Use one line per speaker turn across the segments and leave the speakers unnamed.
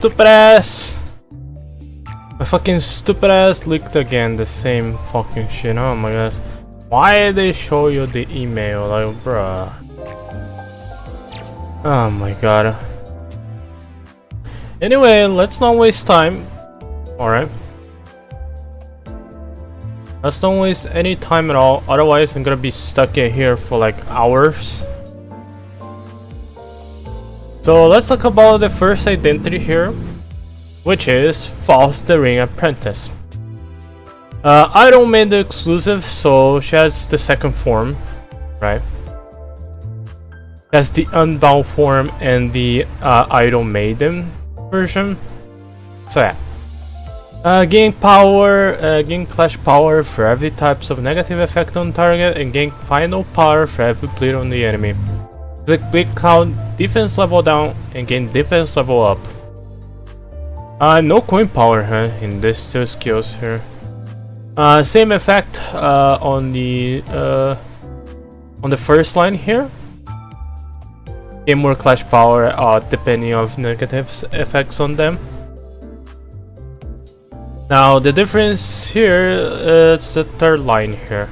Stupid ass! My fucking stupid ass leaked again the same fucking shit. Oh my gosh. Why did they show you the email? Like, bruh. Oh my god. Anyway, let's not waste time. Alright. Let's not waste any time at all. Otherwise, I'm gonna be stuck in here for like hours. So let's talk about the first identity here, which is False the Ring Apprentice. I don't made the exclusive, so she has the second form, right? That's the Unbound form and the Idol Maiden version. So yeah. Gain power, gain clash power for every types of negative effect on target, and gain final power for every bleed on the enemy. Click Bleed count, defense level down, and gain defense level up. No coin power in these two skills here. Same effect on the first line here. Gain more clash power depending on negative effects on them. Now the difference here is the third line here.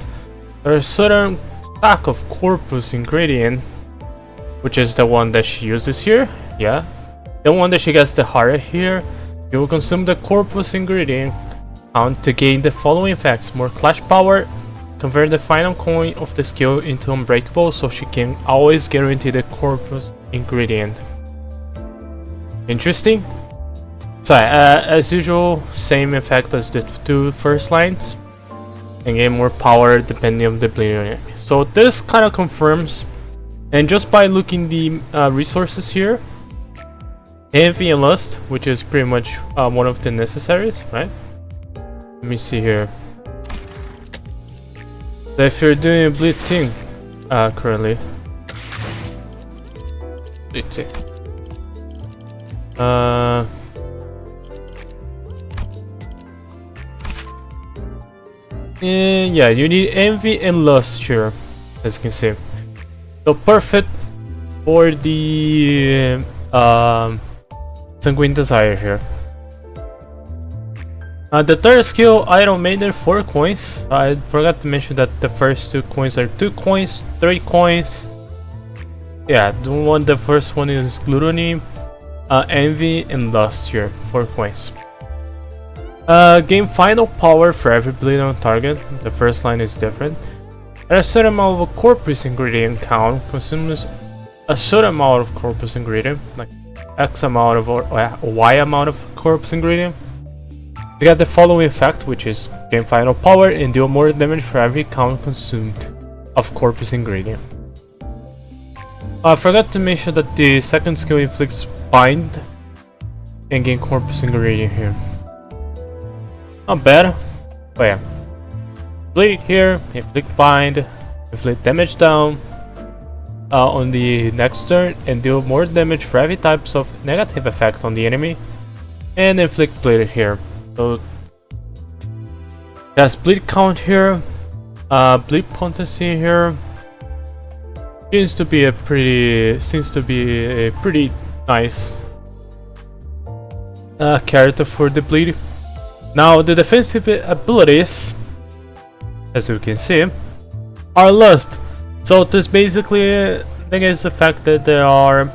There's a certain stack of corpus ingredient, which is the one that she uses here. Yeah, the one that she gets the heart here. You will consume the corpus ingredient count to gain the following effects: more clash power, convert the final coin of the skill into unbreakable, so she can always guarantee the corpus ingredient. Interesting. So as usual, same effect as the two first lines, and gain more power depending on the bleeding. So this kind of confirms, and just by looking the resources here, Envy and Lust, which is pretty much one of the necessaries, right? Let me see here. So if you're doing a bleed thing currently, bleed thing. Yeah, you need Envy and Lust here, as you can see. So perfect for the Sanguine Desire here. The third skill, Idol Maiden, 4 coins. I forgot to mention that the first 2 coins are 2 coins, 3 coins. Yeah, the first one is Gluttony, Envy, and Lust here, 4 coins. Gain final power for every bleed on target. The first line is different. And a certain amount of corpus ingredient count consumes a certain amount of corpus ingredient, like X amount of or Y amount of corpus ingredient. You get the following effect, which is gain final power and deal more damage for every count consumed of corpus ingredient. I forgot to mention that the second skill inflicts bind and gain corpus ingredient here. Not bad, but yeah. Bleed here, inflict bind, inflict damage down on the next turn, and deal more damage for every types of negative effect on the enemy, and inflict bleed here. So that's bleed count here, bleed potency here. Seems to be a pretty nice character for the bleed. Now the defensive abilities, as you can see, are Lust. So this basically negates the fact that they are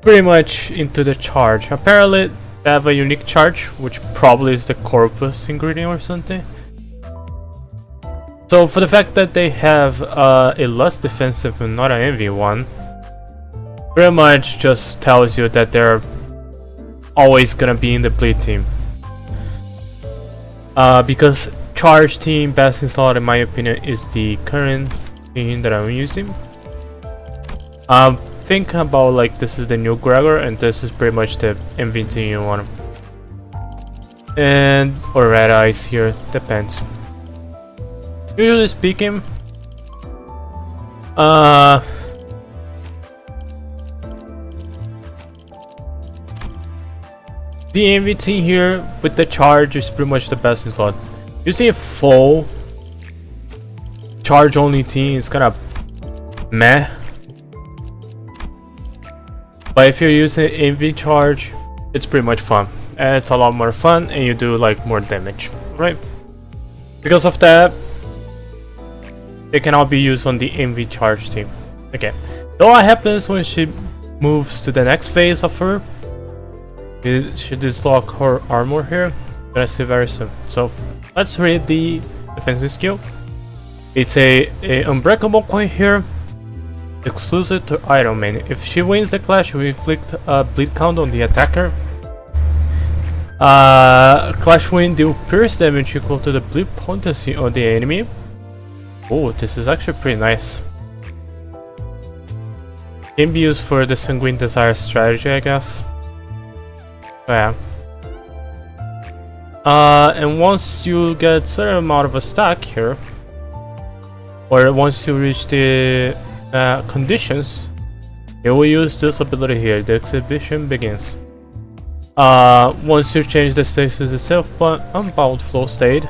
pretty much into the charge. Apparently they have a unique charge, which probably is the corpus ingredient or something. So for the fact that they have a Lust defensive and not an Envy one, pretty much just tells you that they're always gonna be in the bleed team. Because charge team best in slot, in my opinion, is the current team that I'm using. Think about like this is the new Gregor, and this is pretty much the Envy team you want. And or Red Eyes here, depends. Usually speaking, the Envy team here with the charge is pretty much the best in slot. You see a full charge only team is kind of meh. But if you're using AV charge, it's pretty much fun. And it's a lot more fun, and you do like more damage, right? Because of that, it cannot be used on the AV charge team. Okay. So what happens when she moves to the next phase of her? She dislock her armor here. Gonna see very soon. So let's read the defensive skill. It's a unbreakable coin here, exclusive to Iron Man. If she wins the clash, we inflict a bleed count on the attacker. Clash win deal pierce damage equal to the bleed potency on the enemy. Oh, this is actually pretty nice. Can be used for the Sanguine Desire strategy, I guess. So, yeah. And once you get a certain amount of a stack here, or once you reach the conditions, you will use this ability here. The exhibition begins. Once you change the status itself, but unbound flow state,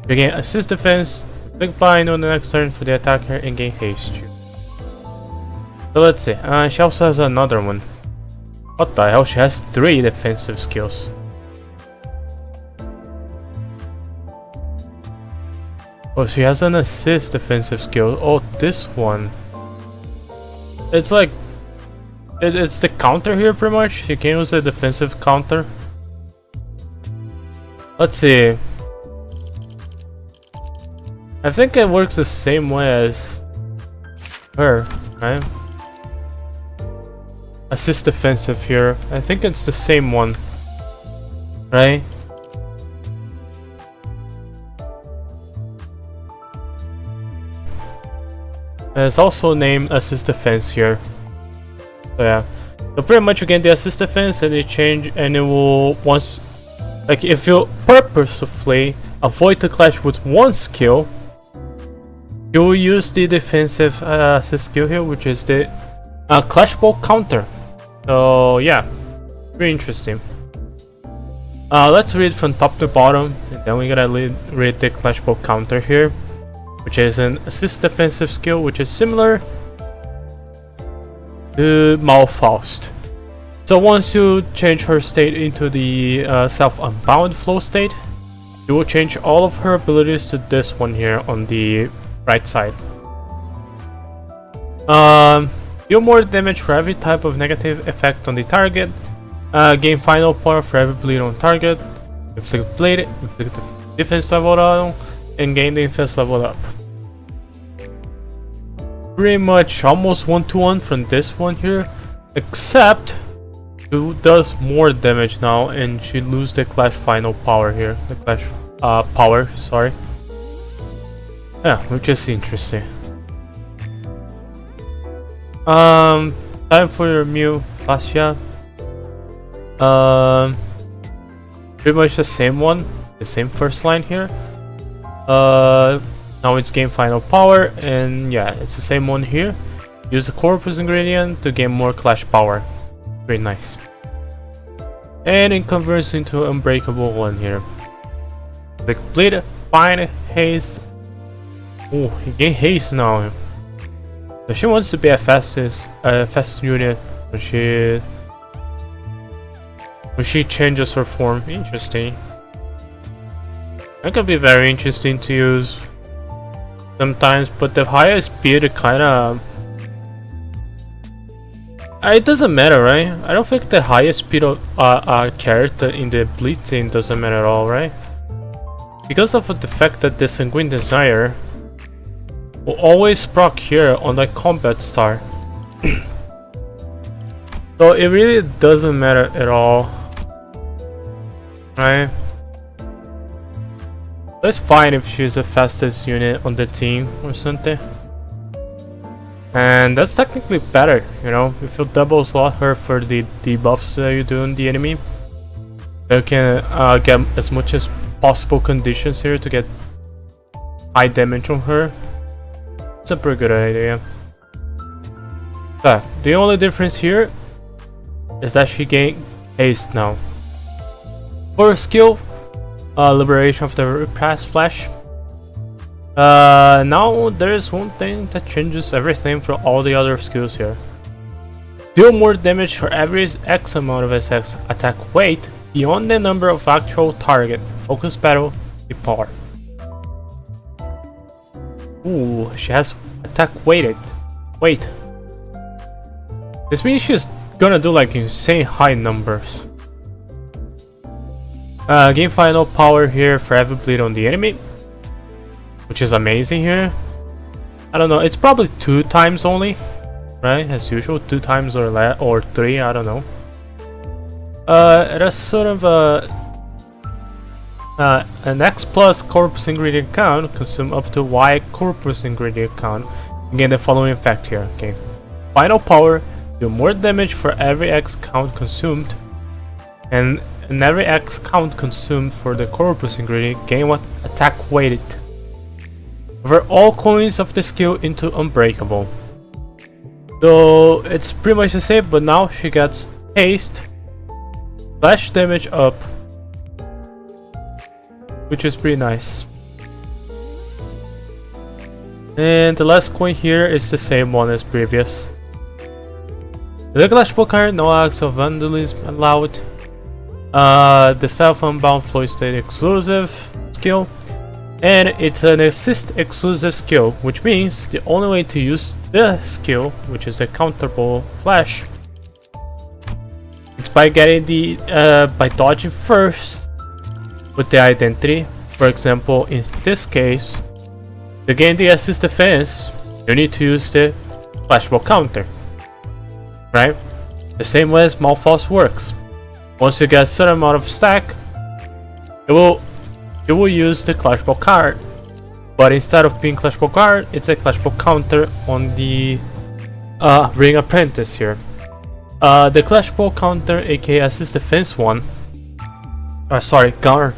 you gain assist defense, click bind on the next turn for the attacker, and gain haste. So let's see. She also has another one. What the hell? She has 3 defensive skills. Oh, she has an assist defensive skill. Oh, this one. It's like it's the counter here pretty much. You can use the defensive counter. Let's see. I think it works the same way as her, right? Assist defensive here. I think it's the same one, right? It's also named assist defense here. So yeah. So pretty much you get the assist defense and it change, and it will once, like if you purposefully avoid to clash with one skill, you will use the defensive assist skill here, which is the clash ball counter. So yeah, very interesting. Let's read from top to bottom, and then we're gonna read the clash ball counter here, which is an assist defensive skill, which is similar to Malfaust. So once you change her state into the self-unbound flow state, you will change all of her abilities to this one here on the right side. Deal more damage for every type of negative effect on the target. Gain final power for every bleed on target. Inflict bleed, inflict defense level down, and gain the defense level up. Pretty much almost 1-to-1 from this one here, except it does more damage now, and she loses the clash final power here. The clash power, sorry. Yeah, which is interesting. Time for your Mew Fascia. Pretty much the same one, the same first line here. Now it's gain final power, and yeah, it's the same one here. Use the corpus ingredient to gain more clash power. Very nice. And it converts into unbreakable one here. Click bleed, bind, haste. Oh, he gain haste now. So she wants to be a fast unit when she changes her form. Interesting. That could be very interesting to use sometimes, but the higher speed kinda it doesn't matter, right? I don't think the highest speed of character in the bleed team doesn't matter at all, right? Because of the fact that the Sanguine Desire will always proc here on the combat star. So it really doesn't matter at all, right? Let's find if she's the fastest unit on the team or something. And that's technically better, you know, if you double slot her for the debuffs you do on the enemy. You can get as much as possible conditions here to get high damage on her. It's a pretty good idea. So, the only difference here is that she gained haste now. For skill, liberation of the repressed flesh. Now there is one thing that changes everything for all the other skills here. Deal more damage for every X amount of SS attack weight beyond the number of actual target. Focus battle, power. Ooh, she has attack weighted. Wait. This means she's gonna do like insane high numbers. Gain final power here for every bleed on the enemy, which is amazing here. I don't know, it's probably 2 times only, right? As usual, 2 times or 3, I don't know. It has sort of an X plus corpus ingredient count, consume up to Y corpus ingredient count. Again, the following effect here. Okay, final power, do more damage for every X count consumed, and every X count consumed for the corpus ingredient, gain what attack weighted. Convert all coins of the skill into unbreakable. So it's pretty much the same, but now she gets haste, slash damage up, which is pretty nice. And the last coin here is the same one as previous. The collectible card, no acts of vandalism allowed. The self-unbound flow state exclusive skill, and it's an assist exclusive skill, which means the only way to use the skill, which is the counterable flash, it's by getting the by dodging first with the identity. For example, in this case, to gain the assist defense, you need to use the flashball counter, right? The same way as Malphos works. Once you get a certain amount of stack, it will use the flashball card, but instead of being flashball card, it's a flashball counter on the ring apprentice here. The flashball counter, aka assist defense one, sorry, guard.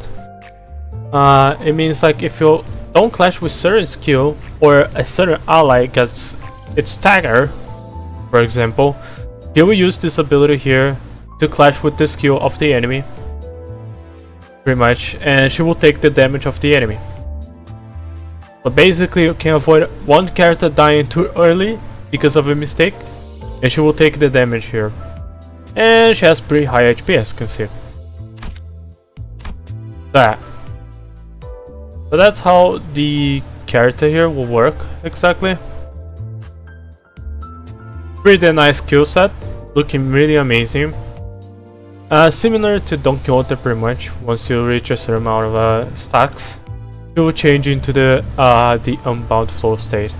It means like if you don't clash with certain skill or a certain ally gets its stagger, for example, you will use this ability here to clash with the skill of the enemy, pretty much, and she will take the damage of the enemy. But basically you can avoid one character dying too early because of a mistake, and she will take the damage here. And she has pretty high HP, as you can see. So that's how the character here will work exactly. Pretty nice skill set, looking really amazing. Similar to Don Quixote pretty much. Once you reach a certain amount of stacks, it will change into the unbound flow state.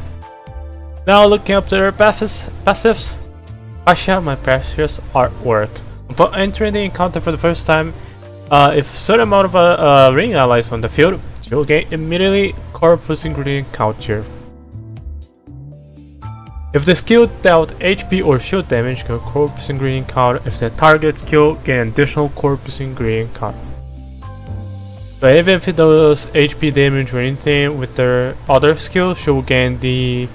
Now looking up their passives. Pasha, my precious artwork. Upon entering the encounter for the first time, if certain amount of ring allies on the field, she will gain immediately corpus ingredient count here. If the skill dealt HP or shield damage, gain corpus ingredient count. If the target skill, gain additional corpus ingredient count. So even if it does HP damage or anything with their other skill, she will gain the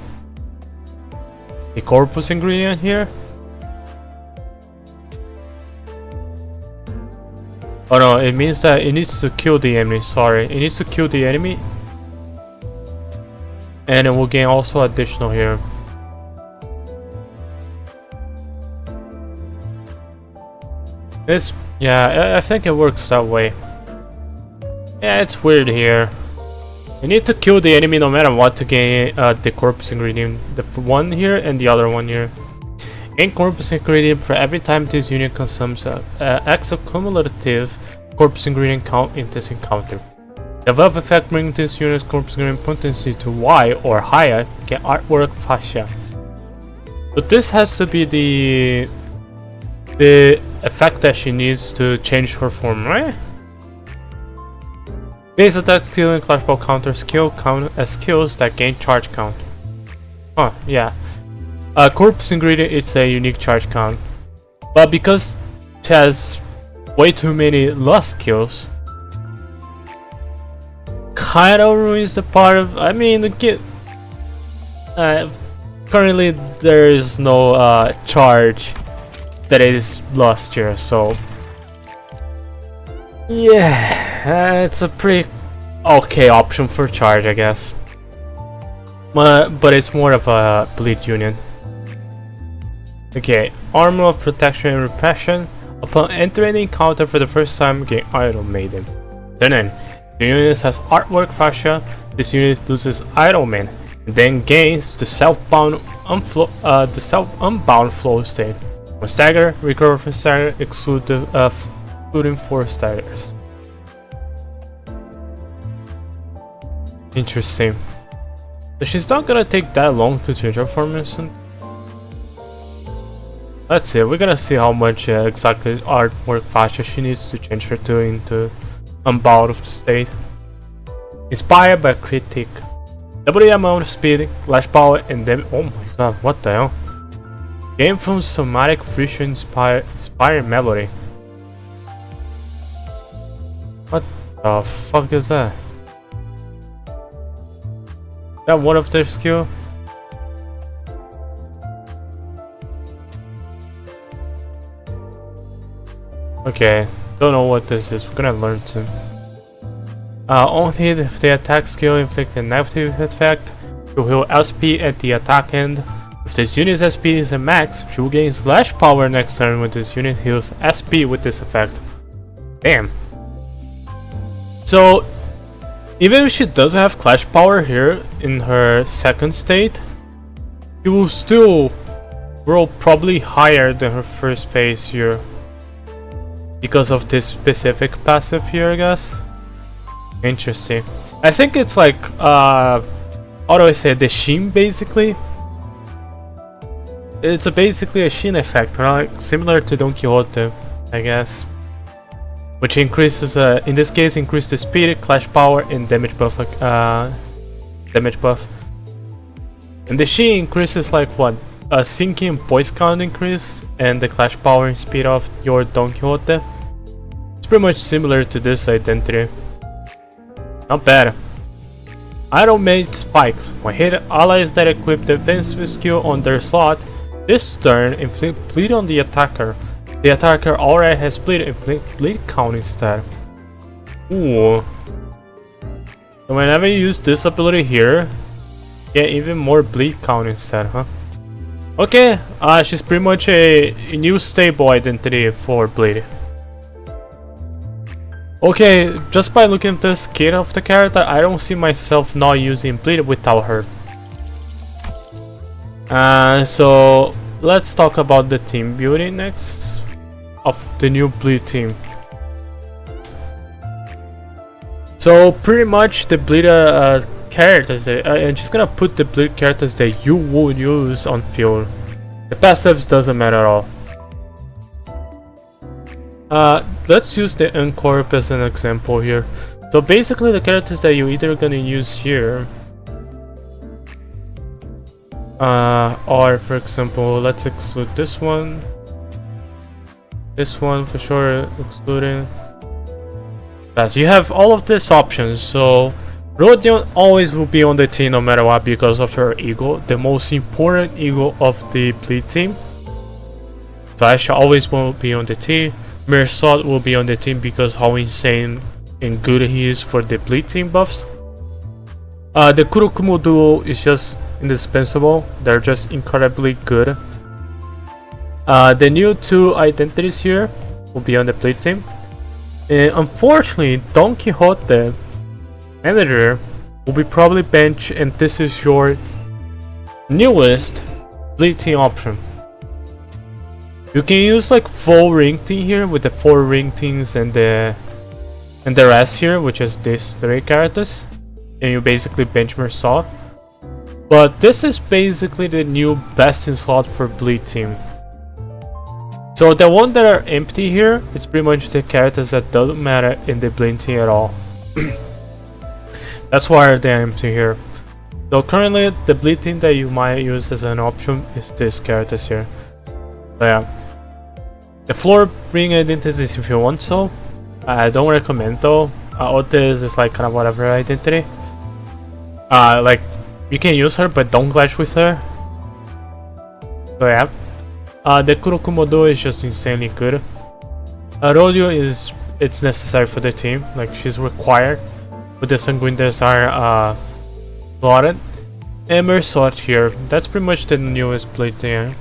corpus ingredient here. Oh no, it means that it needs to kill the enemy, sorry. It needs to kill the enemy. And it will gain also additional here. Yeah, I think it works that way. Yeah, it's weird here. You need to kill the enemy no matter what to gain the corpus ingredient. The one here and the other one here. Gain corpus ingredient for every time this unit consumes X cumulative corpus ingredient count in this encounter. The above effect brings this unit's corpus ingredient potency to Y or higher. Get artwork fascia. But this has to be the effect that she needs to change her form, right? Base attack skill and flashball counter skill count as skills that gain charge count. Oh, yeah. Corpus ingredient is a unique charge count. But because she has way too many lost skills, kind of ruins the part of. I mean, currently there is no charge that is lost here, so yeah, it's a pretty okay option for charge, I guess. But it's more of a bleed union. Okay, Armor of Protection and Repression. Upon entering the encounter for the first time, gain Iron Maiden. Then, the unit has Artwork Fascia. This unit loses Iron Man, and then gains the self-unbound flow state. When stagger, recover from stagger, excluding 4 staggers. Interesting. So she's not gonna take that long to change her formation. Let's see, we're gonna see how much exactly artwork fascia she needs to change her to into unbound state. Inspired by critic. Double the amount of speed, flash power, and then oh my god, what the hell? Game from somatic friction inspired melody. What the fuck is that? Is that one of their skill? Okay, don't know what this is, we're gonna learn soon. On hit, if the attack skill inflicts a negative effect, she will heal SP at the attack end. If this unit's SP is a max, she will gain slash power next turn when this unit heals SP with this effect. Damn. So, even if she doesn't have clash power here in her second state, she will still roll probably higher than her first phase here. Because of this specific passive here, I guess. Interesting. I think it's like, how do I say, the Sheen basically? It's basically a Sheen effect, right? Similar to Don Quixote, I guess. Which increases, in this case, increases the speed, clash power, and damage buff. Damage buff. And the Sheen increases like what? A sinking and poise count increase, and the clash power and speed of your Don Quixote. It's pretty much similar to this identity. Not bad. Iron Maid Spikes. When hit allies that equip the defensive skill on their slot, this turn inflict bleed on the attacker. The attacker already has bleed, inflict bleed count instead. Ooh. So whenever you use this ability here, get even more bleed count instead, huh? Okay, she's pretty much a new stable identity for bleed. Okay, just by looking at the kit of the character, I don't see myself not using bleed without her. So let's talk about the team building next of the new bleed team. So pretty much the bleed characters, I'm just gonna put the bleed characters that you would use on field. The passives doesn't matter at all. Let's use the Uncorp as an example here. So basically the characters that you're either gonna use here are, for example, let's exclude this one for sure, excluding that. You have all of these options, so Rodion always will be on the team no matter what because of her ego, the most important ego of the bleed team. So Asha always will be on the team. Mersot will be on the team because how insane and good he is for the bleed team buffs. The Kurokumo duo is just indispensable. They're just incredibly good. The new 2 identities here will be on the bleed team. Unfortunately, Don Quixote manager will be probably bench, and this is your newest bleed team option. You can use like full ring team here with the 4 ring teams and the rest here, which is these 3 characters, and you basically bench Mersot. But this is basically the new best in slot for bleed team. So the one that are empty here, it's pretty much the characters that don't matter in the bleed team at all. That's why they're empty here. So currently the bleed team that you might use as an option is these characters here. So yeah. The floor ring identities if you want so. I don't recommend though. Otis is like kind of whatever identity. Like you can use her but don't clash with her. So yeah. The Kurokumodo is just insanely good. Rodio it's necessary for the team, like she's required. But the Sanguiners are slotted. And Mersot here. That's pretty much the newest bleed team.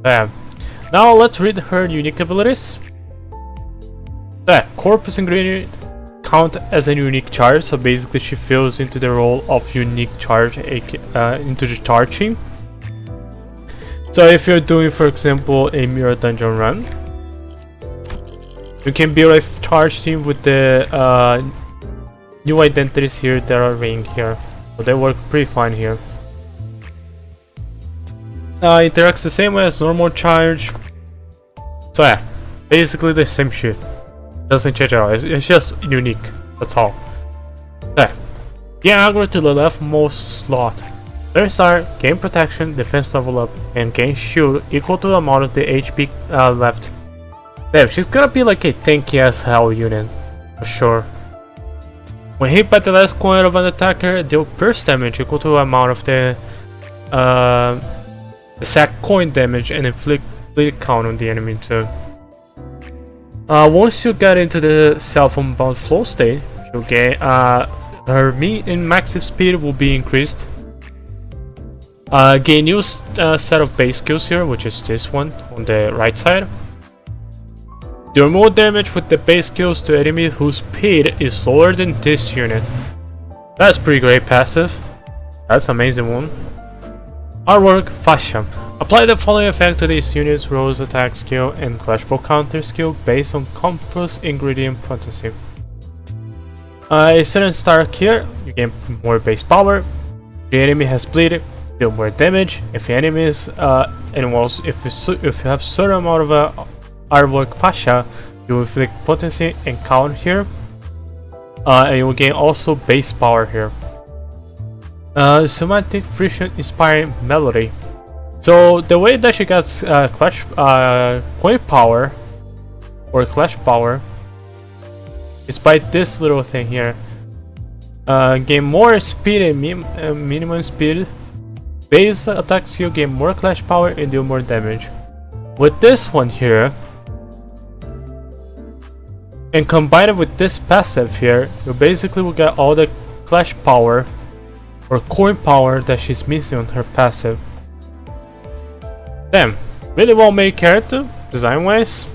Bam. Now let's read her unique abilities. Corpus ingredient count as a unique charge, so basically she fills into the role of unique charge into the charging. So if you're doing, for example, a mirror dungeon run, you can build a charge team with the new identities here that are ring here, so they work pretty fine here. Interacts the same way as normal charge. So yeah, basically the same shit. Doesn't change at all. It's just unique. That's all. Okay. The aggro to the leftmost slot. There's our gain protection, defense level up, and gain shield equal to the amount of the HP left. Damn, she's gonna be like a tanky as hell unit, for sure. When hit by the last coin of an attacker, deal burst damage equal to the amount of the sack coin damage and inflict bleed count on the enemy too. Once you get into the self-unbound flow state, you'll get her meat and max speed will be increased. Gain new set of base skills here, which is this one on the right side. Deal more damage with the base skills to enemies whose speed is lower than this unit. That's pretty great passive. That's amazing one. Artwork Fascia. Apply the following effect to these units' Rose attack skill and Clashball counter skill based on Compass ingredient potency. A certain star here, you gain more base power. The enemy has bleed, deal more damage. If the enemy is animals, if you have certain amount of Artwork Fascia, you will inflict potency and count here. And you will gain also base power here. Somatic Friction Inspiring Melody. So the way that she gets coin power or clash power is by this little thing here. Gain more speed and minimum speed. Base attack skill gain more clash power and deal more damage. With this one here, and combine it with this passive here, you basically will get all the clash power or coin power that she's missing on her passive. Damn, really well made character, design wise.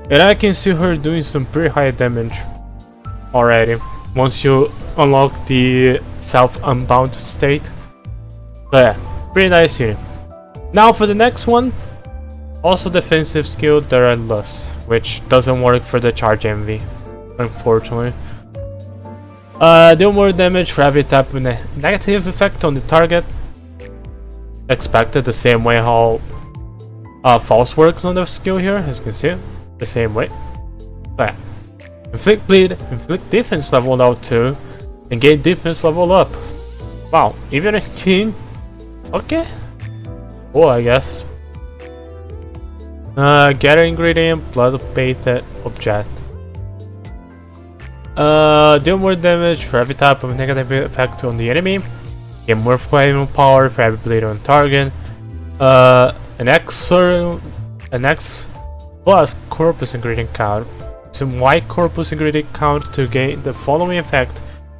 And I can see her doing some pretty high damage already once you unlock the self-unbound state. So yeah, pretty nice unit. Now for the next one, also defensive skill, there are Lust, which doesn't work for the charge envy, unfortunately. Deal more damage for every type of negative effect on the target. Expected the same way how false works on the skill here, as you can see, the same way. But yeah. Inflict bleed, inflict defense level out too, and gain defense level up. Wow, even a king. Okay. Cool, I guess. Gather ingredient, blood baited object. Deal more damage for every type of negative effect on the enemy. Get more flaming power for every bleed on target. An X plus corpus ingredient count. Some white corpus ingredient count to gain the following effect,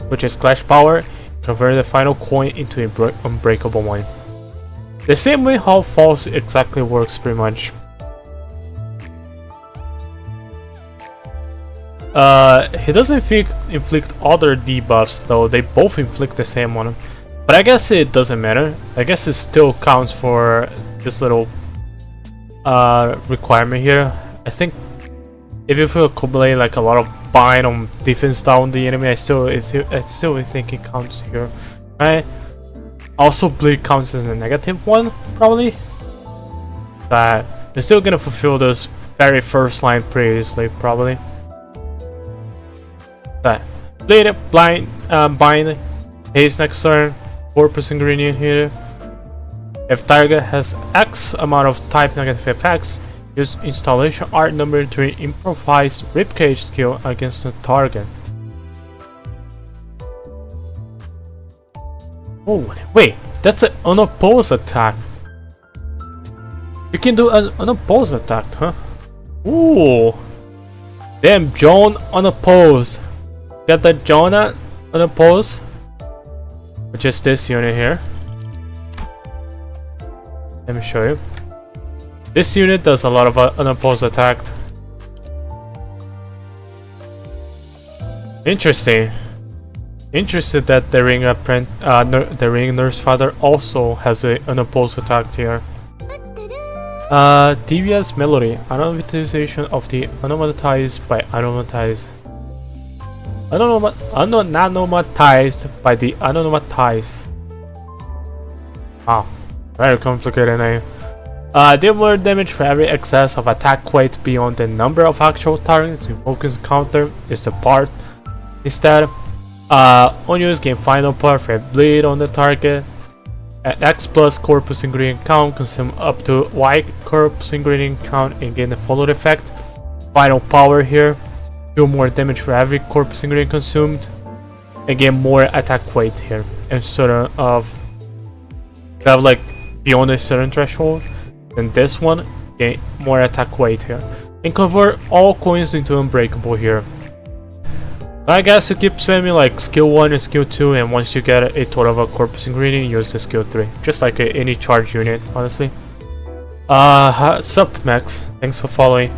which is clash power. Convert the final coin into an unbreakable one. The same way how false exactly works, pretty much. He doesn't inflict other debuffs though, they both inflict the same one. But I guess it doesn't matter. I guess it still counts for this little requirement here. I think if you accumulate like a lot of bind on defense down the enemy, I still think it counts here. Right? Also bleed counts as a negative one, probably. But you're still gonna fulfill this very first line pretty easily, probably. But bleed, blind, bind, haste next turn. Corpus ingredient here. If target has X amount of type negative effects, use installation art number to improvise ribcage skill against the target. Oh wait, that's an unopposed attack. You can do an unopposed attack, huh? Ooh, damn, Joan unopposed. Got that Jonah unopposed. Which is this unit here. Let me show you. This unit does a lot of unopposed attack. Interesting. Interested that the ring nurse father also has an unopposed attack here. Devious melody. Anomatization of the anomatized by anomatized. Nanomatized by the anomatized. Wow, very complicated name. Deal more damage for every excess of attack weight beyond the number of actual targets in focus counter is the part. Instead, on use gain final part for a bleed on the target. At X plus corpus ingredient count, consume up to Y corpus ingredient count and gain the followed effect. Final power here. Do more damage for every corpus ingredient consumed. And gain more attack weight here. And sort of have like beyond a certain threshold. Then this one gain more attack weight here. And convert all coins into unbreakable here. I guess you keep spamming like skill 1 and skill 2, and once you get a total of a corpus ingredient, use the skill 3. Just like any charge unit, honestly. Sup Max, thanks for following.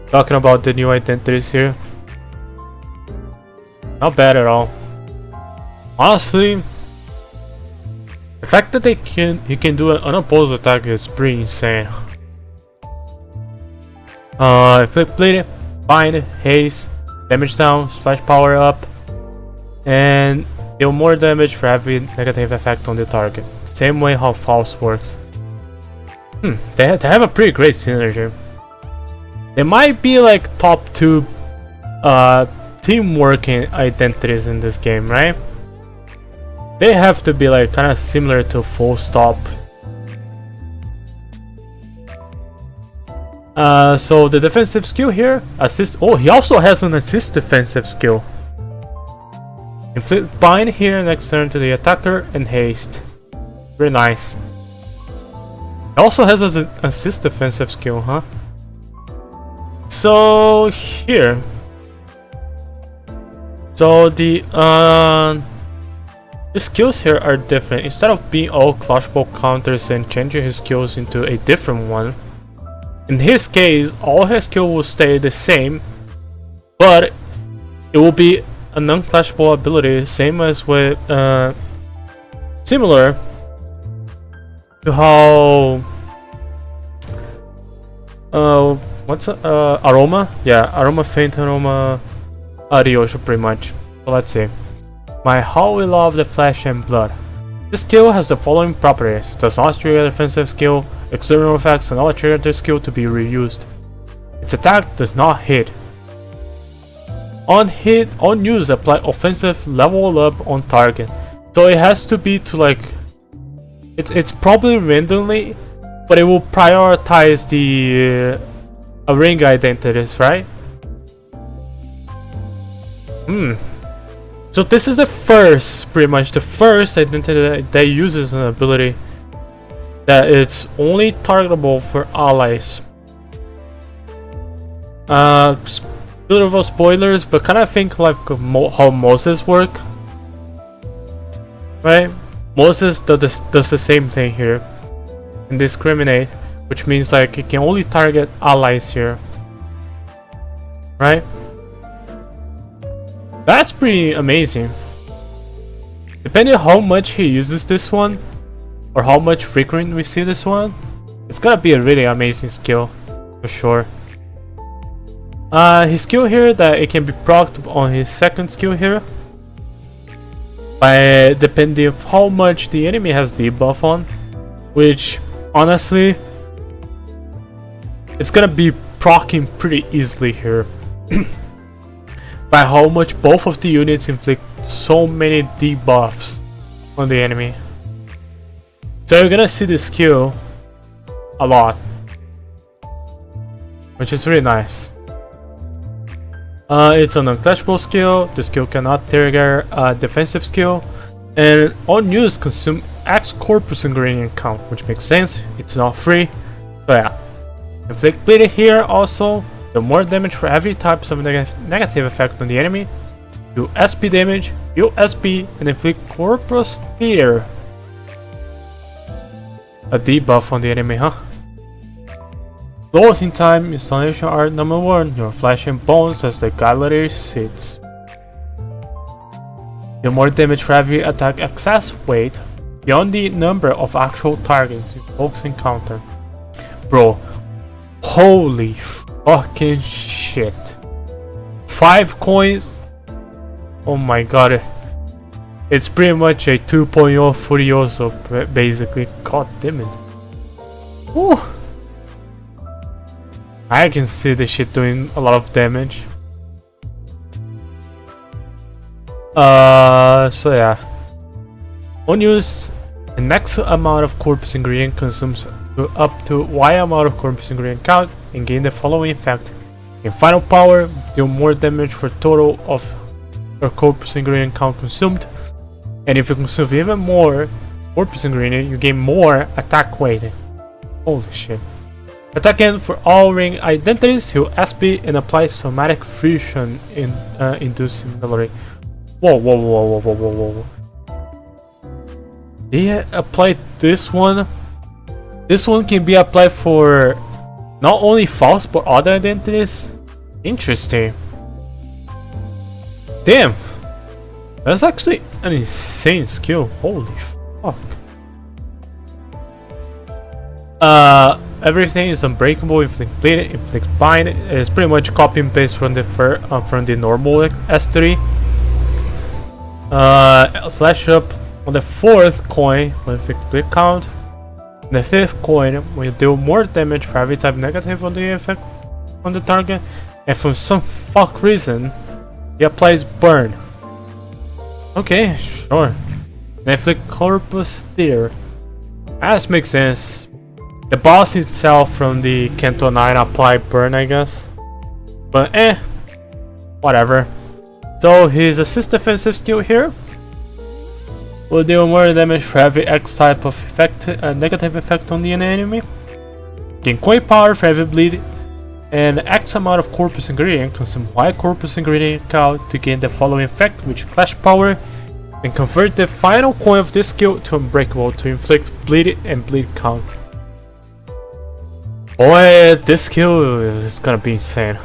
Talking about the new identities here. Not bad at all. Honestly, the fact that he can do an unopposed attack is pretty insane. Inflict bleed, bind, haste, damage down, slash power up, and deal more damage for every negative effect on the target. Same way how false works. They have a pretty great synergy. They might be like top 2 teamwork identities in this game, right? They have to be like kind of similar to Full Stop. So the defensive skill here, assist. Oh, he also has an assist defensive skill. Inflict bind here next turn to the attacker and haste. Very nice. He also has an assist defensive skill, huh? So here. So the skills here are different. Instead of being all clashball counters and changing his skills into a different one. In his case, all his skill will stay the same, but it will be a non-clashable ability, same as with similar to how what's Aroma? Yeah, Aroma Faint, Aroma Adiosha pretty much. So let's see. My How We Love the Flesh and Blood. This skill has the following properties: does not trigger defensive skill, external effects, and not trigger the skill to be reused. Its attack does not hit. On use, apply offensive level up on target. So it has to be to like, it's probably randomly, but it will prioritize the ring identities, right? So this is the first, pretty much the first identity that uses an ability that it's only targetable for allies. Beautiful spoilers, but kind of think like how Moses work, right? Moses does the same thing here, indiscriminate, which means like it can only target allies here, right? That's pretty amazing. Depending on how much he uses this one, or how much frequent we see this one, it's gonna be a really amazing skill, for sure. His skill here, that it can be procced on his second skill here, by depending on how much the enemy has debuff on, which honestly, it's gonna be proccing pretty easily here. By how much both of the units inflict so many debuffs on the enemy. So you're gonna see this skill a lot, which is really nice. It's an unclashable skill. The skill cannot trigger a defensive skill, and on use consume X corpus ingredient count, which makes sense. It's not free, so yeah. Inflict bleed here also. The more damage for every type of negative effect on the enemy. Do SP damage, heal SP, and inflict corpus tear. A debuff on the enemy, huh? Closing time installation art number 1. Your flesh and bones as the gallery sits. Deal more damage for every attack excess weight beyond the number of actual targets in folks encounter. Bro, holy fucking shit. 5 coins? Oh my god. It's pretty much a 2.0 Furioso, basically. God damn it. Woo. I can see this shit doing a lot of damage. So yeah. On use, the next amount of corpus ingredient consumes up to Y amount of corpus ingredient count and gain the following effect. In final power, deal more damage for total of your corpus ingredient count consumed. And if you consume even more corpus ingredient, you gain more attack weight. Holy shit. Attacking for all ring identities, heal SP and apply somatic fusion in inducing memory. Whoa, whoa, whoa, whoa, whoa, whoa, whoa. They applied this one. This one can be applied for not only false but other identities. Interesting. Damn. That's actually an insane skill. Holy fuck. Everything is unbreakable, inflict bleed, inflict bind. It's pretty much copy and paste from the normal S3. Slash up on the 4th coin with inflict bleed count. The 5th coin will deal more damage for every type negative on the effect on the target, and for some fuck reason, he applies burn. Okay, sure. And inflict corpus there. That makes sense. The boss itself from the Kanto 9 apply burn, I guess. But whatever. So his assist defensive skill here will deal more damage for every X type of effect, negative effect on the enemy. Gain coin power for every bleed, and X amount of corpus ingredient consume Y corpus ingredient count to gain the following effect, which clash power, and convert the final coin of this skill to unbreakable to inflict bleed and bleed count. Boy, this skill is gonna be insane.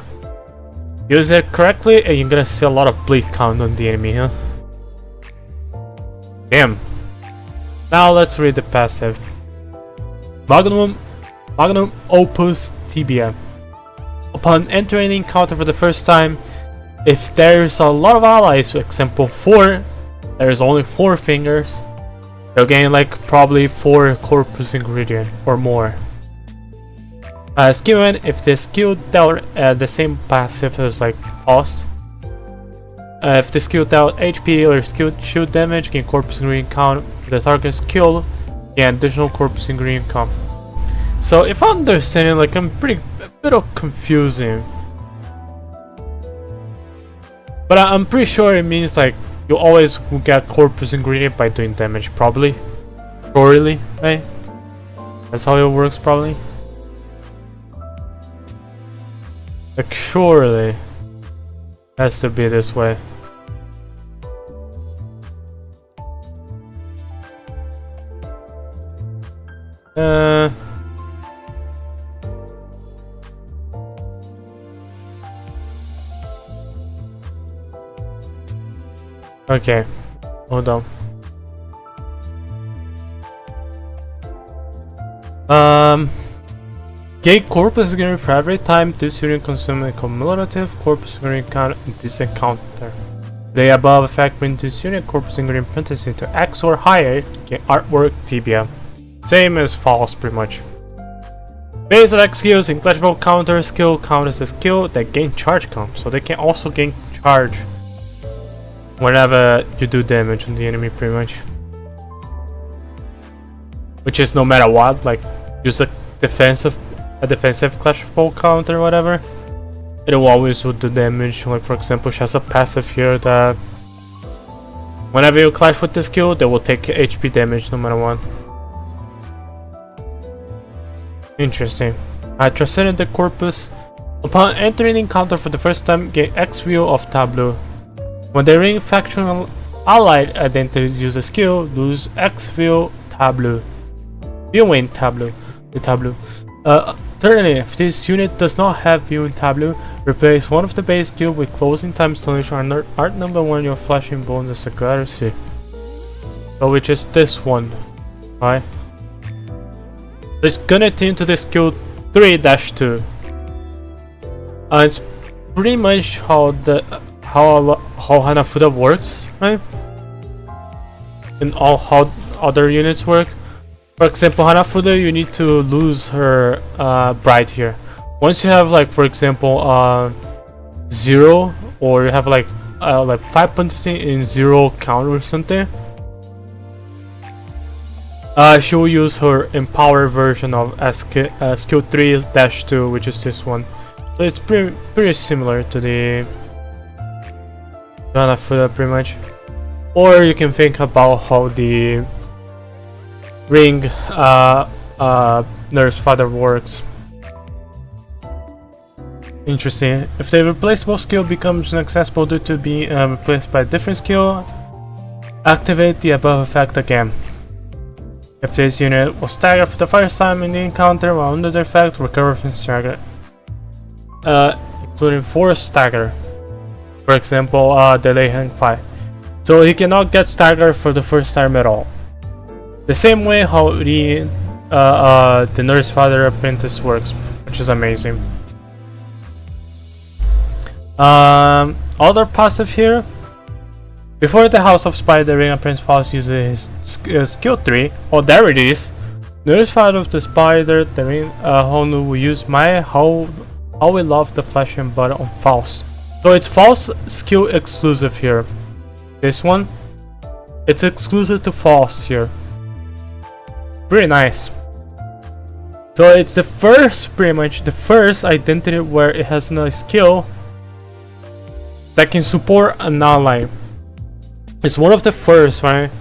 Use it correctly and you're gonna see a lot of bleed count on the enemy, huh? Damn. Now let's read the passive. Magnum Opus Tibia. Upon entering the encounter for the first time, if there's a lot of allies, for example 4, there's only 4 fingers, you'll gain like probably 4 corpus ingredient or more. Skill 1, if the skill dealt the same passive as like Faust. If the skill dealt HP or skill shield damage, gain corpus ingredient count. If the target is killed, gain additional corpus ingredient count. So if I'm understanding, like I'm a bit of confusing. But I'm pretty sure it means like you always will get corpus ingredient by doing damage, probably. Surely, right? That's how it works, probably. Like surely has to be this way. Okay, hold on. Gain corpus ingredient for every time this unit consumes a cumulative corpus ingredient count in this encounter. The above effect brings this unit corpus ingredient parenthesis to X or higher, gain artwork Tibia. Same as false, pretty much. Base attack skills and clashable counter skill count as a skill that gain charge count, so they can also gain charge whenever you do damage on the enemy, pretty much. Which is no matter what, like use a defensive clashable counter or whatever, it will always do the damage. Like for example, she has a passive here that whenever you clash with the skill, they will take HP damage no matter what. Interesting. Transcending the corpus. Upon entering the encounter for the first time, gain X view of tableau. When the ring factional allied identities use a skill, lose X view tableau. Viewing tableau. The tableau. Thirdly, if this unit does not have view in tableau, replace one of the base skill with closing time installation or art number 1 your flashing bones as a accuracy. So which is this one. Right? Let's connect into the skill 3-2. It's pretty much how Hanafuda works, right? And all how other units work. For example, Hanafuda, you need to lose her bright here. Once you have, like, for example, 0, or you have like 5 potency in 0 counter or something, she will use her empower version of skill 3-2, which is this one. So it's pretty similar to the Hanafuda, pretty much. Or you can think about how the ring nurse father works. Interesting. If the replaceable skill becomes inaccessible due to being replaced by a different skill, activate the above effect again. If this unit was staggered for the first time in the encounter while under the effect, recover from stagger, including force stagger. For example, delay hang 5. So he cannot get staggered for the first time at all. The same way how the nurse father apprentice works, which is amazing. Other passive here. Before the House of Spider, the ring apprentice falls uses his skill 3. Oh, there it is. Nurse father of the spider, the ring Honu will use my how we love the flesh and blood on Faust. So it's Faust skill exclusive here. This one, it's exclusive to Faust here. Pretty nice. So it's the first, pretty much the first identity where it has a skill that can support an ally. It's one of the first, right?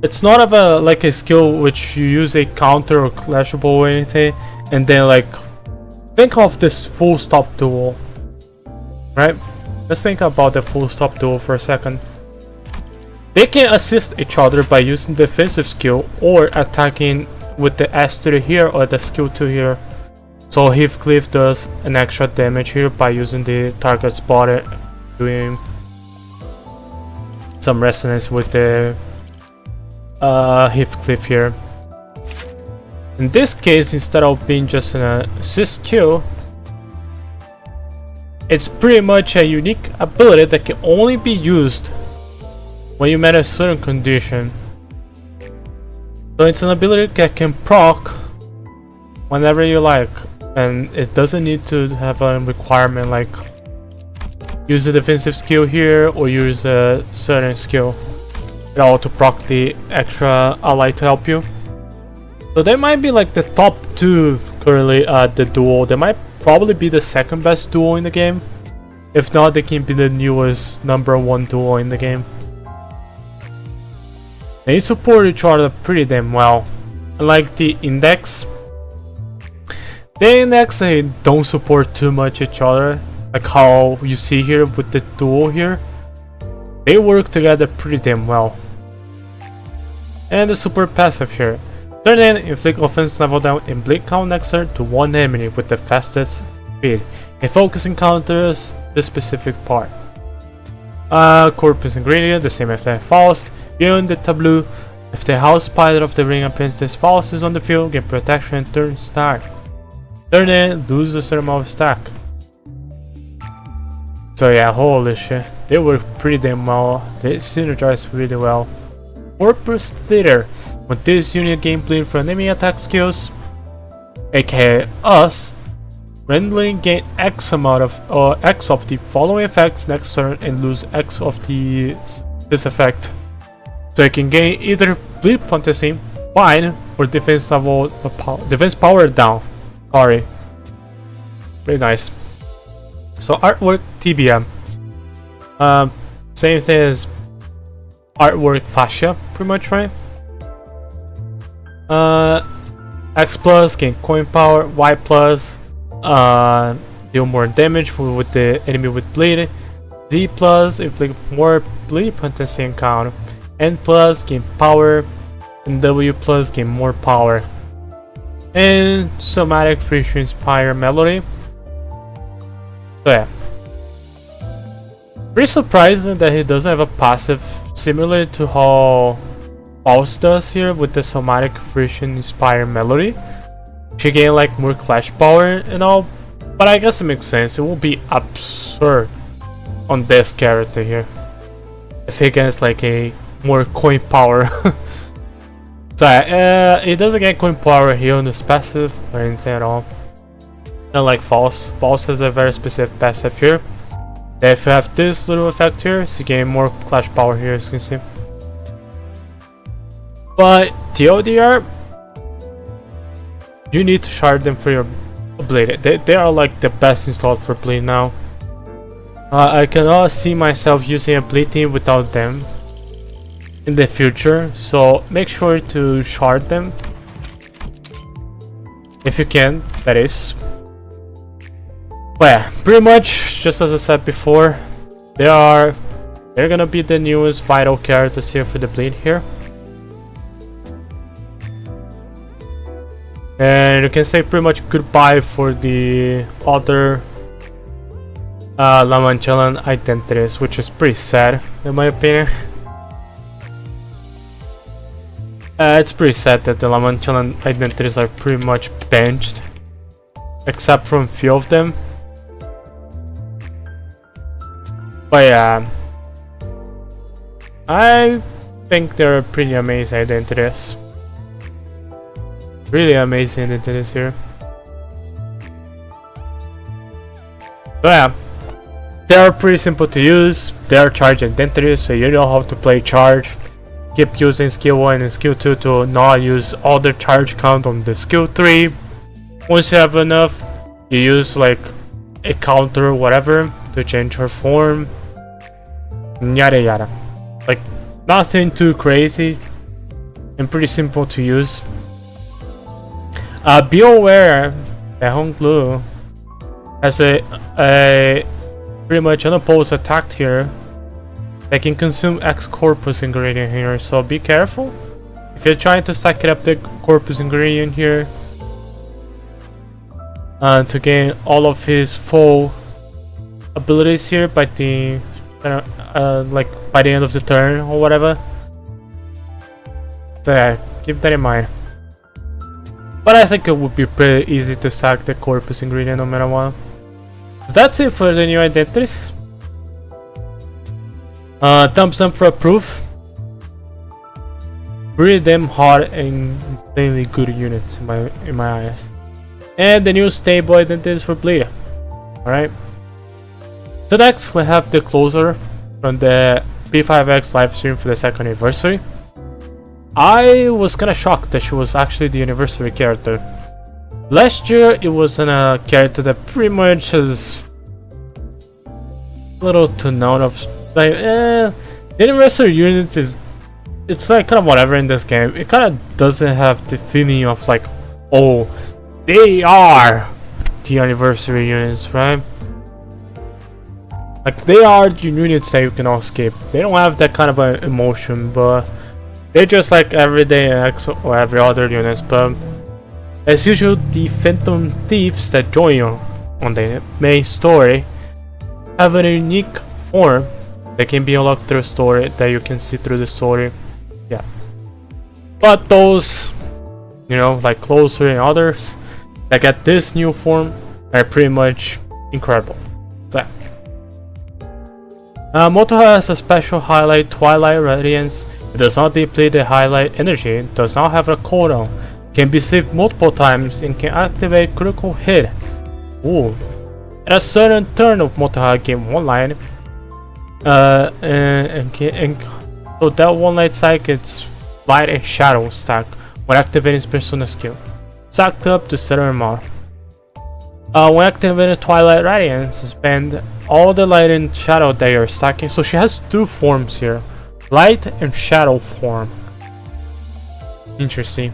It's not like a skill which you use a counter or clashable or anything, and then like think of this full stop duel, right? Let's think about the full stop duel for a second. They can assist each other by using defensive skill or attacking with the S3 here or the skill 2 here. So Heathcliff does an extra damage here by using the target spot, doing some resonance with the Heathcliff here. In this case, instead of being just an assist skill, it's pretty much a unique ability that can only be used when you met a certain condition. So it's an ability that can proc whenever you like, and it doesn't need to have a requirement like use a defensive skill here or use a certain skill at all to proc the extra ally to help you. So they might be like the top 2 currently at the duel. They might probably be the second best duel in the game. If not, they can be the newest number 1 duel in the game. They support each other pretty damn well. Unlike the Index, they don't support too much each other, like how you see here with the duo here. They work together pretty damn well. And the super passive here. Turn in, inflict offense level down and blink count next turn to one enemy with the fastest speed. And focus encounters the specific part. Corpus ingredient, the same effect Faust. Beyond the tableau, if the house pilot of the ring apprentice Faust is on the field, get protection and turn start. Turn in, lose a certain amount of stack. So yeah, holy shit, they work pretty damn well. They synergize really well. Corpus Theater. When this unit gain bleed for enemy attack skills, aka us, randomly gain X amount of X of the following effects next turn and lose X of this effect. So you can gain either bleed potency, bind, or defense level defense power down. Sorry. Very nice. So artwork TBM. Same thing as artwork fascia, pretty much, right? X plus gain coin power, Y plus deal more damage with the enemy with bleed, Z plus inflict more bleed potency and count, N plus gain power, and W plus gain more power. and somatic friction inspire melody. So yeah, pretty surprising that he doesn't have a passive similar to how Pulse does here with the somatic friction inspire melody. She gain like more clash power and all, but I guess it makes sense. It will be absurd on this character here if he gets like a more coin power. So it doesn't get coin power here on this passive or anything at all. Not like False. False has a very specific passive here. If you have this little effect here, so you gain more clash power here, as you can see. But TLDR, you need to shard them for your blade. They are like the best installed for blade now. I cannot see myself using a blade team without them in the future, so make sure to shard them if you can, that is. But yeah, pretty much just as I said before, they're gonna be the newest vital characters here for the blade here. And you can say pretty much goodbye for the other La Magellan identities, which is pretty sad in my opinion. It's pretty sad that the La Magellan identities are pretty much benched, except from a few of them. But yeah, I think they're pretty amazing identities. Really amazing identities here. So yeah, they are pretty simple to use. They are charge identities, so you know how to play charge. Keep using skill 1 and skill 2 to not use all the charge count on the skill 3. Once you have enough, you use like a counter or whatever to change her form. Yada yada. Like nothing too crazy and pretty simple to use. Be aware that Honglu has a pretty much unopposed attack here that can consume X corpus ingredient here, so be careful if you're trying to stack it up the corpus ingredient here to gain all of his full abilities here by the like by the end of the turn or whatever. So yeah, keep that in mind. But I think it would be pretty easy to stack the corpus ingredient no matter what. So that's it for the new identities. Thumbs up for approve. Pretty damn hard and insanely good units in my eyes. And the new stable identities for Bleeder. Alright. So next we have the closer from the P5X livestream for the 2nd anniversary. I was kinda shocked that she was actually the anniversary character. Last year it wasn't a character that pretty much is little to known of. Like, the anniversary units it's like kind of whatever in this game. It kind of doesn't have the feeling of like, oh, they are the anniversary units, right? Like they are the units that you cannot skip. They don't have that kind of an emotion, but they're just like everyday X or every other units. But as usual, the Phantom Thieves that join you on the main story have a unique form that can be unlocked through story, that you can see through the story. Yeah, but those, you know, like Closer and others that get this new form are pretty much incredible. So Moto has a special highlight, Twilight Radiance. It does not deplete the highlight energy, does not have a cooldown, can be saved multiple times, and can activate critical hit. Ooh. At a certain turn of Moto gain one line. So that one light stack gets light and shadow stack when activating his persona skill. Stacked up to certain amount. When activating Twilight Radiance, spend all the light and shadow that you're stacking. So she has two forms here, light and shadow form. Interesting.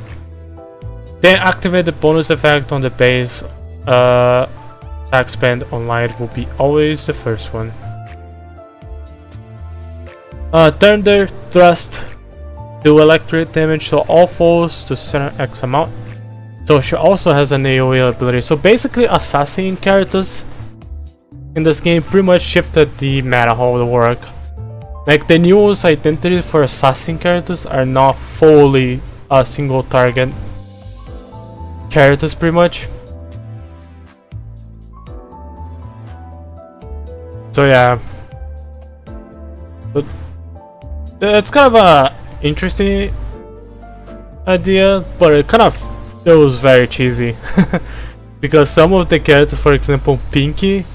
Then activate the bonus effect on the base. Attack spend on light will be always the first one. Thunder Thrust do electric damage to all foes to center X amount. So she also has an AoE ability. So basically, assassin characters in this game pretty much shifted the meta how it work. Like the newest identity for assassin characters are not fully single target characters pretty much. So yeah, but it's kind of a interesting idea, but it was very cheesy because some of the characters, for example Pinky,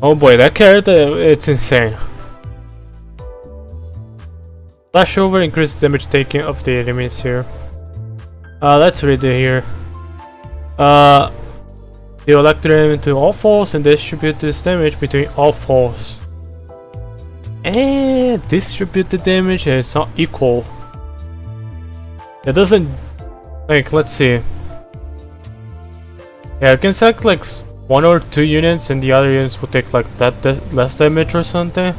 oh boy, that character, it's insane. Flashover increases damage taken of the enemies here. Let's read it here. You electrocute them into all foes and distribute this damage between all foes. And distribute the damage and it's not equal. It doesn't, like, let's see. Yeah, you can select like 1 or 2 units and the other units will take like that less damage or something,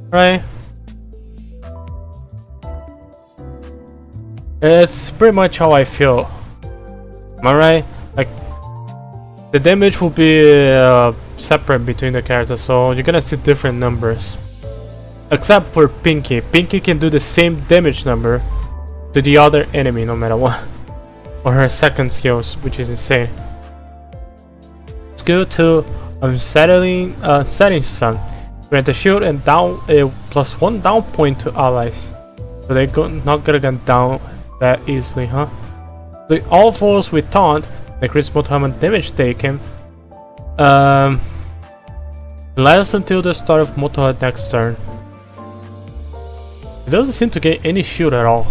right? It's pretty much how I feel. Am I right? Like, the damage will be separate between the characters, so you're gonna see different numbers. Except for Pinky. Pinky can do the same damage number to the other enemy no matter what. Or her second skills, which is insane. Skill 2, Unsettling Setting Sun. Grant a shield and down a +1 down point to allies. So they're not gonna get down that easily, huh? The all foes with taunt increase multi-hit damage taken. Lasts until the start of multi-hit next turn. It doesn't seem to get any shield at all.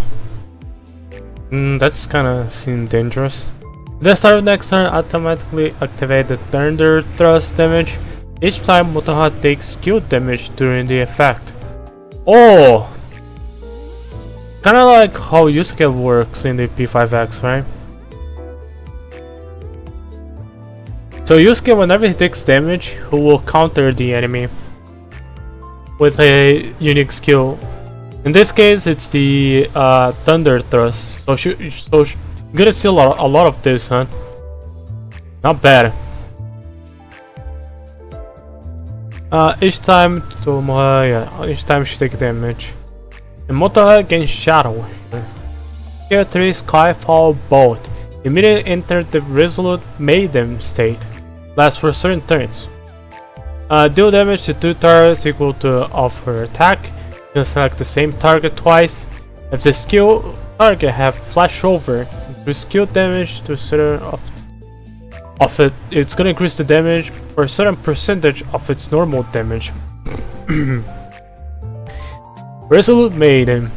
That's kinda seem dangerous. The start of next turn automatically activate the Thunder Thrust damage. Each time multi-hit takes skill damage during the effect. Oh! Kinda like how Yusuke works in the P5X, right? So Yusuke, whenever he takes damage, he will counter the enemy with a unique skill. In this case, it's the Thunder Thrust. So you're gonna see a lot of this, huh? Not bad. Each time she takes damage. And multi-hit gains Shadow. Tier 3 Skyfall Bolt. Immediately enter the Resolute Maiden state. Lasts for certain turns. Deal damage to 2 targets equal to of her attack. You can select the same target twice. If the skill target have flashover, increase skill damage to a certain of it. It's gonna increase the damage for a certain percentage of its normal damage. Resolute Maiden.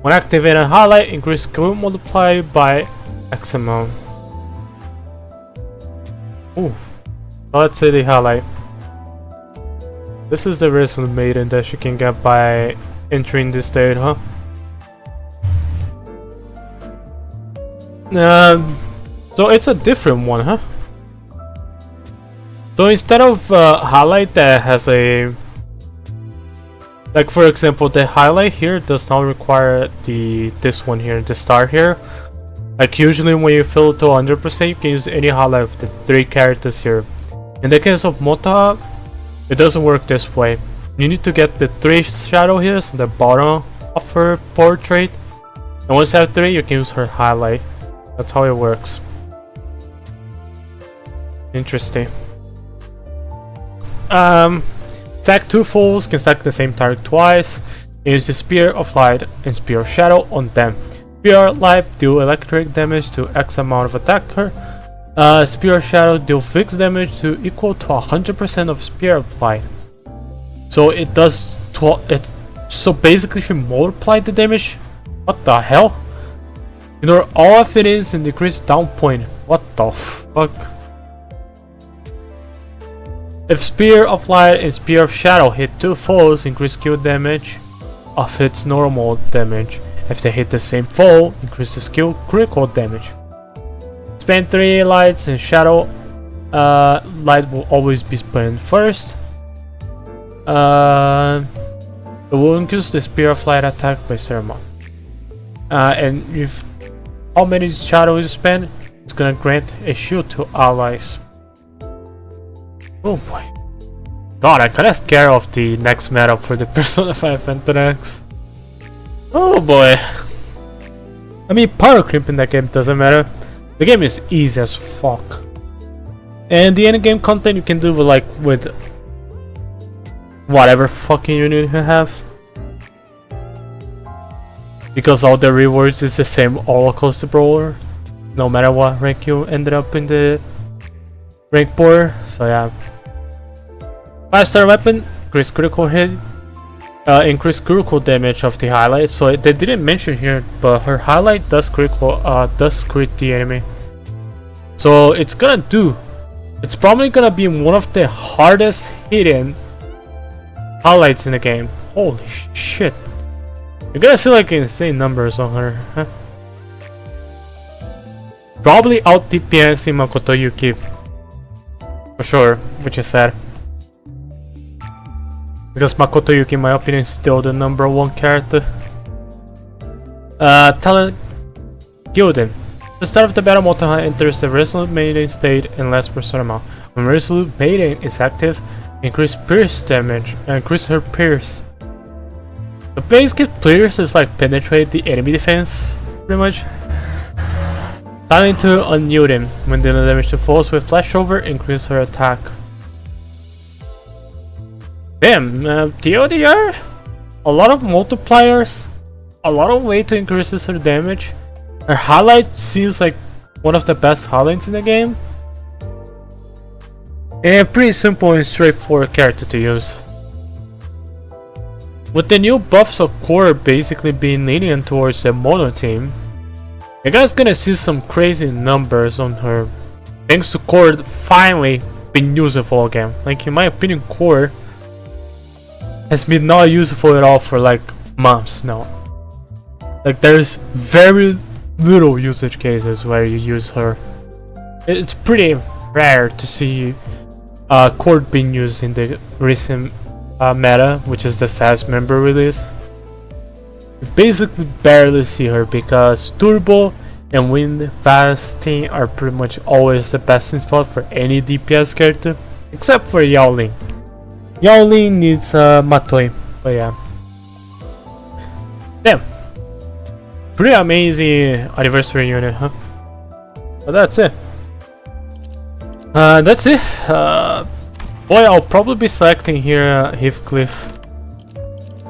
When activated, highlight increase skill multiplied by X amount. Ooh. Let's say the highlight. This is the Resolute Maiden that you can get by entering this state, huh? So it's a different one, huh? So instead of highlight that has a, like for example, the highlight here does not require this one here, the star here. Like usually when you fill it to 100%, you can use any highlight of the 3 characters here. In the case of Mota, it doesn't work this way. You need to get the 3 shadow here, so the bottom of her portrait. And once you have 3, you can use her highlight. That's how it works. Interesting. Attack 2 foes, can stack the same target twice. Use the Spear of Light and Spear of Shadow on them. Spear of Light deal electric damage to X amount of attacker. Spear of Shadow deal fixed damage to equal to 100% of Spear of Light. So it does so basically if you multiply the damage, what the hell? Ignore all affinities and decrease down point. What the fuck? If Spear of Light and Spear of Shadow hit 2 foes, increase skill damage of its normal damage. If they hit the same foe, increase the skill critical damage. Spend 3 lights and shadow. Light will always be spent first. It will increase the Spear of Light attack by certain amount. And if how many shadows you spend, It's gonna grant a shield to allies. Oh boy. God, I'm kinda scared of the next meta for the Persona 5 Phantonax. Oh boy. I mean, power creep in that game doesn't matter. The game is easy as fuck. And the endgame content you can do with whatever fucking unit you have. Because all the rewards is the same roller coaster brawler. No matter what rank you ended up in the rank board. So yeah. 5-star weapon, increase critical hit, increase critical damage of the highlight. So they didn't mention here, but her highlight does crit the enemy. So it's probably gonna be one of the hardest hidden highlights in the game. Holy shit! You're gonna see like insane numbers on her. Huh? Probably out DPS in Makoto Yuki for sure, which is sad. Because Makoto Yuki, in my opinion, is still the #1 character. Talent Gildan. The start of the battle, Motoha enters the Resolute Maiden state and lasts for a certain amount. When Resolute Maiden is active, increase pierce damage and increase her pierce. The basic pierce is like penetrate the enemy defense, pretty much. Talent to unyielding him. When dealing damage to foes with flashover, increase her attack. Damn, TLDR, a lot of multipliers, a lot of way to increase her damage. Her highlight seems like one of the best highlights in the game. And pretty simple and straightforward character to use. With the new buffs of core basically being lenient towards the mono team, you guys gonna see some crazy numbers on her. Thanks to core finally being useful again. Like in my opinion, core has been not useful at all for like months now. Like there's very little usage cases where you use her. It's pretty rare to see core being used in the recent meta, which is the SAS member release. You basically barely see her because Turbo and Wind Fasting are pretty much always the best installed for any DPS character, except for Yaolin. Yaolin needs Matoi, but yeah. Damn. Pretty amazing anniversary unit, huh? But that's it. That's it. Boy, I'll probably be selecting here Heathcliff.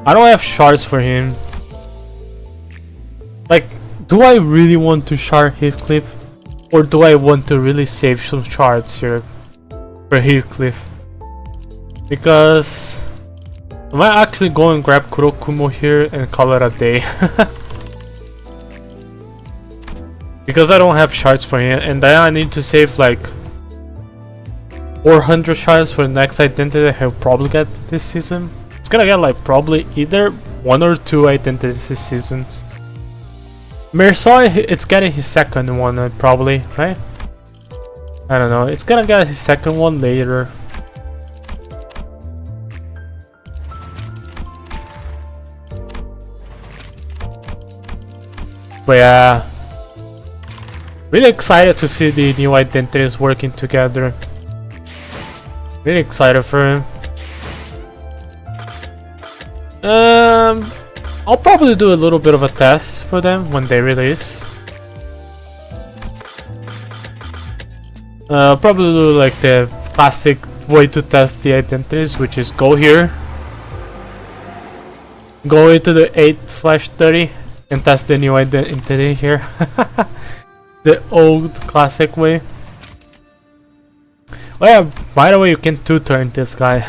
I don't have shards for him. Like, do I really want to shard Heathcliff? Or do I want to really save some shards here for Heathcliff? Because I might actually go and grab Kurokumo here and call it a day. Because I don't have shards for him, and then I need to save like 400 shards for the next identity he'll probably get this season. It's gonna get like probably either 1 or 2 identity seasons. Mirsoi, it's getting his second one probably, right? I don't know, it's gonna get his second one later. But yeah, really excited to see the new identities working together. Really excited for him. I'll probably do a little bit of a test for them when they release. I'll probably do like the classic way to test the identities, which is go here, go into the 8/30 and test the new identity here. The old classic way. Oh yeah, by the way, you can 2-turn this guy.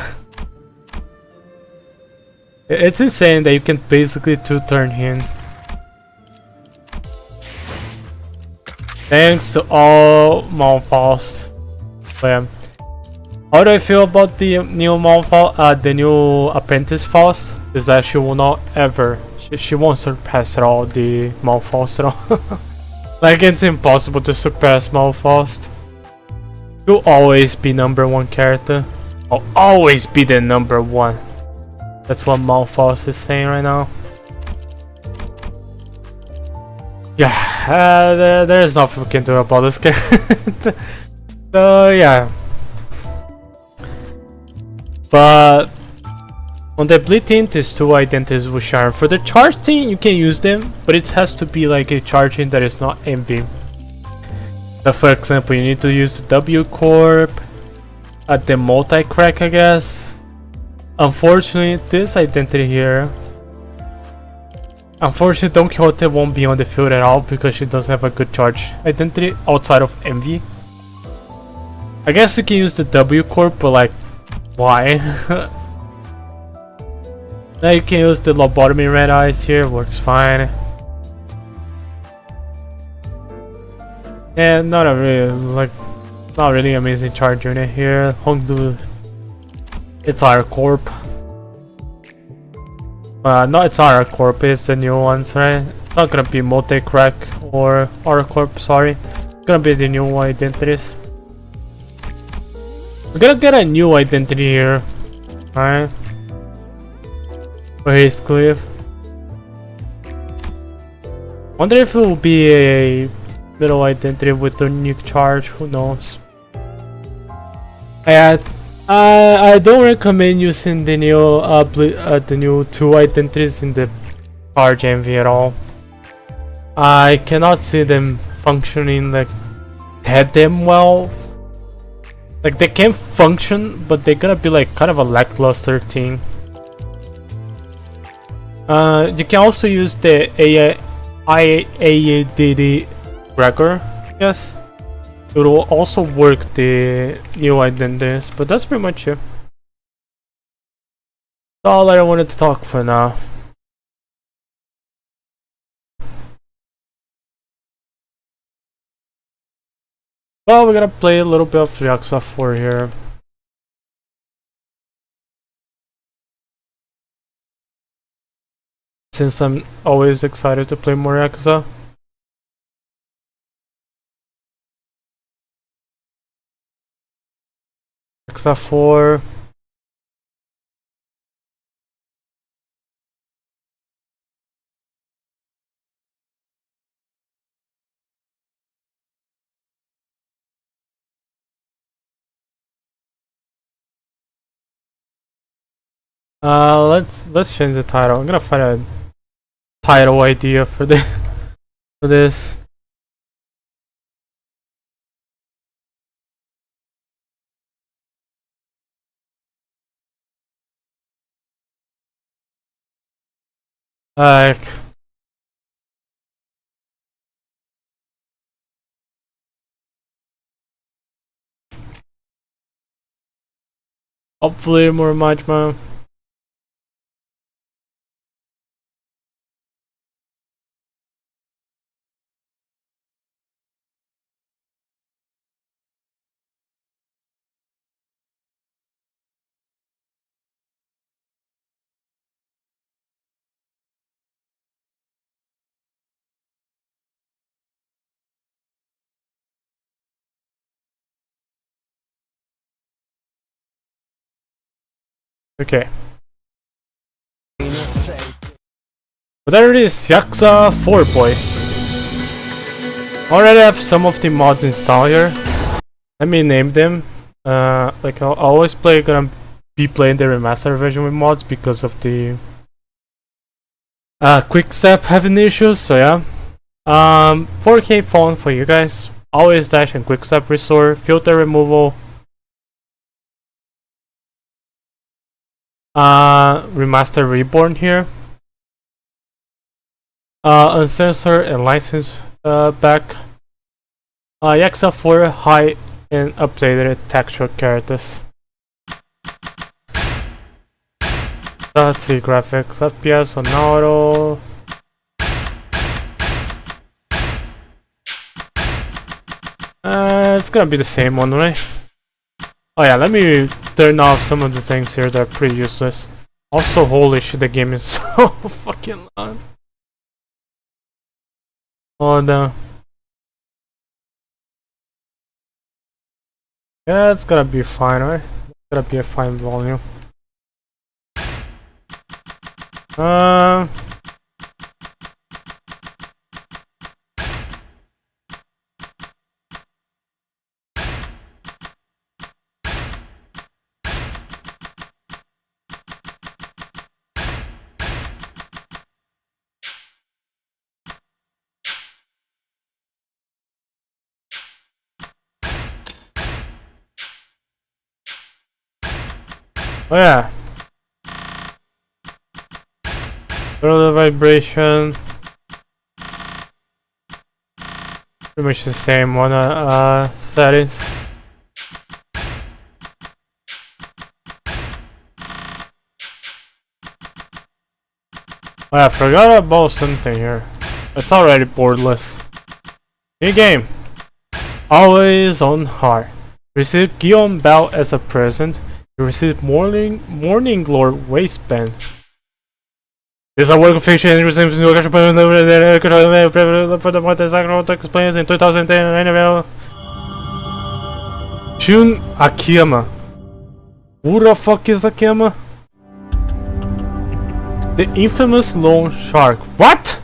It's insane that you can basically 2-turn him. Thanks to all Malfals. But yeah. How do I feel about the new Malfal, the new Apprentice Faust? Is that she will not ever, she won't surpass at all the Malfaust at all. Like it's impossible to surpass Malfaust. You'll always be #1 character. I'll always be the #1. That's what Malfaust is saying right now. Yeah. there's nothing we can do about this character. So yeah. But on the bleed team, there's two identities with Sharon. For the charge team, you can use them, but it has to be like a charging that is not envy. So for example, you need to use the W Corp at the multi-crack, I guess. Unfortunately, this identity here, unfortunately Don Quixote won't be on the field at all because she doesn't have a good charge identity outside of envy. I guess you can use the W Corp, but like, why? Now you can use the lobotomy red eyes here, works fine. And not a really amazing charge unit here. Hongdu, it's our corp. No, it's our corp. It's the new ones, right? It's not gonna be multi-crack or our corp. Sorry, it's gonna be the new identities. We're gonna get a new identity here, alright? For Heathcliff. Wonder if it will be a middle identity with the unique charge. Who knows? I don't recommend using the new two identities in the charge envy at all. I cannot see them functioning like damn well. Like they can function, but they're gonna be like kind of a lackluster thing. You can also use the IADD Gregor, yes. It will also work the new identities, but that's pretty much it. That's all I wanted to talk for now. Well, we're gonna play a little bit of Yakuza 4 here. Since I'm always excited to play more Yakuza. Yakuza 4. Let's change the title. I'm gonna find a title idea for the for this. Like hopefully more Majma. Okay. But there it is, Yakuza 4, boys. Already have some of the mods installed here. Let me name them. Like I'll always gonna be playing the remastered version with mods because of the quick step having issues. So yeah. 4K phone for you guys. Always dash and quick step restore, filter removal. Remaster reborn here. Uncensored and license back. Yakuza 4 high and updated texture characters. Let's see graphics, FPS on auto. It's gonna be the same one, right? Oh yeah, let me turn off some of the things here that are pretty useless. Also, holy shit, the game is so fucking long. Oh no. Yeah, it's gonna be fine, right? It's gonna be a fine volume. Oh yeah. Control the vibration. Pretty much the same one settings. Oh, I forgot about something here. It's already boardless. New game. Always on hard. Receive Guillaume Bell as a present. You receive Morning Glory waistband. This is a work of fiction and receives no cash for the what exactly explains in 2010 NFL. Shun Akiyama. Who the fuck is Akiyama? The infamous loan shark. What?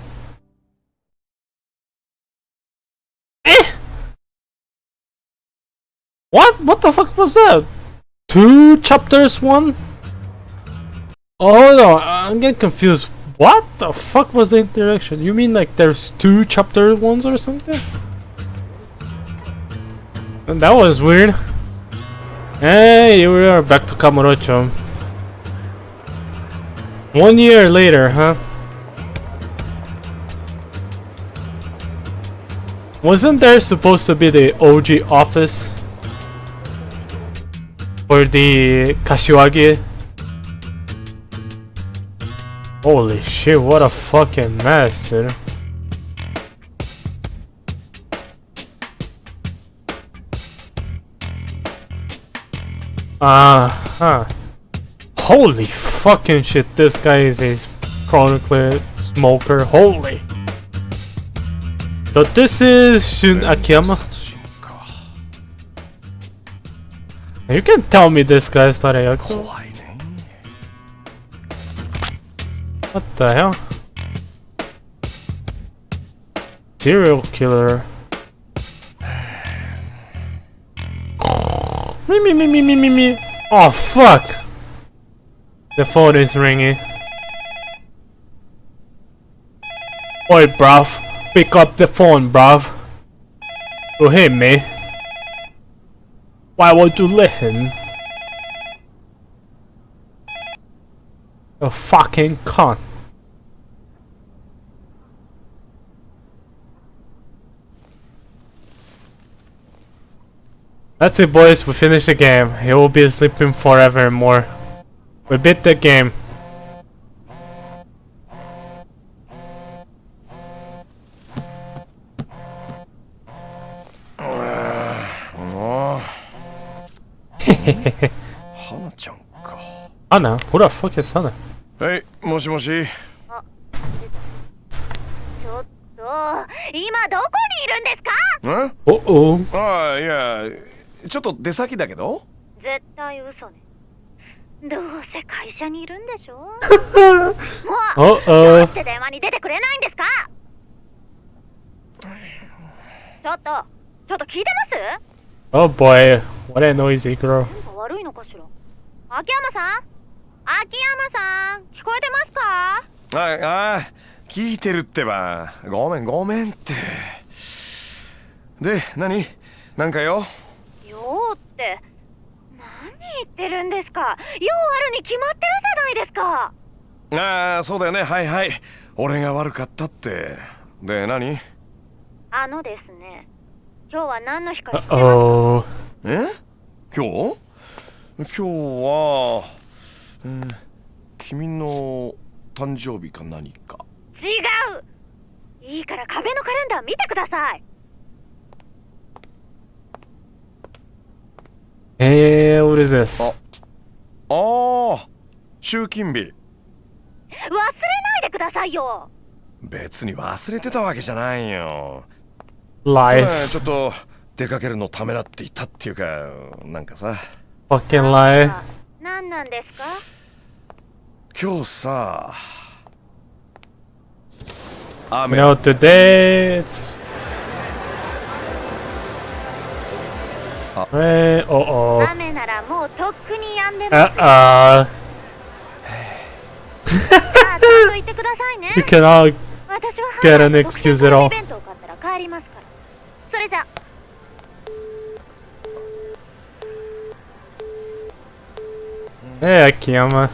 What? What the fuck was that? 2 chapters 1? Oh no, I'm getting confused. What the fuck was the interaction? You mean like there's 2 chapter 1s or something? And that was weird. Hey, here we are back to Kamurocho. 1 year later, huh? Wasn't there supposed to be the OG office? For the Kashiwagi? Holy shit, what a fucking mess, dude. Holy fucking shit, this guy is a chronically smoker. Holy. So this is Shun Akiyama. You can tell me this guy's not a Yakuza. What the hell? Serial killer. Me. Oh fuck! The phone is ringing. Oi, bruv. Pick up the phone, bruv. You hear me? Why won't you listen? You fucking cunt. That's it, boys. We finished the game. He will be sleeping forevermore. We beat the game. Hana? Who the fuck is Hana?
Hey, moshi moshi.
今どこにいるんですか？
ん？
Uh-oh.
ああ、いや、ちょっと出先だけど。
絶対嘘ね。どうせ会社にいるんでしょ？もう、どうして電話に出てくれないんですか？ちょっと聞いてます？
Oh boy, what a noisy girl.
悪いのかしら。秋山さん、聞こえてますか？
聞いてるってば。ごめんって。で、なんかよ。
よって何言ってるんですか？用あるに決まってるじゃないですか。
ああ、そうだよね。はい。俺が悪かったって。で、何？
ですね。今日は何の日か知ってます？
今日は、君の誕生日か何か。
違う。いいから壁のカレンダー見てください。
what is this?
集金日。
忘れないでくださいよ。
別に忘れてたわけじゃないよ。
Lies.
ちょっと出かけるのためらっていたっていうか、なんかさ。
Fucking lie.
何なんですか？
今日さ。
No, today it's... Uh-oh.
雨ならもうとっくに止んでます。
Uh-oh.
さあ、ちゃんと言ってくださいね。
You cannot
私は
get an excuse at all.
イベントを買ったら帰りますから。それじゃ。
Hey, Akiyama.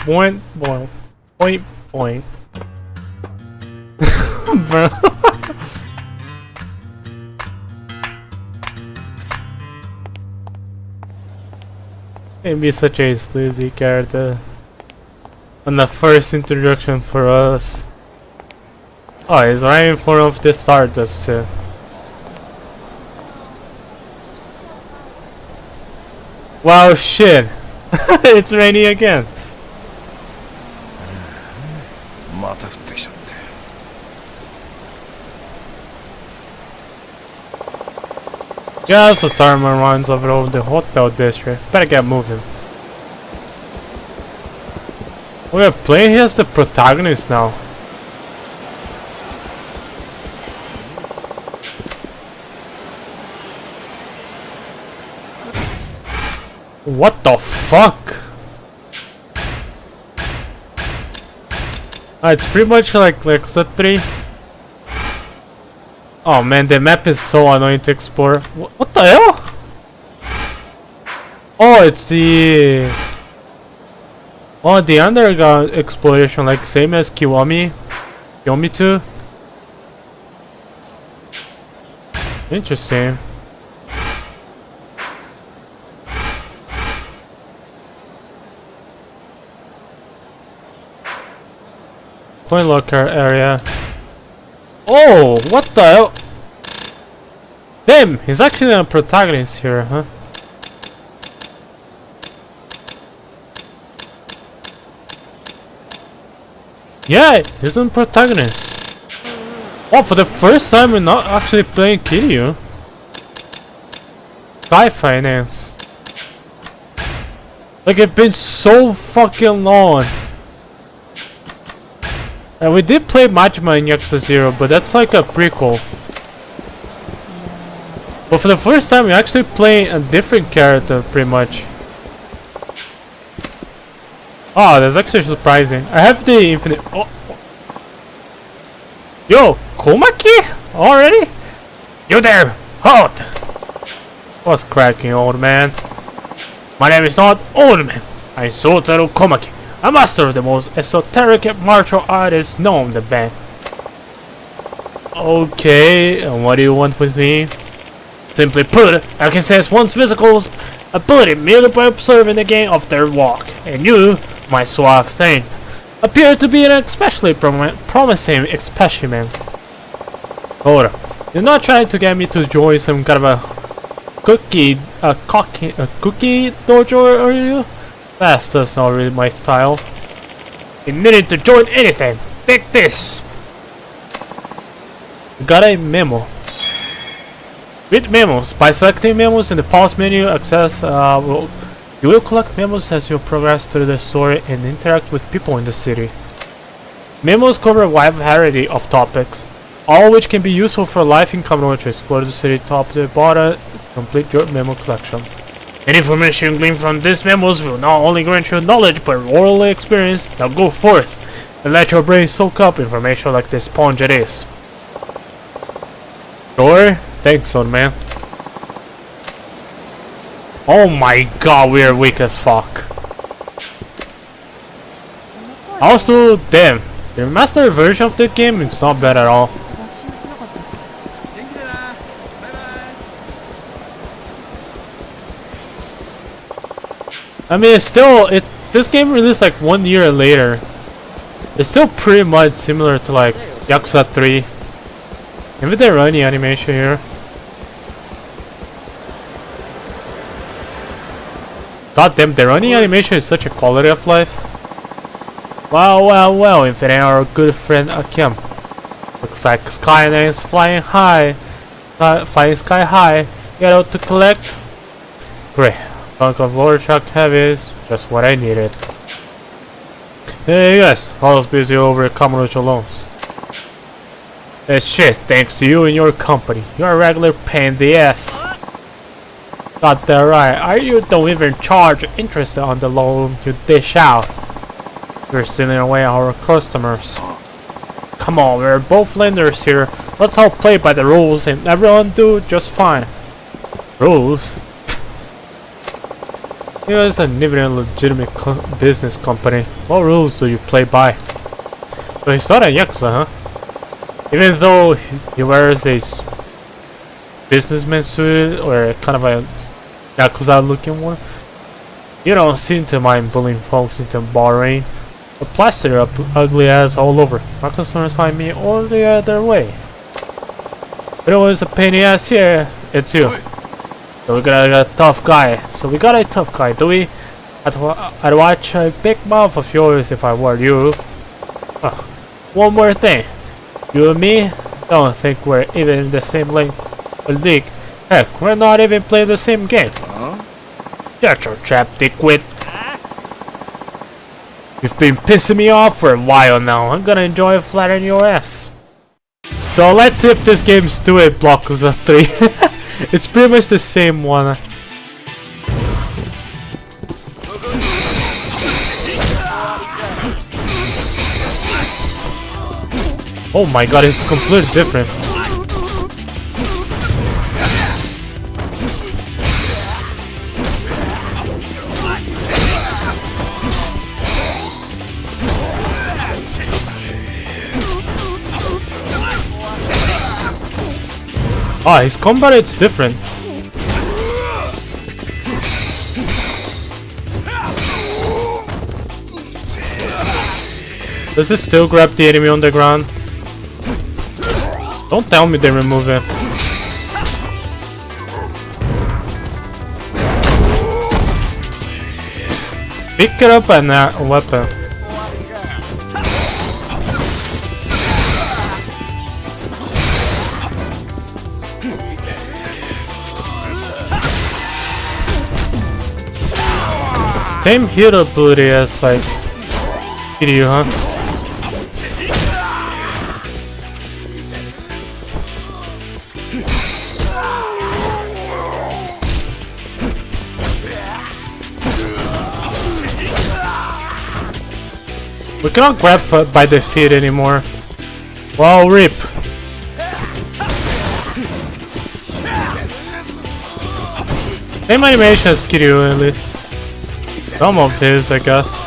Point, point. Bro. Maybe such a sleazy character. And the first introduction for us. Oh, he's right in front of the Stardust. Wow, shit. It's raining again.
また降ってきちゃって。
Yeah, so Starman runs over the hotel district. Better get moving. We're playing here as the protagonist now. What the fuck? It's pretty much like Yakuza 3. Oh man, the map is so annoying to explore. What the hell? Oh, it's the... Oh, the underground exploration, like same as Kiwami. Kiwami 2. Interesting. Coin locker area. Oh, what the hell? Damn, he's actually a protagonist here, huh? Yeah, he's a protagonist. Oh, for the first time we're not actually playing Kiryu. Sky Finance. Like, it's been so fucking long. And we did play Majima in Yakuza 0, but that's like a prequel. But for the first time, we're actually playing a different character, pretty much. Oh, that's actually surprising. I have the infinite... Oh. Yo, Komaki? Already? You there! Halt! What's cracking, old man? My name is not Old Man. I'm Sotaro Komaki. A master of the most esoteric martial artist known the band. Okay, and what do you want with me? Simply put, I can sense one's physical ability merely by observing the game of their walk. And you, my suave thing, appear to be an especially promising specimen. Hold up. You're not trying to get me to join some kind of a cookie dojo, are you? That stuff's not really my style. Admitted to join anything. Take this. Got a memo. Read memos. By selecting memos in the pause menu, you will collect memos as you progress through the story and interact with people in the city. Memos cover a wide variety of topics, all which can be useful for life in Kamurocho. Explore the city top to bottom, complete your memo collection. Any information gleaned from these memos will not only grant you knowledge but worldly experience. Now go forth and let your brain soak up information like the sponge it is. Sure? Thanks, old man. Oh my god, we are weak as fuck. Also, damn, the remastered version of the game is not bad at all. I mean, this game released like 1 year later. It's still pretty much similar to like Yakuza 3. Maybe they run the animation here. God damn, the running animation is such a quality of life. Well, if it ain't our good friend Akim. Looks like Skyline is flying sky high. Get out to collect. Great. Chunk of Lord Chuck Heavies, just what I needed. Hey, yes, I was busy over at Kamurocho loans. Shit, thanks to you and your company. You're a regular pain in the ass. Got that right. Are you don't even charge interest on the loan you dish out? You're stealing away our customers. Come on, we're both lenders here. Let's all play by the rules and everyone do just fine. Rules? You guys are living in a legitimate business company. What rules do you play by? So he started Yakuza, huh? Even though he wears a businessman suit or kind of a Yakuza looking one, you don't seem to mind bullying folks into borrowing. But plaster up ugly ass all over. My customers find me all the other way. It was a pain in the ass here. It's you. So we got a tough guy. Do we? I'd watch a big mouth of yours if I were you. One more thing. You and me don't think we're even in the same league. Heck, we're not even playing the same game. Shut your trap, dickwit. You've been pissing me off for a while now. I'm gonna enjoy flattering your ass. So let's see if this game's 2-8 Yakuza 3. It's pretty much the same one. Oh my god, it's completely different. Ah, his combat is different. Does it still grab the enemy on the ground? Don't tell me they remove it. Pick it up and a weapon. Same hit ability as like Kiryu, huh? We cannot grab by the feet anymore. Wow, rip. Same animation as Kiryu at least. Some of his, I guess.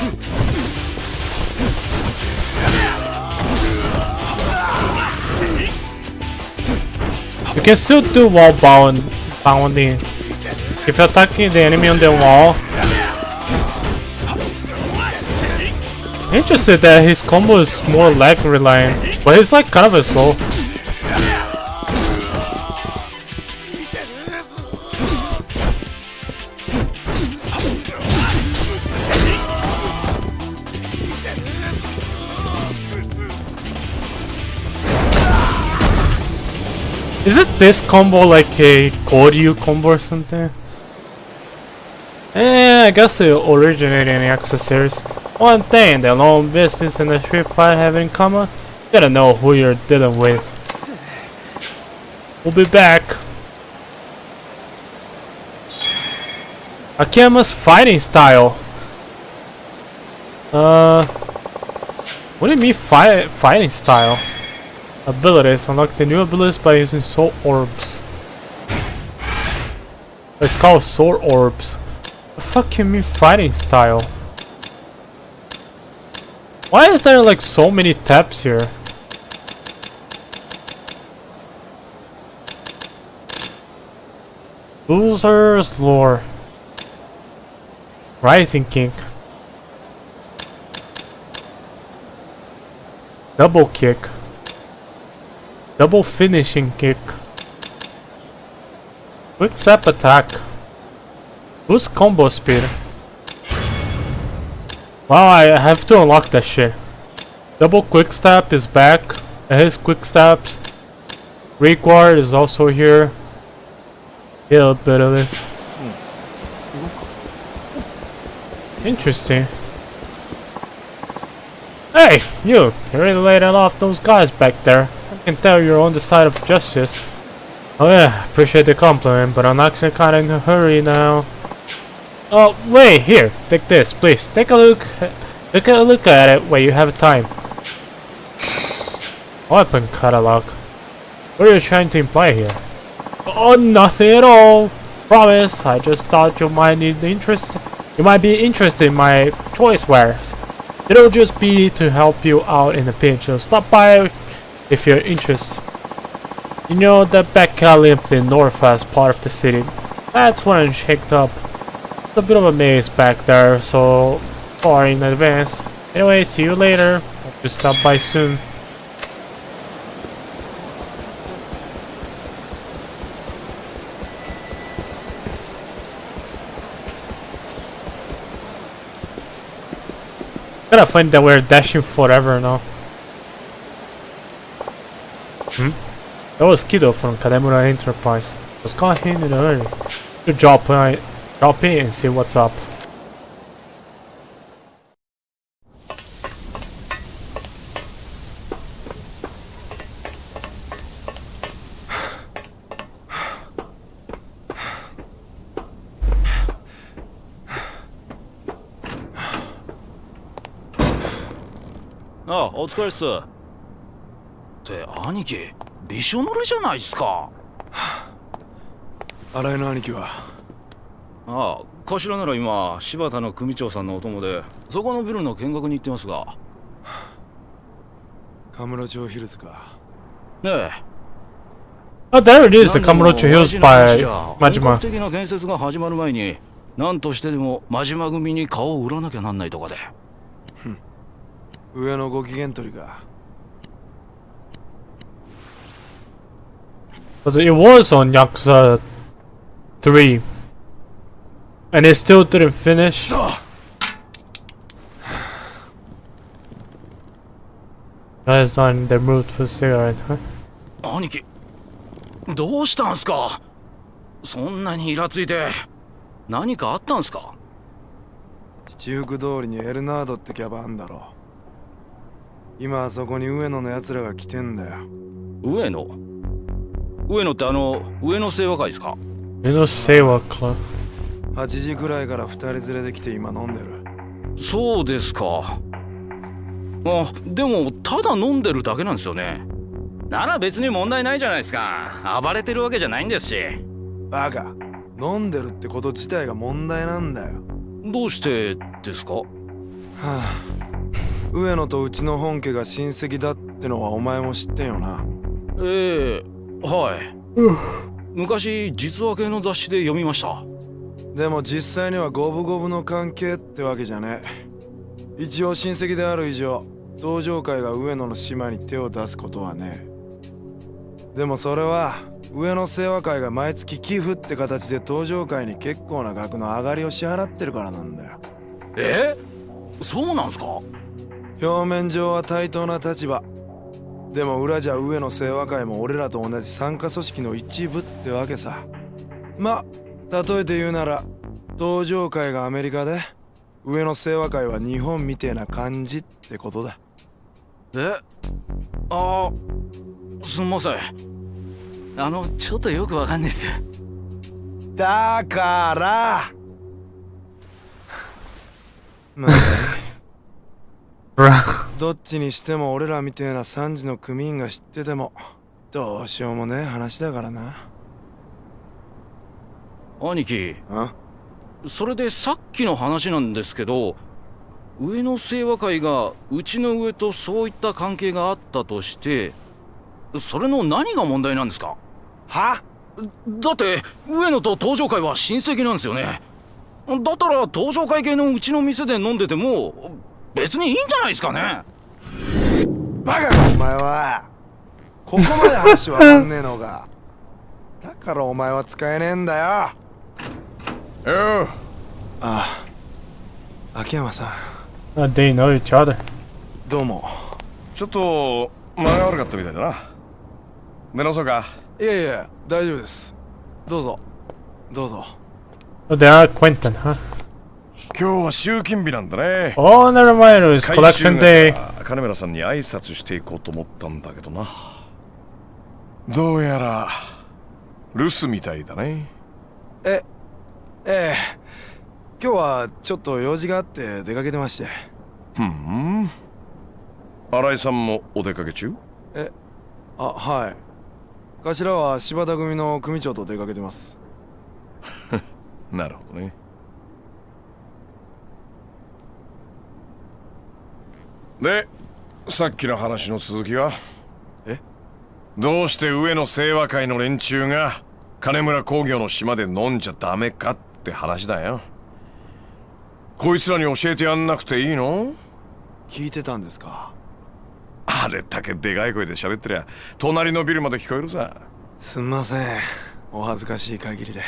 You can still do wall bounding. If you're attacking the enemy on the wall. Interested that his combo is more lag reliant, but he's like kind of a slow. Isn't this combo like a Goryu combo or something? I guess it originated in the Yakuza series. One thing the long business and the street fight have in common, you gotta know who you're dealing with. We'll be back. Akiyama's fighting style. What do you mean fighting style? Abilities. Unlock the new abilities by using soul orbs. It's called soul orbs. The fuck you mean fighting style? Why is there like so many tabs here? Loser's lore. Rising King. Double kick. Double finishing kick. Quick step attack. Boost combo speed. Wow, I have to unlock that shit. Double quick step is back. His quick steps. Reguard is also here. Get a bit of this. Interesting. Hey, you really laid it off those guys back there. I can tell you're on the side of justice. Oh yeah, appreciate the compliment, but I'm actually kinda in a hurry now. Oh, wait, here, take this, please. Take a look. Look at it when you have time. Weapon catalog. What are you trying to imply here? Oh, nothing at all. Promise. I just thought you might need interest. You might be interested in my choice wares. It'll just be to help you out in a pinch. So stop by if you're interested. You know that back alley in the northwest part of the city. That's when I checked up. It's a bit of a maze back there, so far in advance. Anyway, see you later. Hope you stop by soon. Gotta find that we're dashing forever now. That was Kido from Kademura Enterprise. Was caught him in a hurry. Good job, drop in and see what's up.
あ、お疲れっす。って兄貴、びしょ濡れじゃないっすか。
新井の兄貴は？
ああ、頭なら今柴田の組長さんのお供でそこのビルの見学に行ってますが。
カムロ町ヒルズか。
ねえ。
Oh, there it is, the Kamurocho Hills by
本
Majima.
格的な建設が始まる前に、何としてでも真島組に顔を売らなきゃなんないとかで。
上のご機嫌取りか。
But it was on Yakuza 3. And it still didn't finish. Guys on the mood for cigarette, huh?
兄貴、どうしたんすか。そんなにイラついて何かあったんすか。
七福通りにエルナードってキャバあんだろ。今あそこに上野のやつらが来てんだよ。
上野って上野清和会ですか。
You know, Seiwa Club.
8時くらいから2人連れで来て今飲んでる。
そうですか。あ、でもただ飲んでるだけなんですよね。なら別に問題ないじゃないですか。暴れてるわけじゃないんですし。
バカ、飲んでるってこと自体が問題なんだよ。
どうしてですか。
上野とうちの本家が親戚だってのはお前も知ってんよな。
はい。昔実話系の雑誌で読みました。
でも実際には五分五分の関係ってわけじゃねえ。一応親戚である以上、登場会が上野の島に手を出すことはねえ。でもそれは上野清和会が毎月寄付って形で登場会に結構な額の上がりを支払ってるからなんだよ。
そうなんすか。
表面上は対等な立場。でも裏じゃ上野清和会も俺らと同じ傘下組織の一部ってわけさ。ま、例えて言うなら登場会がアメリカで上野清和会は日本みてえな感じってことだ。
すんません。ちょっとよくわかんないっす。
だからまあどっちにしても俺らみてえな3時の組員が知っててもどうしようもねえ話だからな。
兄貴、それでさっきの話なんですけど、上野清和会がうちの上とそういった関係があったとして、それの何が問題なんですか。
は？
だって上野と登場会は親戚なんですよね。だったら登場会系のうちの店で飲んでても別にいいんじゃないですかね。
バカかお前は。ここまで話わかんねえのか。だからお前は使えねえんだよ。秋山さん。
They know each other.
どうも。
ちょっと間が悪かったみたいだな。寝直そうか。
いやいや、大丈夫です。どうぞ。どうぞ。
Oh, they are acquainted, huh?
今日は集金日なんだね。
Oh, never mind. It was collection day.
金村さんに挨拶していこうと思ったんだけどな。どうやら留守みたいだね。
ええ今日はちょっと用事があって出かけてまして。
新井さんもお出かけ中？
はい。頭は柴田組の組長と出かけてます。
なるほどね。で、さっきの話の続きは？どうして上野清和会の連中が金村工業の島で飲んじゃダメかって話だよ。こいつらに教えてやんなくていいの？
聞いてたんですか？
あれだけでかい声で喋ってりゃ隣のビルまで聞こえるさ。
すんません、お恥ずかしい限りで。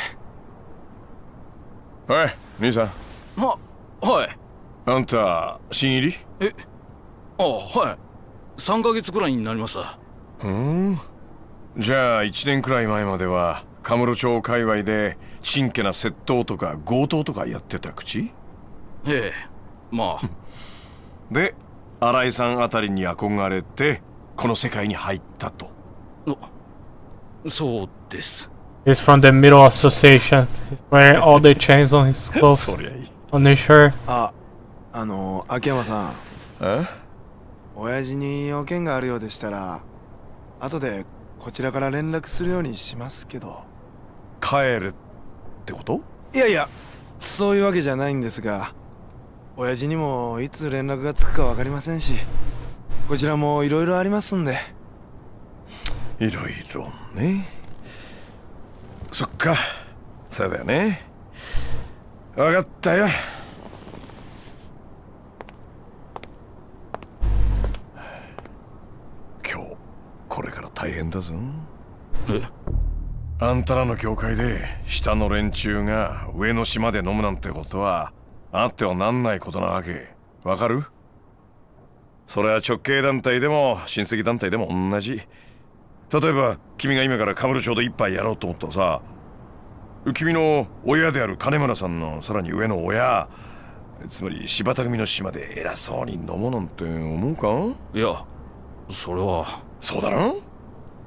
はい、兄さん。
はい。
あんた新入り？
はい。3ヶ月くらいになります。
じゃあ1年くらい前まではカムロ町界隈でちんけな窃盗とか強盗とかやってた口？
ええ、まあ。
で、新井さんあたりに憧れてこの世界に入ったと。
そうです。
He's from the Middle Association. He's wearing all the chains on his clothes.
そりゃいい。
On his shirt.
秋山さん。
え？
親父に用件があるようでしたら後でこちらから連絡するようにしますけど。
帰るってこと？
いやいや、そういうわけじゃないんですが、親父にもいつ連絡がつくか分かりませんし、こちらもいろいろありますんで。
いろいろね。そっか、そうだよね。分かったよ。今日これから大変だぞ。あんたらの業界で下の連中が上の島で飲むなんてことはあってはなんないことなわけ。わかる？それは直系団体でも親戚団体でも同じ。例えば君が今からカムロ町で一杯やろうと思ったらさ、君の親である金村さんのさらに上の親、つまり柴田組の島で偉そうに飲もうなんて思うか？
いや、それは。
そうだろ？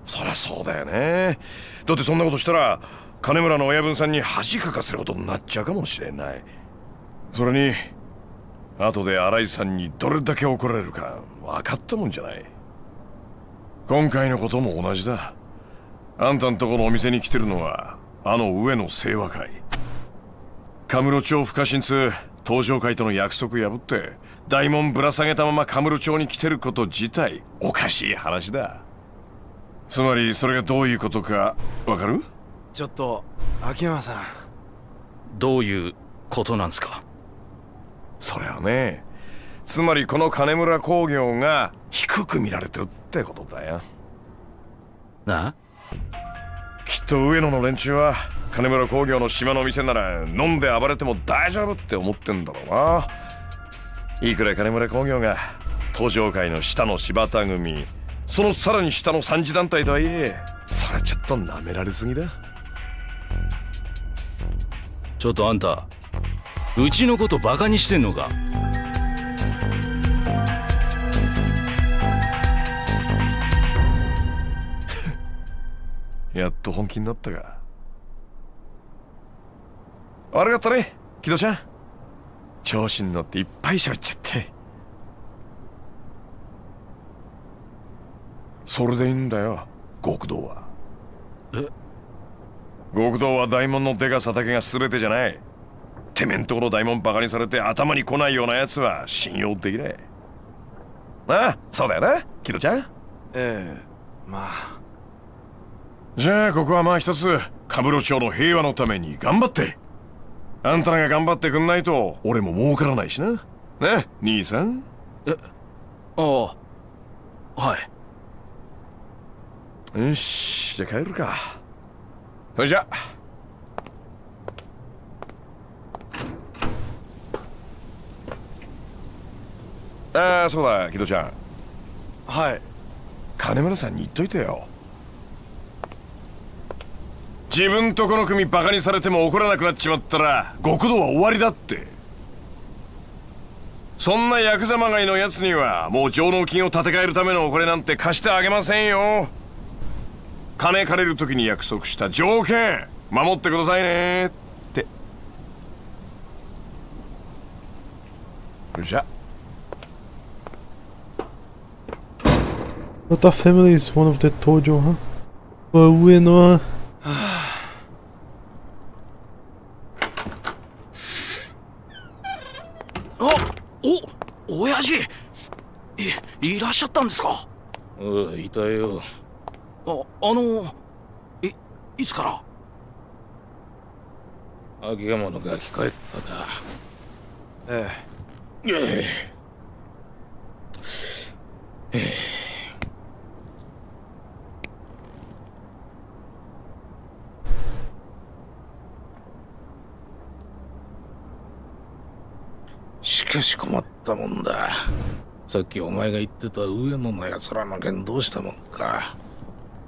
そりゃそうだよね。だってそんなことしたら金村の親分さんに恥かかせることになっちゃうかもしれない。それに後で新井さんにどれだけ怒られるか分かったもんじゃない。今回のことも同じだ。あんたんとこのお店に来てるのはあの上野清和会。カムロ町不可侵通東上会との約束破って大門ぶら下げたままカムロ町に来てること自体おかしい話だ。つまりそれがどういうことかわかる？
ちょっと秋山さん。
どういうことなんすか？
それはね、つまりこの金村工業が低く見られてるってことだよ。
なあ？
きっと上野の連中は金村工業の島の店なら飲んで暴れても大丈夫って思ってんだろうな。いくら金村工業が東上会の下の柴田組、そのさらに下の三次団体とはいえ、それはちょっと舐められすぎだ。
ちょっとあんた、うちのことバカにしてんのか？
やっと本気になったか。悪かったね、木戸ちゃん。調子に乗っていっぱい喋っちゃって。それでいいんだよ、極道は。極道は大門のでかさだけが全てじゃない。てめんところ大門バカにされて頭に来ないようなやつは信用できない。ああ、そうだよな、木戸ちゃん。
まあ。
じゃあここはまあ一つカムロ町の平和のために頑張って。あんたらが頑張ってくんないと俺も儲からないしな。ね、兄さん。
ああ、はい。
よし、じゃあ帰るか。それじゃあ。そうだ、木戸ちゃん。
はい。
金村さんに言っといてよ。自分とこの組バカにされても怒らなくなっちまったら極道は終わりだって。そんなヤクザまがいのやつにはもう上納金を立て替えるためのお金なんて貸してあげませんよ。金借りる時に約束した条件守ってくださいねって。じゃ。
But the family is one of the Tojo, huh? But we know.
親父、いらっしゃったんですか。
いたよ。
いつから。
秋山のガキ帰っただ。
え
しかし困ったもんだ。さっきお前が言ってた上野の奴らの件どうしたもんか。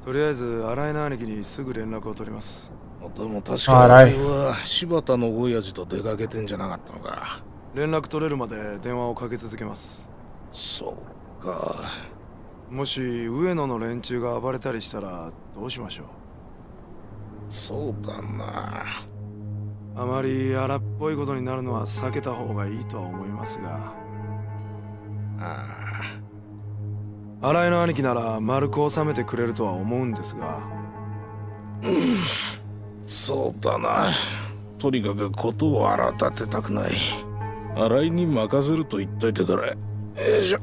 とりあえず新井の兄貴にすぐ連絡を取ります。
でも確かあれは柴田の親父と出かけてんじゃなかったのか。
連絡取れるまで電話をかけ続けます。
そうか。
もし上野の連中が暴れたりしたらどうしましょう。
そうだな。
あまり荒っぽいことになるのは避けた方がいいとは思いますが。新井の兄貴なら丸く収めてくれるとは思うんですが。
そうだな。とにかくことを荒立てたくない。新井に任せると言っといてくれ。よいしょ。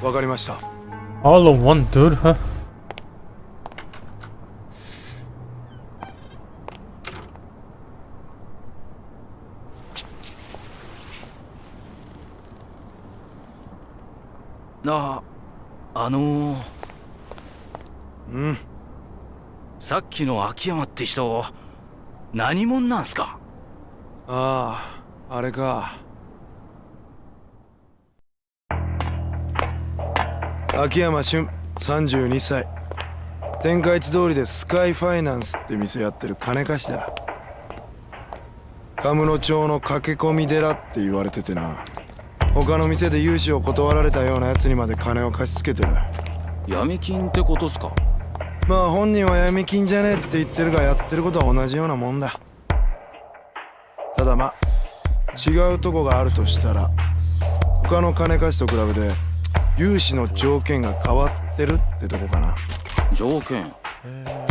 わかりました。
All of one dude, huh?
さっきの秋山って人、何者なんすか。
あれか。秋山俊、32歳。天下一通りでスカイファイナンスって店やってる金貸しだ。神室町の駆け込み寺って言われててな。他の店で融資を断られたようなやつにまで金を貸し付けてる。
闇金ってことっすか。
まあ本人は闇金じゃねえって言ってるが、やってることは同じようなもんだ。ただまあ違うとこがあるとしたら、他の金貸しと比べて融資の条件が変わってるってとこかな。
条件、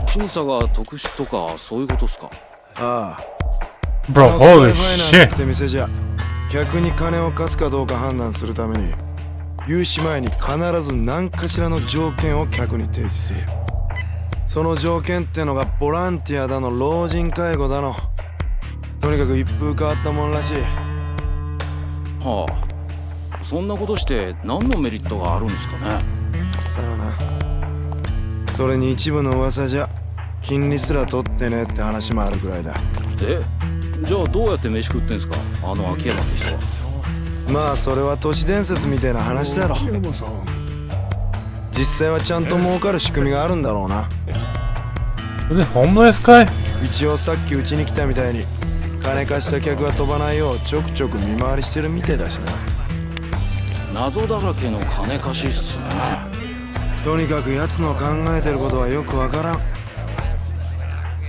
審査が特殊とかそういうことっすか。
ああ。
Bro,
スカイ
holy
ファイナンスっ
shit.
て店じゃ客に金を貸すかどうか判断するために、融資前に必ず何かしらの条件を客に提示する。その条件ってのがボランティアだの老人介護だの、とにかく一風変わったもんらしい。
はあ、そんなことして何のメリットがあるんですかね。
さあな。それに一部の噂じゃ金利すら取ってねって話もあるぐらいだ。
じゃあどうやって飯食ってんすか、あの秋山って人は。
まあそれは都市伝説みたいな話だろ。実際はちゃんと儲かる仕組みがあるんだろうな。
Was it homeless guy?
一応さっきうちに来たみたいに金貸した客が飛ばないようちょくちょく見回りしてるみてえだしな。
謎だらけの金貸しっすね。
とにかく奴の考えてることはよくわからん。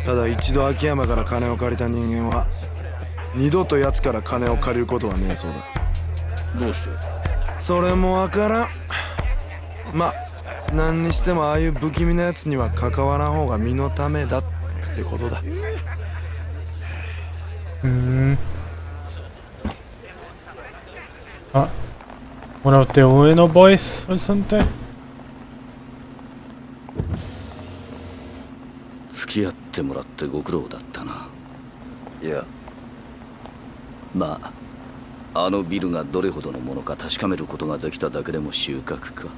ただ一度秋山から金を借りた人間は二度と奴から金を借りることはねえそうだ。
どうして。
それもわからん。まあ何にしてもああいう不気味なやつには関わらん方が身のためだってことだ。
One of the Ueno boys or something?
付き合ってもらってご苦労だったな。いや、まああのビルがどれほどのものか確かめることができただけでも収穫か。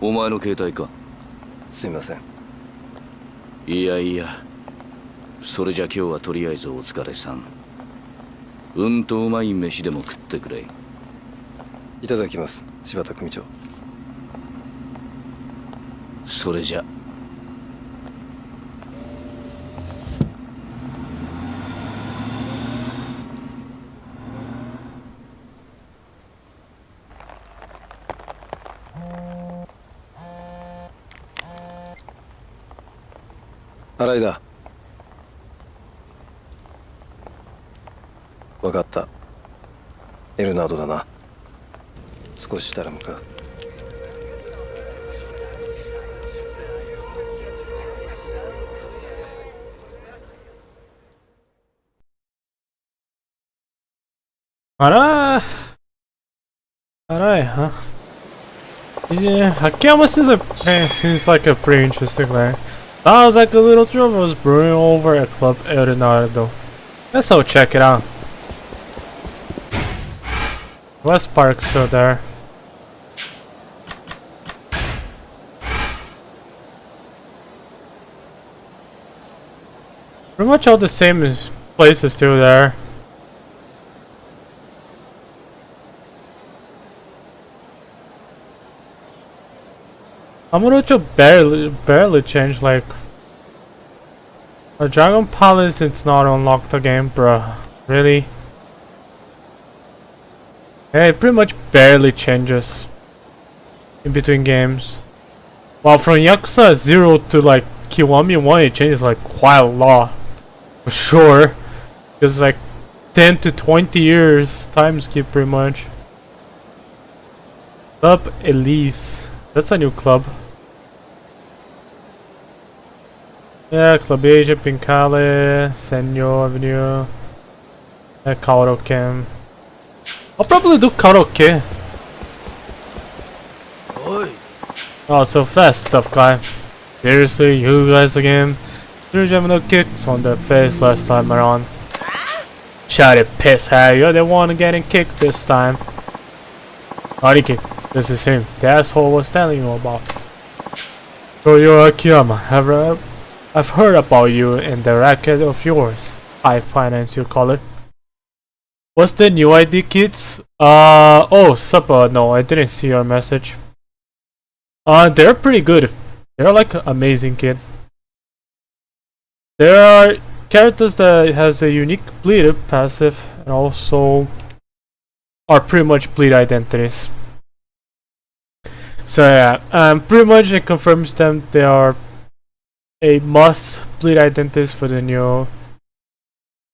お前の携帯か。
すいません。
いやいや、それじゃ今日はとりあえずお疲れさん。うんとうまい飯でも食ってくれ。
いただきます、柴田組長。
それじゃ。
新井だ。分かった。エルナードだな。少ししたら向かう。
Alright. Alright, huh? Yeah, Akiyama seems like a pretty interesting guy. Sounds like a little trouble was brewing over at Club Leonardo. Let's go check it out. West Park's still there. Pretty much all the same places still there. Amurocho barely changed, like a Dragon Palace. It's not unlocked again, bruh. Really? Yeah, it pretty much barely changes in between games. While from Yakuza 0 to like Kiwami 1, it changes like quite a lot, for sure. Because like 10 to 20 years time skip pretty much. Club Elise. That's a new club. Yeah, Club Asia, Pincale, Senyo Avenue, Kaoru-ken. I'll probably do karaoke. Oh, so fast, tough guy. Seriously, you guys again? You're having no kicks on the face last time around. Shut it, pisshead. You're the one getting kicked this time. Body kick. This is him. The asshole was telling you about. So you're Akiyama. I've heard about you and the racket of yours. High finance, you call it. What's the new ID, kids? Oh, Supper. No, I didn't see your message. They're pretty good. They're like amazing, kid. There are characters that has a unique bleed passive and also are pretty much bleed identities. So yeah, pretty much it confirms them they are a must bleed identities for the new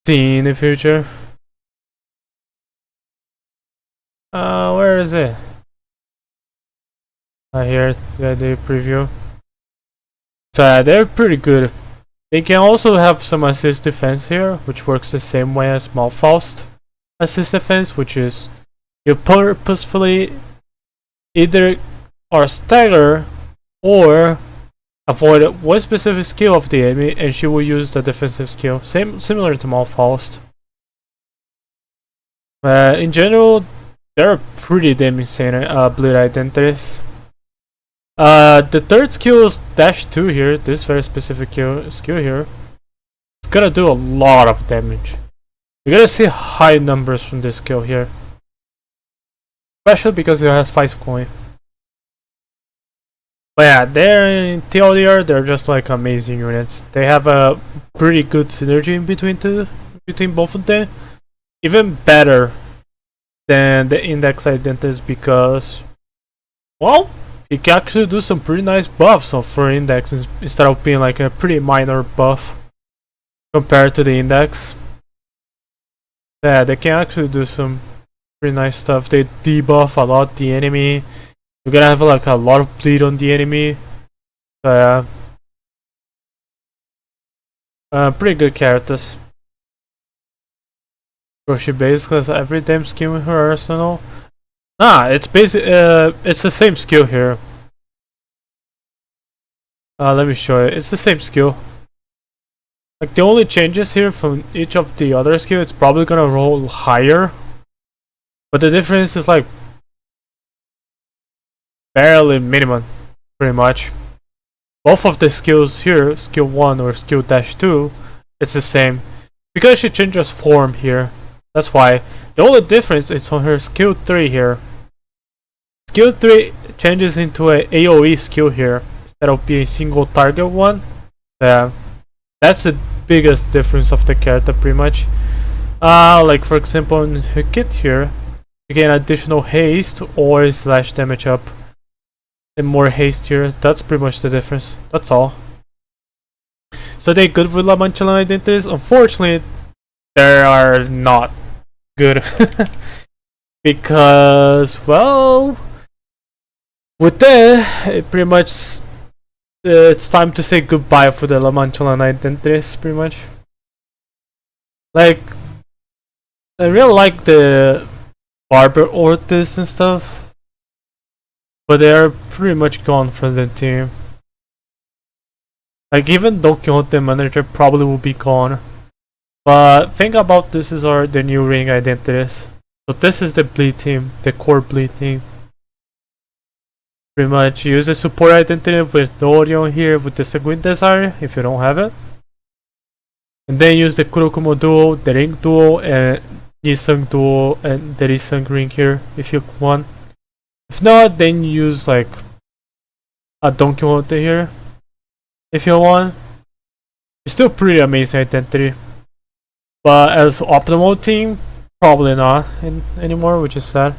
scene in the future. Where is it? Here, the preview. So they're pretty good. They can also have some assist defense here, which works the same way as Malfaust assist defense, which is you purposefully either or stagger or avoid one specific skill of the enemy, and she will use the defensive skill, similar to Malfaust. In general, they're pretty damn insane bleed identities. The third skill is dash 2 here, this very specific skill here. It's gonna do a lot of damage. You're gonna see high numbers from this skill here. Especially because it has 5 coin. But yeah, they're in TLDR, they're just like amazing units. They have a pretty good synergy between both of them. Even better than the index identities because, well, you can actually do some pretty nice buffs for index instead of being like a pretty minor buff compared to the index. Yeah, they can actually do some pretty nice stuff. They debuff a lot the enemy. You're gonna have like a lot of bleed on the enemy. So yeah, pretty good characters. So she basically has every damn skill in her arsenal. Nah, it's it's the same skill here. Let me show you. It's the same skill. Like the only changes here from each of the other skills, it's probably gonna roll higher. But the difference is like barely minimum, pretty much. Both of the skills here, skill 1 or skill dash 2, it's the same. Because she changes form here. That's why. The only difference is on her skill 3 here. Skill 3 changes into a AoE skill here instead of being single target one. Yeah, that's the biggest difference of the character pretty much. Like for example in her kit here, you get additional haste or slash damage up. And more haste here. That's pretty much the difference. That's all. So they good with La Mancha identities? Unfortunately, they are not good. Because, well, with that, it pretty much it's time to say goodbye for the La Mancha identities, pretty much. Like, I really like the Barber Ortiz and stuff, but they are pretty much gone from the team. Like, even Don Quixote manager probably will be gone. But think about this is the new ring identities. So this is the bleed team, the core bleed team. Pretty much use the support identity with the Orion here with the Seguin Desire if you don't have it. And then use the Kurokumo duo, the Ring duo, and Nisung duo, and the Risung ring here if you want. If not, then use like a Don Quixote here if you want. It's still pretty amazing identity. But as optimal team, probably not anymore, which is sad.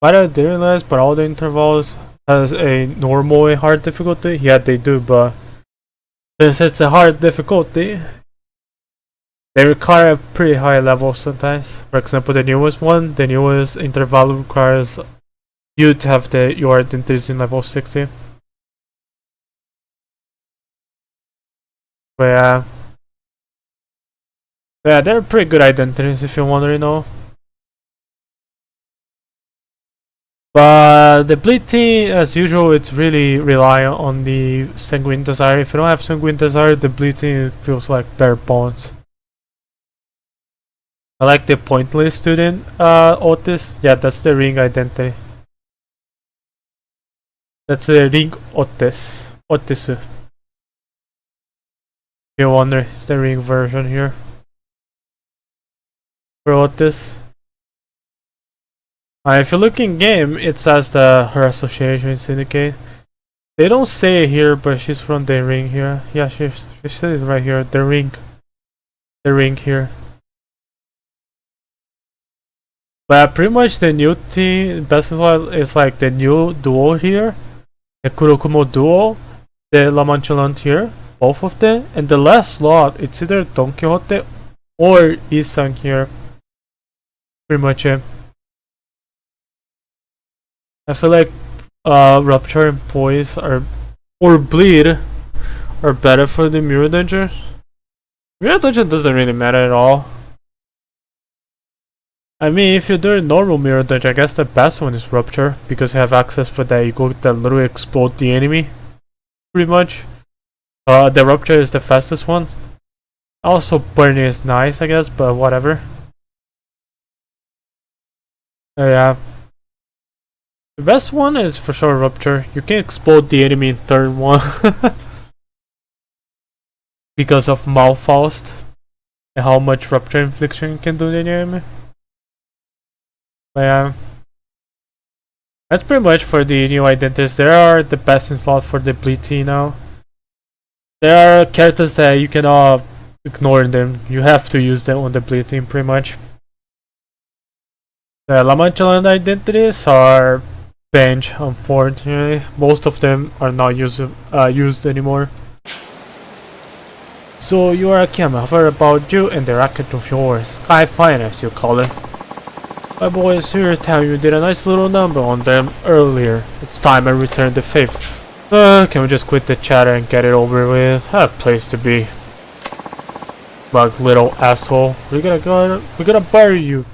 Might have didn't realize, but all the intervals has a normal and hard difficulty. Yeah, they do, but since it's a hard difficulty, they require a pretty high level sometimes. For example, the newest one, the newest interval requires you to have your identities in level 60. But yeah, they're pretty good identities if you want to know. But the bleed team, as usual, it's really reliant on the Sanguine Desire. If you don't have Sanguine Desire, the bleed team feels like bare bones. I like the pointless student, Otis. Yeah, that's the ring identity. That's the ring Otis. Otisu. If you wonder, it's the ring version here. For Otis. If you look in game, it says her association syndicate. They don't say it here, but she's from the ring here. Yeah, she says it right here. The ring here. But pretty much the new team, best is like the new duo here, the Kurokumo duo, the La Manchalant here, both of them, and the last slot it's either Don Quixote or Isang here. Pretty much it. I feel like Rupture and Poise or Bleed are better for the Mirror Dungeon. Mirror Dungeon doesn't really matter at all. I mean, if you're doing normal Mirror Dungeon, I guess the best one is Rupture because you have access for that ego that literally explode the enemy. Pretty much. The Rupture is the fastest one. Also, Burning is nice, I guess, but whatever. Yeah. The best one is for sure Rupture. You can explode the enemy in turn 1 because of Malfaust and how much Rupture infliction you can do to the enemy. But yeah, that's pretty much for the new identities. They are the best in slot for the Bleed team now. There are characters that you cannot ignore them. You have to use them on the Bleed team pretty much. The La Manchaland identities are bench, unfortunately. Most of them are not used anymore. So you are Akiyama, I've heard about you and the racket of yours, Skyfire as you call it. My boys here tell you did a nice little number on them earlier. It's time I returned the favor. Can we just quit the chatter and get it over with? A place to be. Bug little asshole. We're gonna bury you.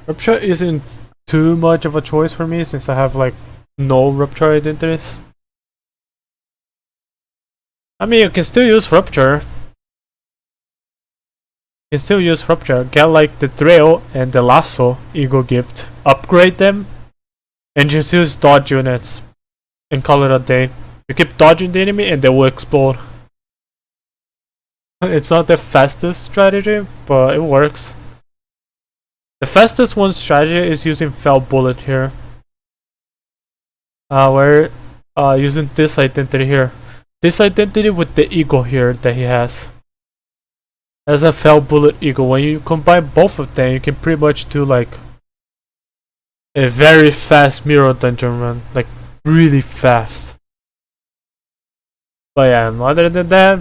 Rupture isn't too much of a choice for me since I have like no Rupture identities. I mean, you can still use Rupture. You can still use Rupture. Get like the Trail and the Lasso Ego Gift. Upgrade them. And just use dodge units. And call it a day. You keep dodging the enemy and they will explode. It's not the fastest strategy, but it works. The fastest one strategy is using Fell Bullet here. We're using this identity here. This identity with the ego here that he has. As a Fell Bullet ego. When you combine both of them, you can pretty much do like a very fast Mirror Dungeon run. Like really fast. But yeah, other than that,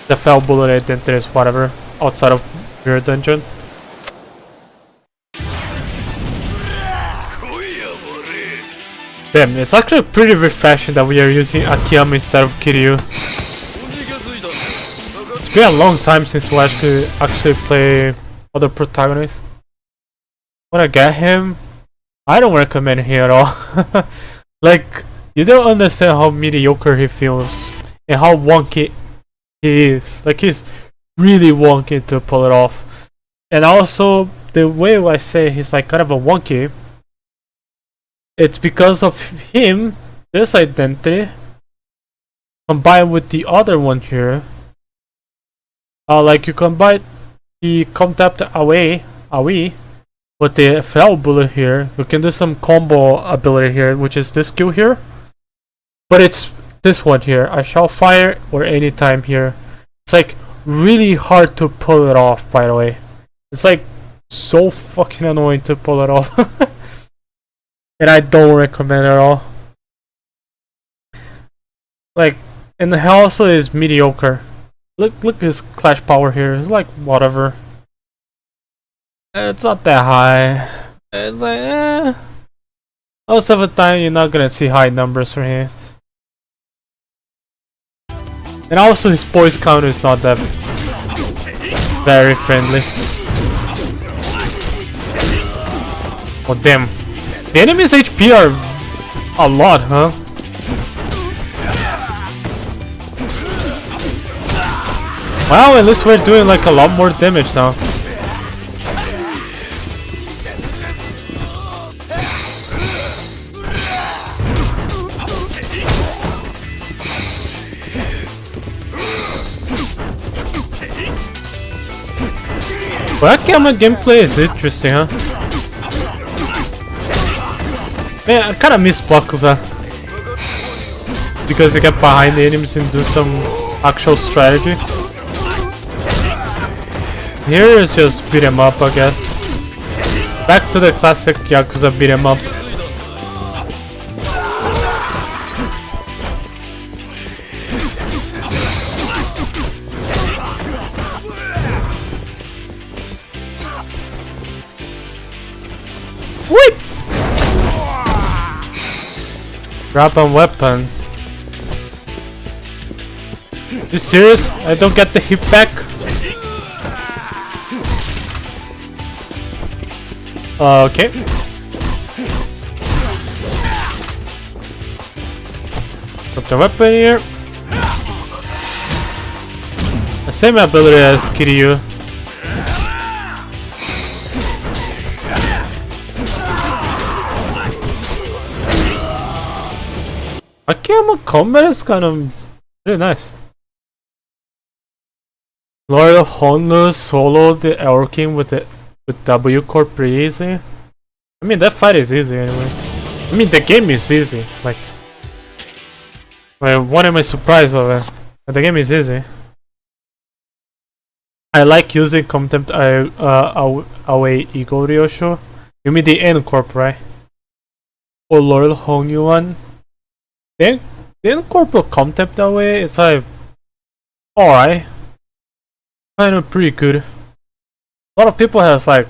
the fell bullet identity is whatever outside of your dungeon. Damn, it's actually pretty refreshing that we are using Akiyama instead of Kiryu. It's been a long time since we actually play other protagonists. When I get him, I don't recommend him at all. Like, you don't understand how mediocre he feels and how wonky he is. Like, he's really wonky to pull it off. And also, the way I say he's like kind of a wonky, it's because of him, this identity, combined with the other one here. Like you combine the contact away with the fell bullet here, you can do some combo ability here, which is this skill here. But it's this one here, I shall fire or anytime here. It's like really hard to pull it off, by the way. It's like so fucking annoying to pull it off. And I don't recommend it at all. Like, and the also is mediocre. Look at his clash power here. It's like whatever. It's not that high. It's like most of the time you're not gonna see high numbers from him. And also his voice counter is not that very friendly. Oh damn. The enemy's HP are a lot, huh? Wow, at least we're doing like a lot more damage now. Well, Akiyama gameplay is interesting, huh? Man, I kinda miss Yakuza because you get behind the enemies and do some actual strategy. Here is just beat 'em up, I guess. Back to the classic Yakuza beat 'em up. Wait! Grab a weapon. You serious? I don't get the hit back? Okay. Put the weapon here. The same ability as Kiryu. Akiyama combat is kind of really nice. Lord of Honu soloed the Elder King with W core pretty easy. I mean, that fight is easy anyway. I mean, the game is easy. Like what am I surprised of it? The game is easy. I like using Contempt away Ego Ryosho. You mean the N Corp, right? Or Lord Honu one. The N Corp will Contempt away. It's like alright. Kind of pretty good. A lot of people has like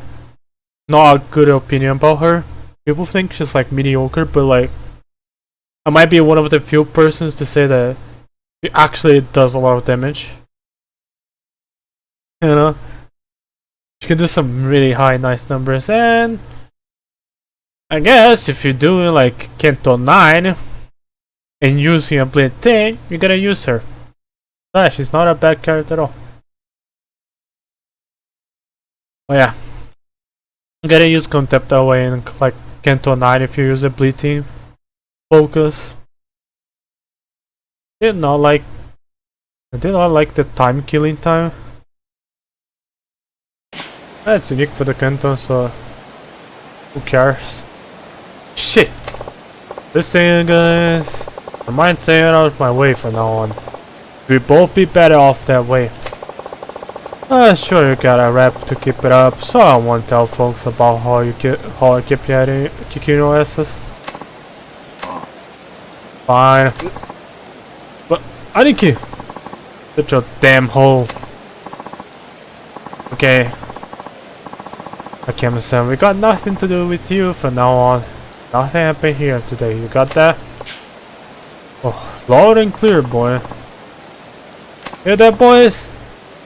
not a good opinion about her. People think she's like mediocre, but like I might be one of the few persons to say that she actually does a lot of damage. You know, she can do some really high, nice numbers, and I guess if you're doing like Kento 9 and using a blade thing, you're gonna use her. Yeah, she's not a bad character at all. Oh yeah, I'm gonna use Contempt away in like Kento 9 if you use a bleeding focus. I did not like the time killing time. That's unique for the Kento, so who cares? Shit! This thing, guys, I might say it out of my way from now on. We'd both be better off that way. Sure, you got a rep to keep it up, so I won't tell folks about how I keep getting Kikino S's. Fine. But Aniki! Such a damn hole. Okay. Akiyama-san, we got nothing to do with you from now on. Nothing happened here today, you got that? Oh, loud and clear, boy. Hear that, boys?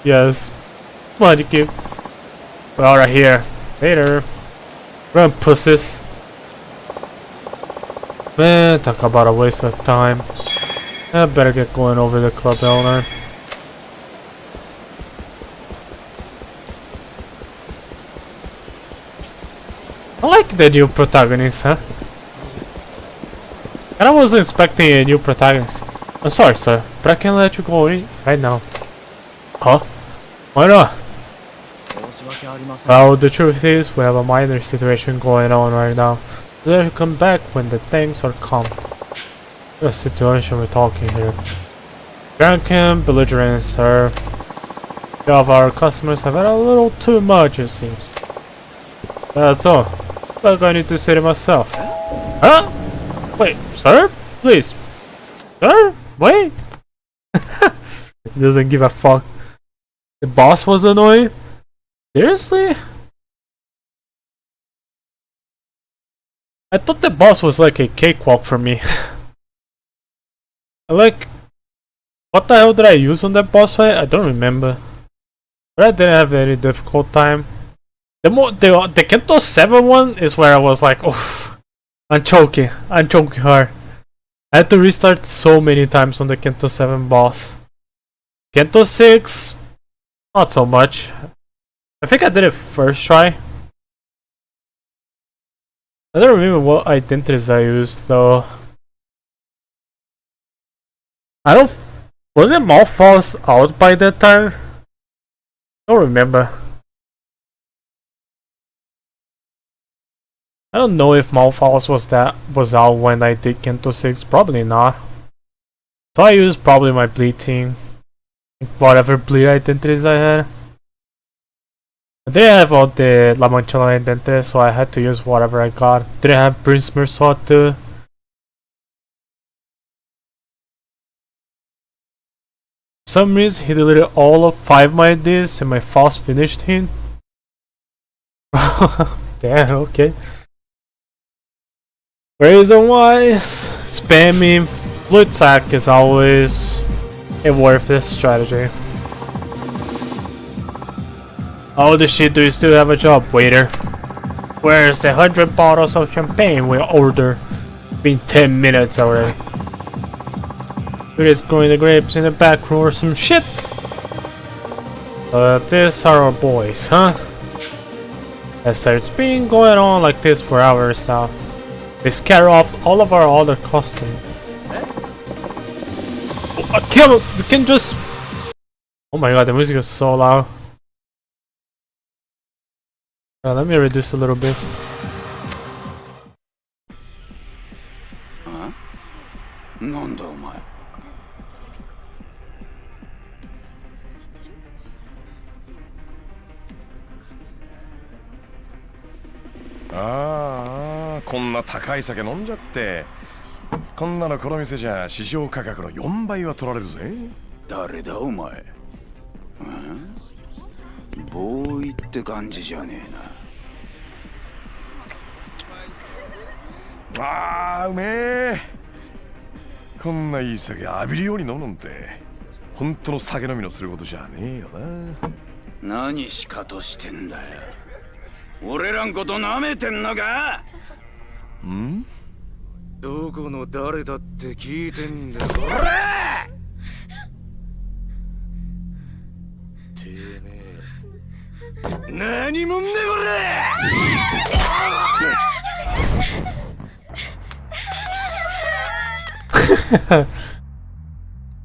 Yes. Come on, Aniki. We're all right here. Later. Run, pussies. Man, talk about a waste of time. I better get going over the club owner. I like the new protagonist, huh? And I wasn't expecting a new protagonist. I'm sorry, sir, but I can't let you go in right now. Huh? Why not? Well, the truth is, we have a minor situation going on right now. They'll come back when the things are calm. What situation we're talking here? Drunken belligerents, sir. Some of our customers have had a little too much, it seems. That's all. Like I need to say to myself. Huh? Wait, sir? Please. Sir? Wait? He doesn't give a fuck. The boss was annoying? Seriously? I thought the boss was like a cakewalk for me. Like, what the hell did I use on that boss fight? I don't remember. But I didn't have any difficult time. The Kento 7 one is where I was like, oh, I'm choking hard. I had to restart so many times on the Kento 7 boss. Kento 6, not so much. I think I did it first try. I don't remember what identities I used though. Was it Malphos out by that time? I don't remember. I don't know if Malphos was out when I did Kento 6, probably not. So I used probably my bleed team. Whatever bleed identities I had. I didn't have all the La Manchela identities, so I had to use whatever I got. Didn't have Prince Mersot too. For some reason he deleted all of 5 my IDs and my fast finished him. Damn, okay. Reason wise, spamming Fluid Sack is always a worthless strategy. Oh, the shit, do you still have a job, waiter? Where's the 100 bottles of champagne we ordered? Been 10 minutes already. We're just growing the grapes in the back room or some shit. These are our boys, huh? Yes sir, it's been going on like this for hours now. They scare off all of our other customers. Oh, we can just... Oh my god, the music is so loud. Let me reduce a little bit.
Huh? なんだお前。
ああ、こんな高い酒飲んじゃって。こんなのこの店じゃ市場価格の4倍は取られるぜ。
誰だお前。ボーイって感じじゃねえな。
ああ、うめえ。こんないい酒浴びるように飲むなんて本当の酒飲みのすることじゃねえよな。
何しかとしてんだよ。俺らんこと舐めてんのか？
ん？
どこの誰だって聞いてんだよ。これ！てめえ何もんだこ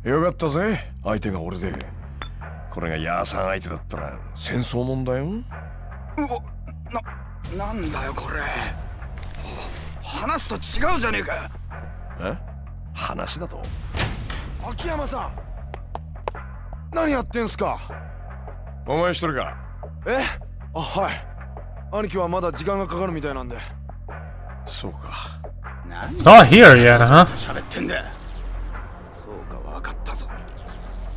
れ！よかったぜ、相手が俺で。これがヤーさん相手だったら戦争もんだよ。
なんだよこれ。話と違うじゃねえか。
え？話だと？
秋山さん、何やってんすか？
お前一人か？
え？あ、はい。兄貴はまだ時間がかかるみたいなんで。
そうか。
It's not here yet, huh?
喋ってんだ。そうか、分かったぞ。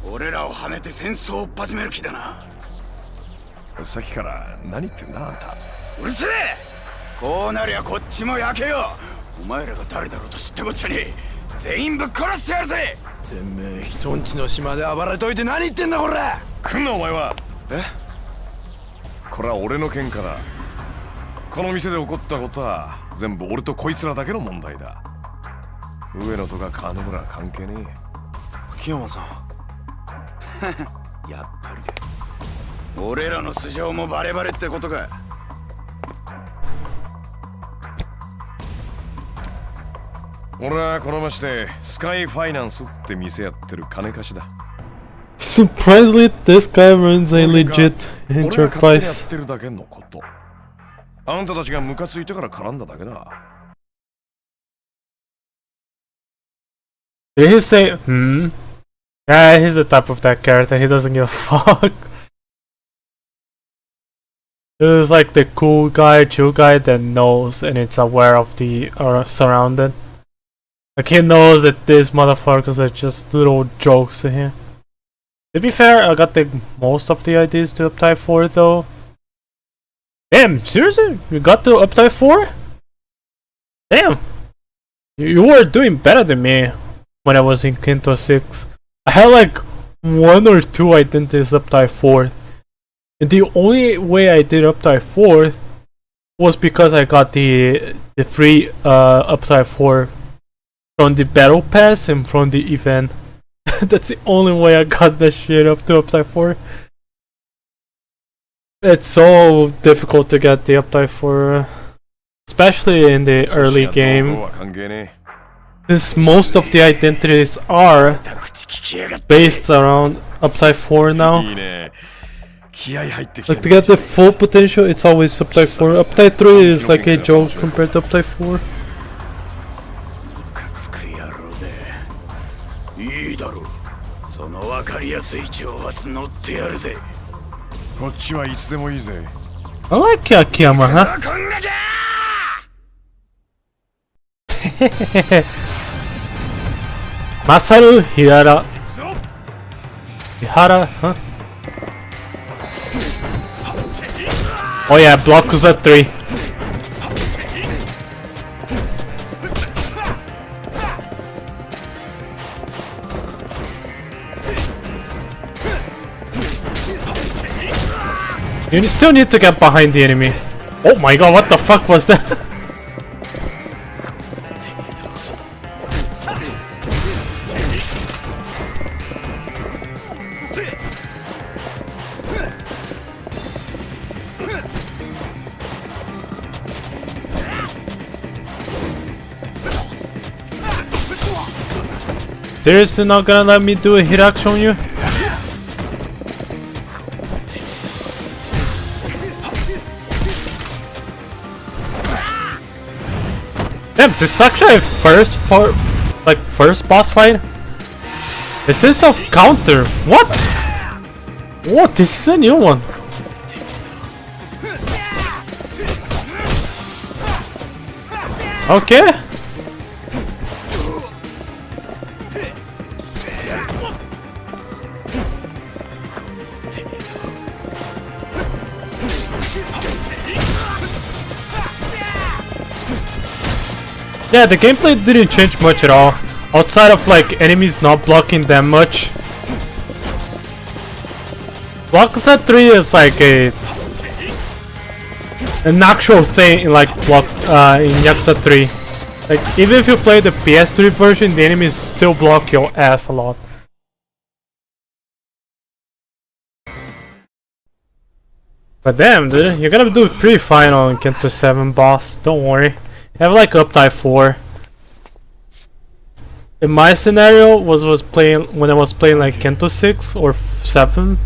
俺らをはめて戦争を始める気だな。
さっきから何言ってんだあんた。
うるせえ。こうなりゃこっちも焼けよ。お前らが誰だろうと知ったこっちゃねえ。全員ぶっ殺してやるぜ。
てめえ人んちの島で暴れといて何言ってんだこれ。
来んなお前は。
え？
これは俺の喧嘩だ。この店で起こったことは全部俺とこいつらだけの問題だ。上野とか金村は関係ねえ。
秋山さん。
やっぱりか。俺らの素性もバレバレってことか。
俺はこの町でスカイファイナンスって店やってる金貸しだ。
Surprisingly, this guy runs a legit
俺が勝手にや
enterprise.
ってるだけのこと。あんたたちがムカついてから絡んだだけだ。
Did he say, hmm? Yeah, he's the type of that character, he doesn't give a fuck. He's like the cool guy, chill guy that knows and it's aware of the surrounding. Like he knows that these motherfuckers are just little jokes to him. To be fair, I got the most of the ideas to Uptype 4 though. Damn, seriously? You got to Uptype 4? Damn! You were doing better than me when I was in Kinto 6. I had like 1 or 2 identities Uptype 4. And the only way I did Uptype 4 was because I got the free Uptype 4 from the battle pass and from the event. That's the only way I got the shit up to Uptype 4. It's so difficult to get the Uptype 4, especially in the early game. Since most of the identities are based around Uptype 4 now. Like to get the full potential, it's always Uptype 4. Uptype 3 is like a joke compared to Uptype 4.
いいだろう。その分かりやすい挑発乗ってやるぜ。
こっちはいつでもいいぜ。
I like Akiyama, huh?
こんなじゃ
Masaru Hihara. Hihara, huh? Oh yeah, Yakuza 3. You still need to get behind the enemy. Oh my god, what the fuck was that? Seriously not gonna let me do a hit action on you? Damn, this is actually a first boss fight. This is of counter. What? What? This is a new one. Okay. Yeah, the gameplay didn't change much at all, outside of like enemies not blocking that much. Yakuza 3 is like an actual thing in like in Yakuza 3. Like even if you play the PS3 version, the enemies still block your ass a lot. But damn, dude, you're gonna do pretty fine on Kento 7 boss. Don't worry. I have like Uptype 4. In my scenario was playing when I was playing like Kento 6 or 7.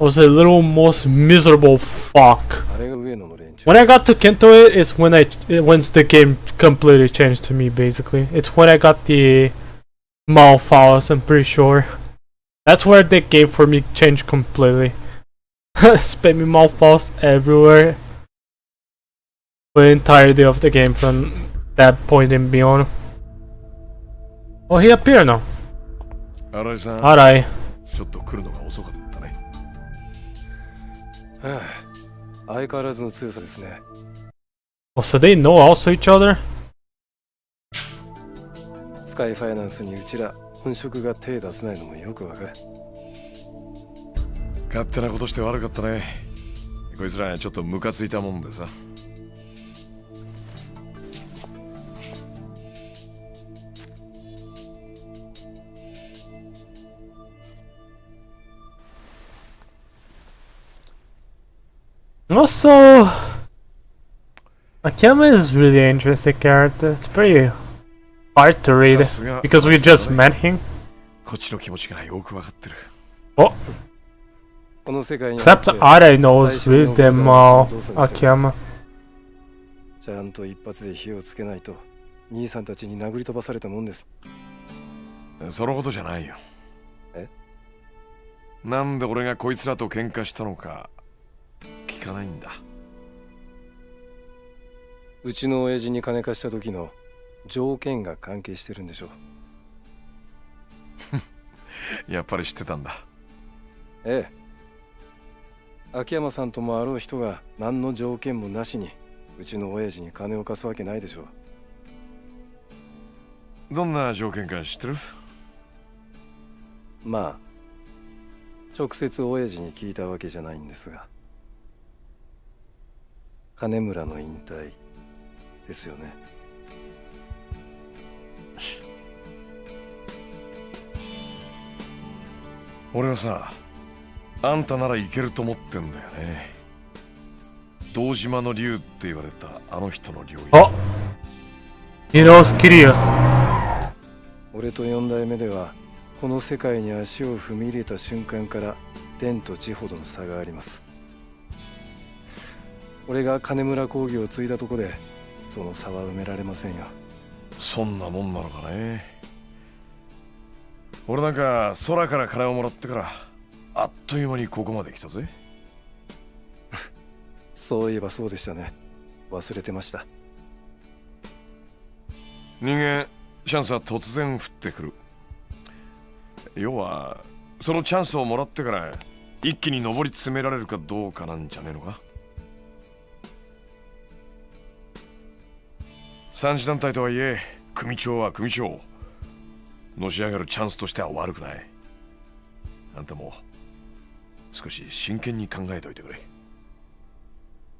I was a little most miserable fuck. When I got to Kento 8 is when once the game completely changed to me basically. It's when I got the Mao files, I'm pretty sure. That's where the game for me changed completely. Spamming Mao files everywhere. The entirety of the game from that point and beyond. Oh, he appeared now. Alright.
来るのが遅かったね。
はあ、相変わらずの強さですね。
Oh, so they know also each other?
スカイファイナンスにうちら本職が手出せないのもよくわかる。
勝手なことして悪かったね。こいつらちょっとムカついたもんでさ。
Also, Akiyama is really an interesting character. It's pretty hard to read because we just met him.
こっちの気持ちがよくわかってる。
Oh,
この世界に
except Are knows really them Akiyama.
ちゃんと一発で火をつけないと兄さんたちに殴り飛ばされたもんです。
そのことじゃないよ。
え？
なんで俺がこいつらと喧嘩したのか聞かないんだ。
うちの親父に金貸した時の条件が関係してるんでしょ
う。やっぱり知ってたんだ。
ええ。秋山さんともあろう人が何の条件もなしにうちの親父に金を貸すわけないでしょう。
どんな条件か知ってる？
まあ直接親父に聞いたわけじゃないんですが、金村の引退ですよね。
俺はさ、あんたならいけると思ってんだよね。堂島の竜って言われたあの人の領域。
Oh, he knows Kiryu.
俺と四代目ではこの世界に足を踏み入れた瞬間から天と地ほどの差があります。俺が金村工業を継いだとこでその差は埋められませんよ。
そんなもんなのかね。俺なんか空から金をもらってからあっという間にここまで来たぜ。
そういえばそうでしたね。忘れてました。
人間チャンスは突然降ってくる。要はそのチャンスをもらってから一気に上り詰められるかどうかなんじゃねえのか。三次団体とはいえ組長は組長、のし上がるチャンスとしては悪くない。あんたも少し真剣に考えておいてくれ。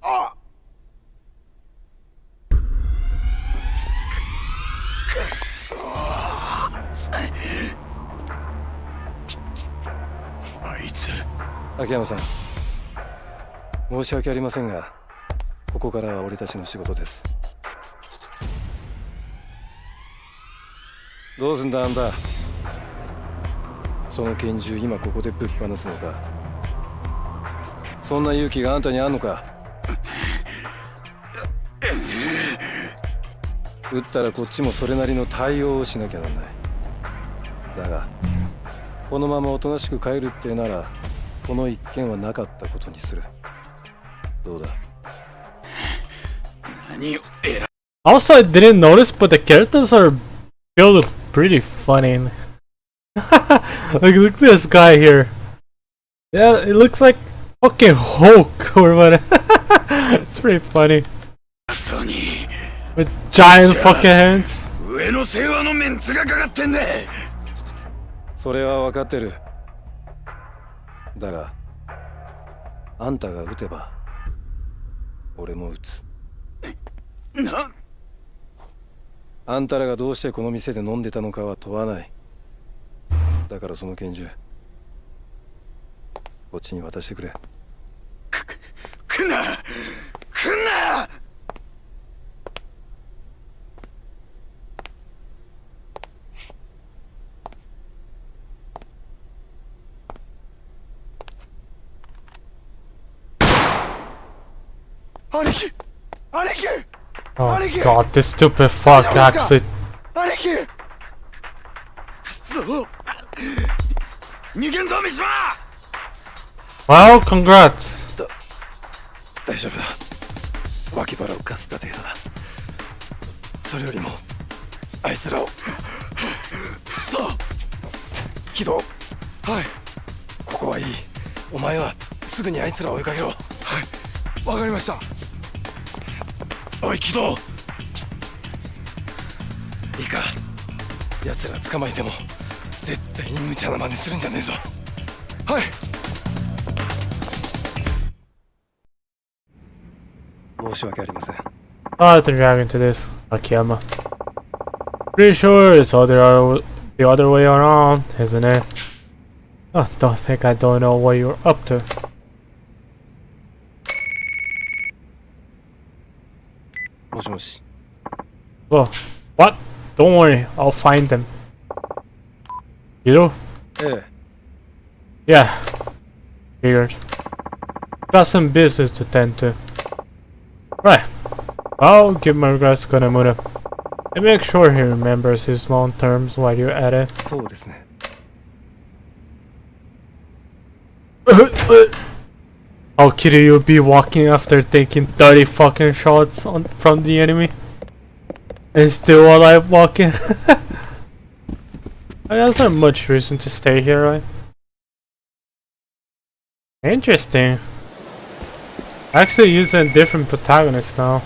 あっ、くっそー。あいつ。
秋山さん、申し訳ありませんがここからは俺たちの仕事です。どうすんだあんた。その拳銃今ここでぶっ放すのか。そんな勇気があんたにあんのか。撃ったらこっちもそれなりの対応をしなきゃなんない。だがこのままおとなしく帰るってならこの一件はなかったことにする。どうだ。
何を
Also, I didn't notice, but the characters are built pretty funny. Like, look at this guy here. Yeah, it looks like fucking Hulk or what. It's pretty funny. With giant fucking hands.
上の世話のメンツがかかってんだ。
それは分かってる。だがあんたが撃てば俺も撃つ。あんたらがどうしてこの店で飲んでたのかは問わない。だからその拳銃こっちに渡してくれ。
来んな、来んな。兄貴、兄貴。
Oh god, this stupid fuck actually.
兄貴。くそ。逃げんぞ三島。
Well, congrats.
大丈夫だ。脇腹をかすった程度だ。それよりもあいつらを。くそ。木戸。はい。
はいい。お前はすぐにあいつらを追いかけろ。
はい、わかりました。
おい、木戸。いいか、奴ら捕まえても絶対に無茶な真似するんじゃねえぞ。
はい。
申し訳ありません。
Oh, the dragon to this. Akiyama. Pretty sure it's the other way around, isn't it? Oh, don't think I don't know what you're up to.
もしもし。
Oh, what? Don't worry, I'll find them. You know?
ええ。
Yeah. Figured. Got some business to tend to. Right. I'll give my regards to Kanemura. And make sure he remembers his long terms while you're at it.
そうですね。
How could you be walking after taking 30 fucking shots from the enemy? And still alive walking? I guess not much reason to stay here, right? Interesting. Actually using different protagonists now.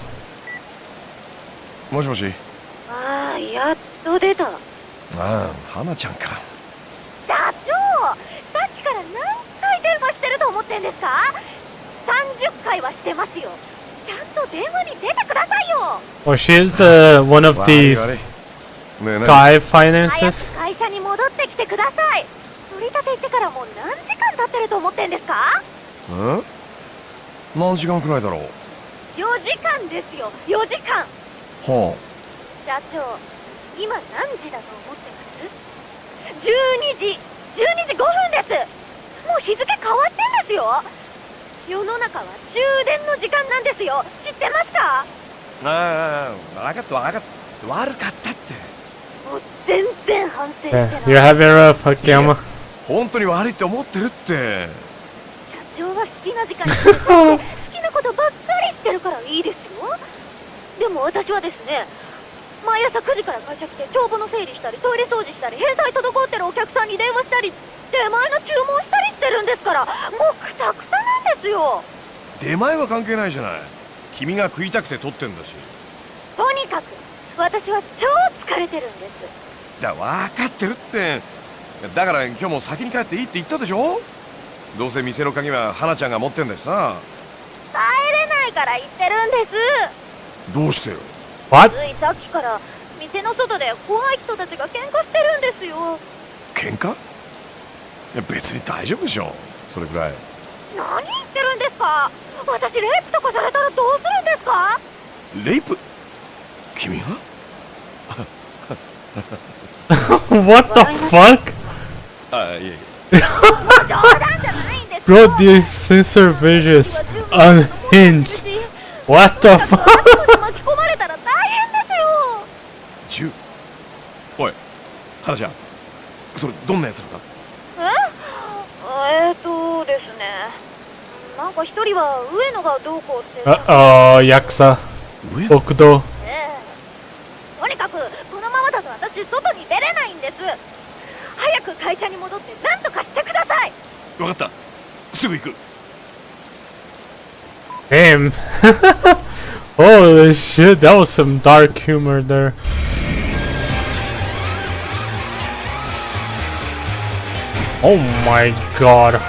もしもし。
ああ、やっと出た。
ああ、花ちゃんか。
社長、さっきから何回電話してると思ってんですか？30回はしてますよ。ちゃんと電話に出てくださいよ。
Oh, she's one of these guy finances.
早く会社に戻ってきてください。取り立て行ってからもう何時間経ってると思ってんですか？
何時間くらいだろう。
4時間ですよ、4時間。
は
社長、今何時だと思ってます？ 12時5分です。もう日付変わってんですよ。世の中は終電の時間なんですよ。知ってました？
ああ、分かった分かった。悪かったって。
もう全然反省してない。
Yeah, you're having rough, Akiyama.
本当に悪いって思ってるって。
社長は好きな時間に出て好きなことばっかりしてるからいいですよ。でも私はですね、毎朝9時から会社来て帳簿の整理したりトイレ掃除したり返済滞ってるお客さんに電話したり出前の注文したりしてるんですから、もうくたくたなんですよ。
出前は関係ないじゃない。君が食いたくて取ってんだし。
とにかく私は超疲れてるんです。
分かってるって。だから今日も先に帰っていいって言ったでしょ。どうせ店の鍵は花ちゃんが持ってんだしさ。
帰れないから言ってるんです。
どうしてよ。
What?
ついさっきから店の外で怖い人たちが喧嘩してるんですよ。
喧嘩？いや別に大丈夫でしょ。それくらい。
何言ってるんですか？私レイプとかされたらどうするんですか？
レイプ？君が？
What the fuck?
あ、いえいえ。
冗談じゃないんです。
Bro, the sensor vision is unhinged. What the fuck?
巻き込まれたら大変ですよ。
銃？おい、花ちゃん。それどんなやつなのか？
ですね。なんか一人は上野がどうこうって。
Uh-oh, Yakuza. 北道。
とにかくこのままだと私外に出れないんです。早く会社に戻って何とかしてください。
分かった。すぐ行く。
Damn. Holy shit, that was some dark humor there. Oh my god.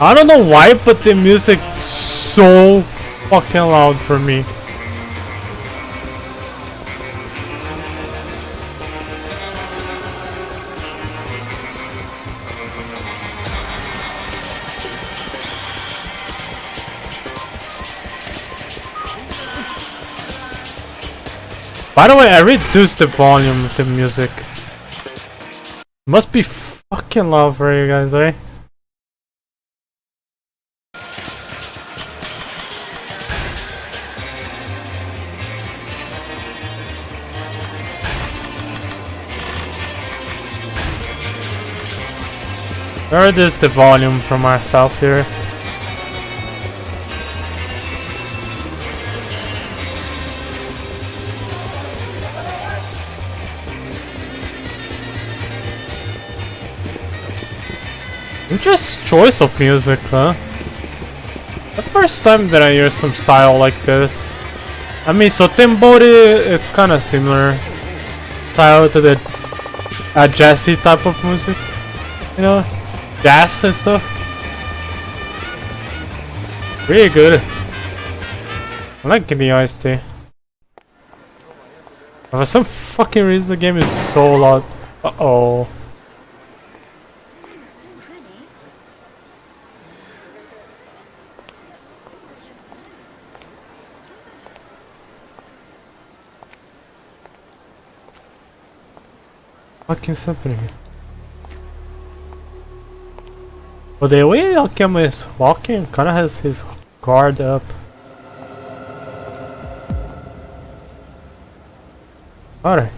I don't know why, but the music's so fucking loud for me. By the way, I reduced the volume of the music. Must be fucking loud for you guys, right? I reduced the volume for myself here. Just choice of music, huh? The first time that I hear some style like this. I mean, Sotenbori, it's kind of similar style to the jazzy type of music, you know, jazz and stuff. Really good. I like the iced tea. For some fucking reason, the game is so loud. Uh-oh. What is happening? Well, the way Akiyama is walking kinda has his guard up. Alright.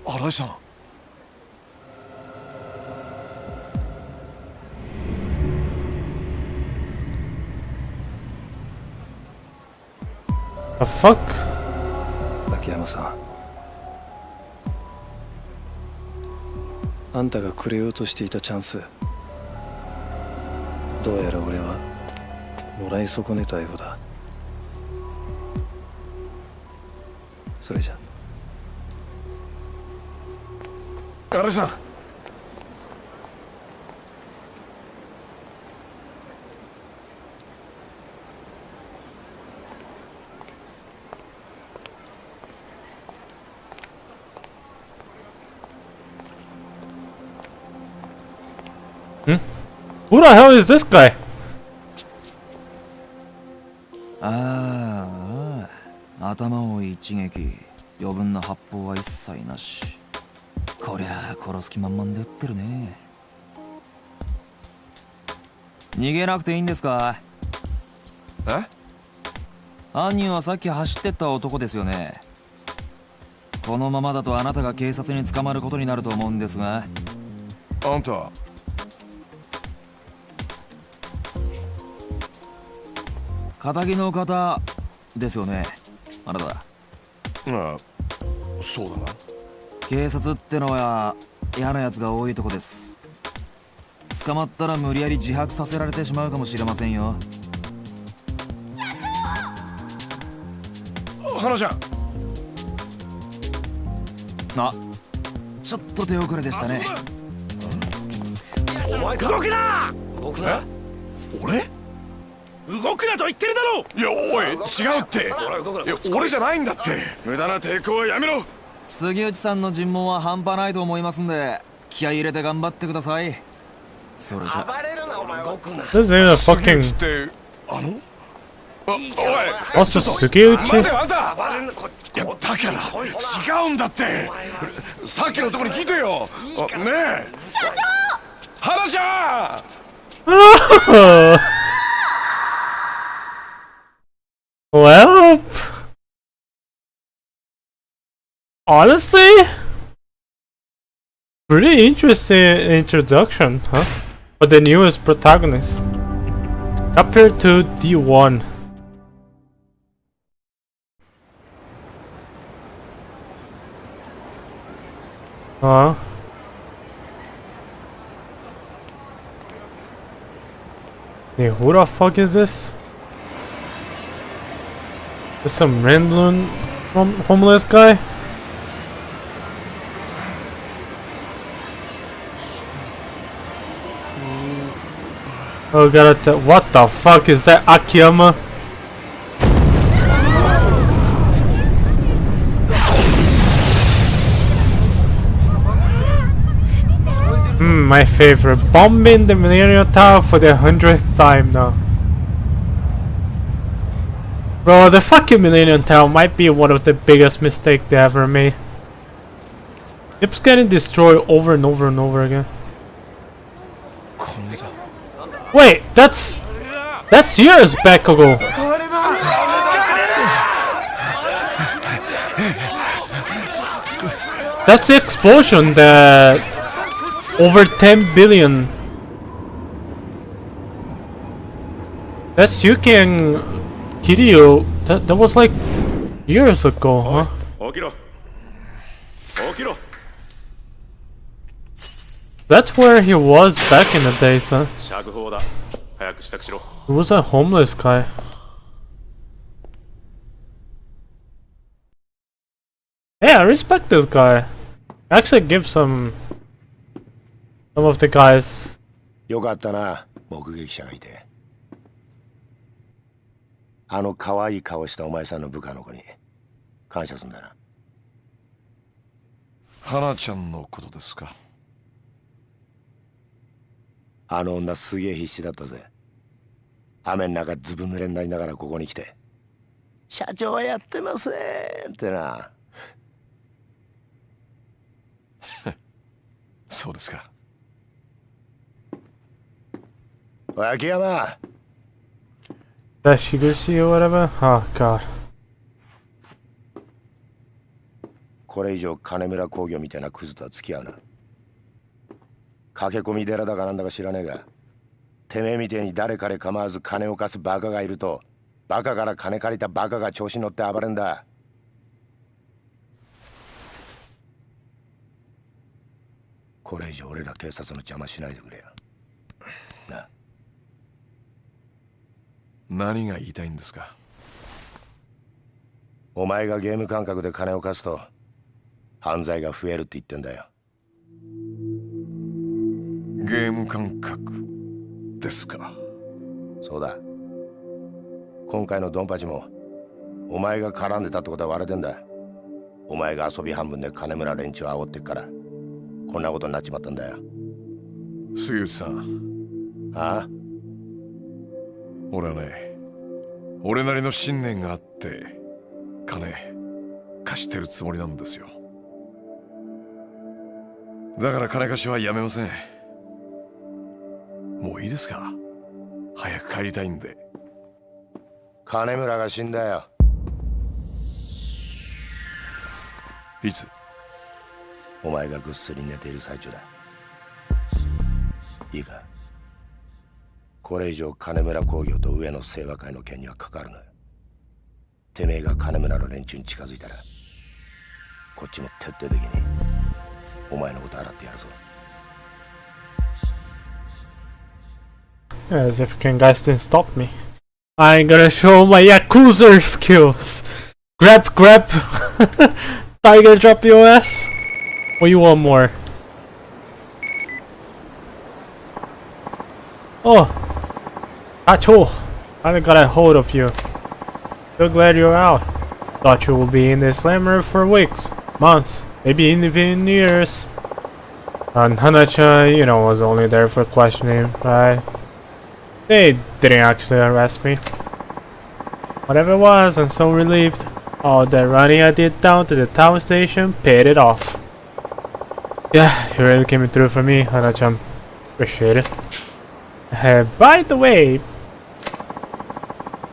Arai-san.
The fuck?
秋山さん、あんたがくれようとしていたチャンス、どうやら俺はもらい損ねたようだ。それじゃ。
Arai-san.
Who the hell is this guy?
ああ、頭を一撃、余分な発砲は一切なし。こりゃあ殺す気満々で撃ってるね。逃げなくていいんですか？
え？
犯人はさっき走ってった男ですよね。このままだとあなたが警察に捕まることになると思うんですが。
あんた。
仇の方ですよね、あなた。
ああ、そうだな。
警察ってのは嫌なやつが多いとこです。捕まったら無理やり自白させられてしまうかもしれませんよ。
花ちゃん。
あ、ちょっと手遅れでしたね。
お前動くな！動くな！
俺？
動くなと言ってるだろう！
いや、おい、違うって。いや、俺じゃないんだって。無駄な抵抗はやめろ。
杉内さんの尋問は半端ないと思いますんで、気合い入れて頑張ってください。それじゃ。
暴れるな、お前動くな。
This is even a
杉
fucking.
内っておい、
Also, Sugeuchi?
待てあんた。いや、だから違うんだって。さっきのところに聞いてよ。ねえ。社長。花ちゃん。
Well, honestly, pretty interesting introduction, huh? For the newest protagonist. Chapter 2 D1. Huh? Hey, who the fuck is this? Is some random homeless guy? Oh god, what the fuck is that, Akiyama? My favorite. Bombing the Millennium Tower for the 100th time now. Bro, the fucking Millennium Tower might be one of the biggest mistakes they ever made. It's getting destroyed over and over and over again. Wait, that's years back ago. That's the explosion that over 10 billion. That's Yuki and Kiryu. That was like years ago, huh? That's where he was back in the days, huh?
釈放だ。早く支度しろ。
He was a homeless guy. Hey, I respect this guy. I actually give some of the guys.
よかったな、目撃者がいて。あの可愛い顔したお前さんの部下の子に感謝すんだな。
花ちゃんのことですか。
あの女すげえ必死だったぜ。雨の中ずぶ濡れになりながらここに来て「社長はやってません」ってな。
そうですか。
おい秋山。
That Shiguchi or whatever? Oh god.
これ以上金村工業みたいなクズとは付き合うな。駆け込み寺だかなんだか知らねえが、てめえみてえに誰彼構わず金を貸すバカがいると、バカから金借りたバカが調子に乗って暴れんだ。これ以上俺ら警察の邪魔しないでくれよ。な。
何が言いたいんですか。
お前がゲーム感覚で金を貸すと犯罪が増えるって言ってんだよ。
ゲーム感覚ですか。
そうだ。今回のドンパチもお前が絡んでたってことは割れてんだ。お前が遊び半分で金村連中を煽ってっからこんなことになっちまったんだよ。
杉内さん。
ああ、
俺はね、俺なりの信念があって金貸してるつもりなんですよ。だから金貸しはやめません。もういいですか。早く帰りたいんで。
金村が死んだよ。
いつ？
お前がぐっすり寝ている最中だ。いいか、これ以上金村工業と上野清和会の件には関わるな。てめえが金村の連中に近づいたらこっちも徹底的にお前のこと洗ってやるぞ。
As if you guys didn't stop me. I'm gonna show my Yakuza skills. Grab. Tiger drop your ass. Or you want more? Oh, Acho, I got a hold of you. So glad you're out. Thought you would be in this slammer for weeks, months, maybe even years. And Hanacha, was only there for questioning, right? They didn't actually arrest me. Whatever it was, I'm so relieved. All that running I did down to the town station paid it off. Yeah, you really came through for me, Hana-chan. Appreciate it. By the way,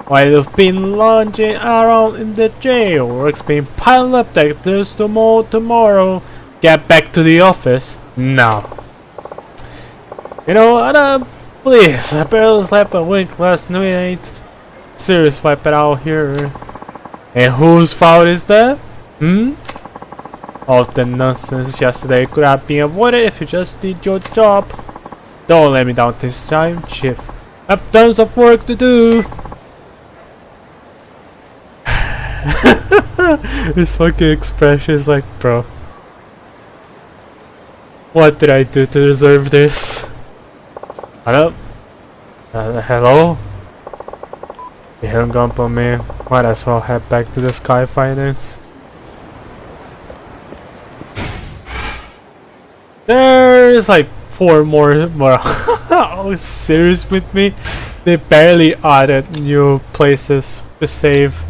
while you've been lounging around in the jail, work's been piling up like there's tomorrow. Get back to the office now. Please, I barely slept a wink last night. Serious wipe it out here. And whose fault is that? All the nonsense yesterday could have been avoided if you just did your job. Don't let me down this time, Chief. I've tons of work to do. His fucking expression is like, bro. What did I do to deserve this? Hello? Hello? You hung up on me. Might as well head back to the Sky Finance. There's like 4 more. Oh, serious with me? They barely added new places to save.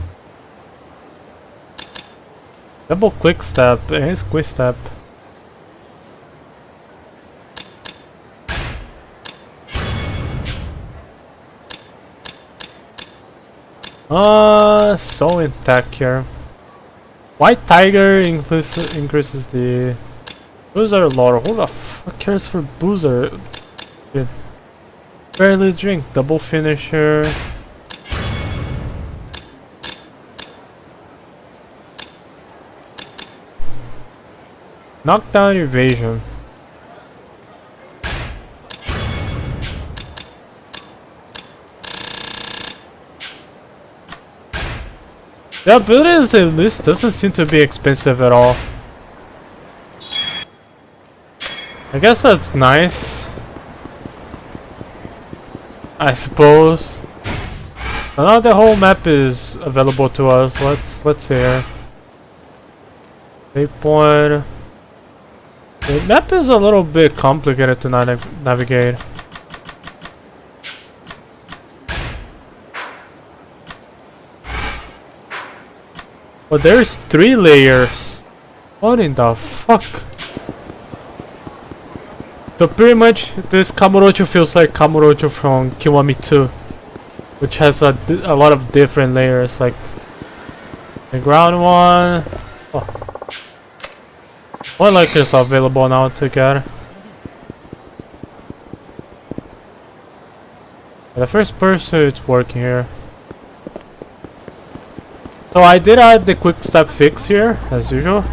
Double quick step and quick step. So intact here. White Tiger increases the Boozer lore. Who the fuck cares for Boozer? Dude. Barely drink. Double finisher. Knockdown evasion. The abilities at least doesn't seem to be expensive at all. I guess that's nice. I suppose. But now the whole map is available to us. Let's see here. Waypoint. The map is a little bit complicated to navigate. But there's 3 layers. What in the fuck? So pretty much this Kamurocho feels like Kamurocho from Kiwami 2, which has a lot of different layers, like the ground one. Oh. What like is available now to get? The first person is working here. So I did add the quick step fix here, as usual.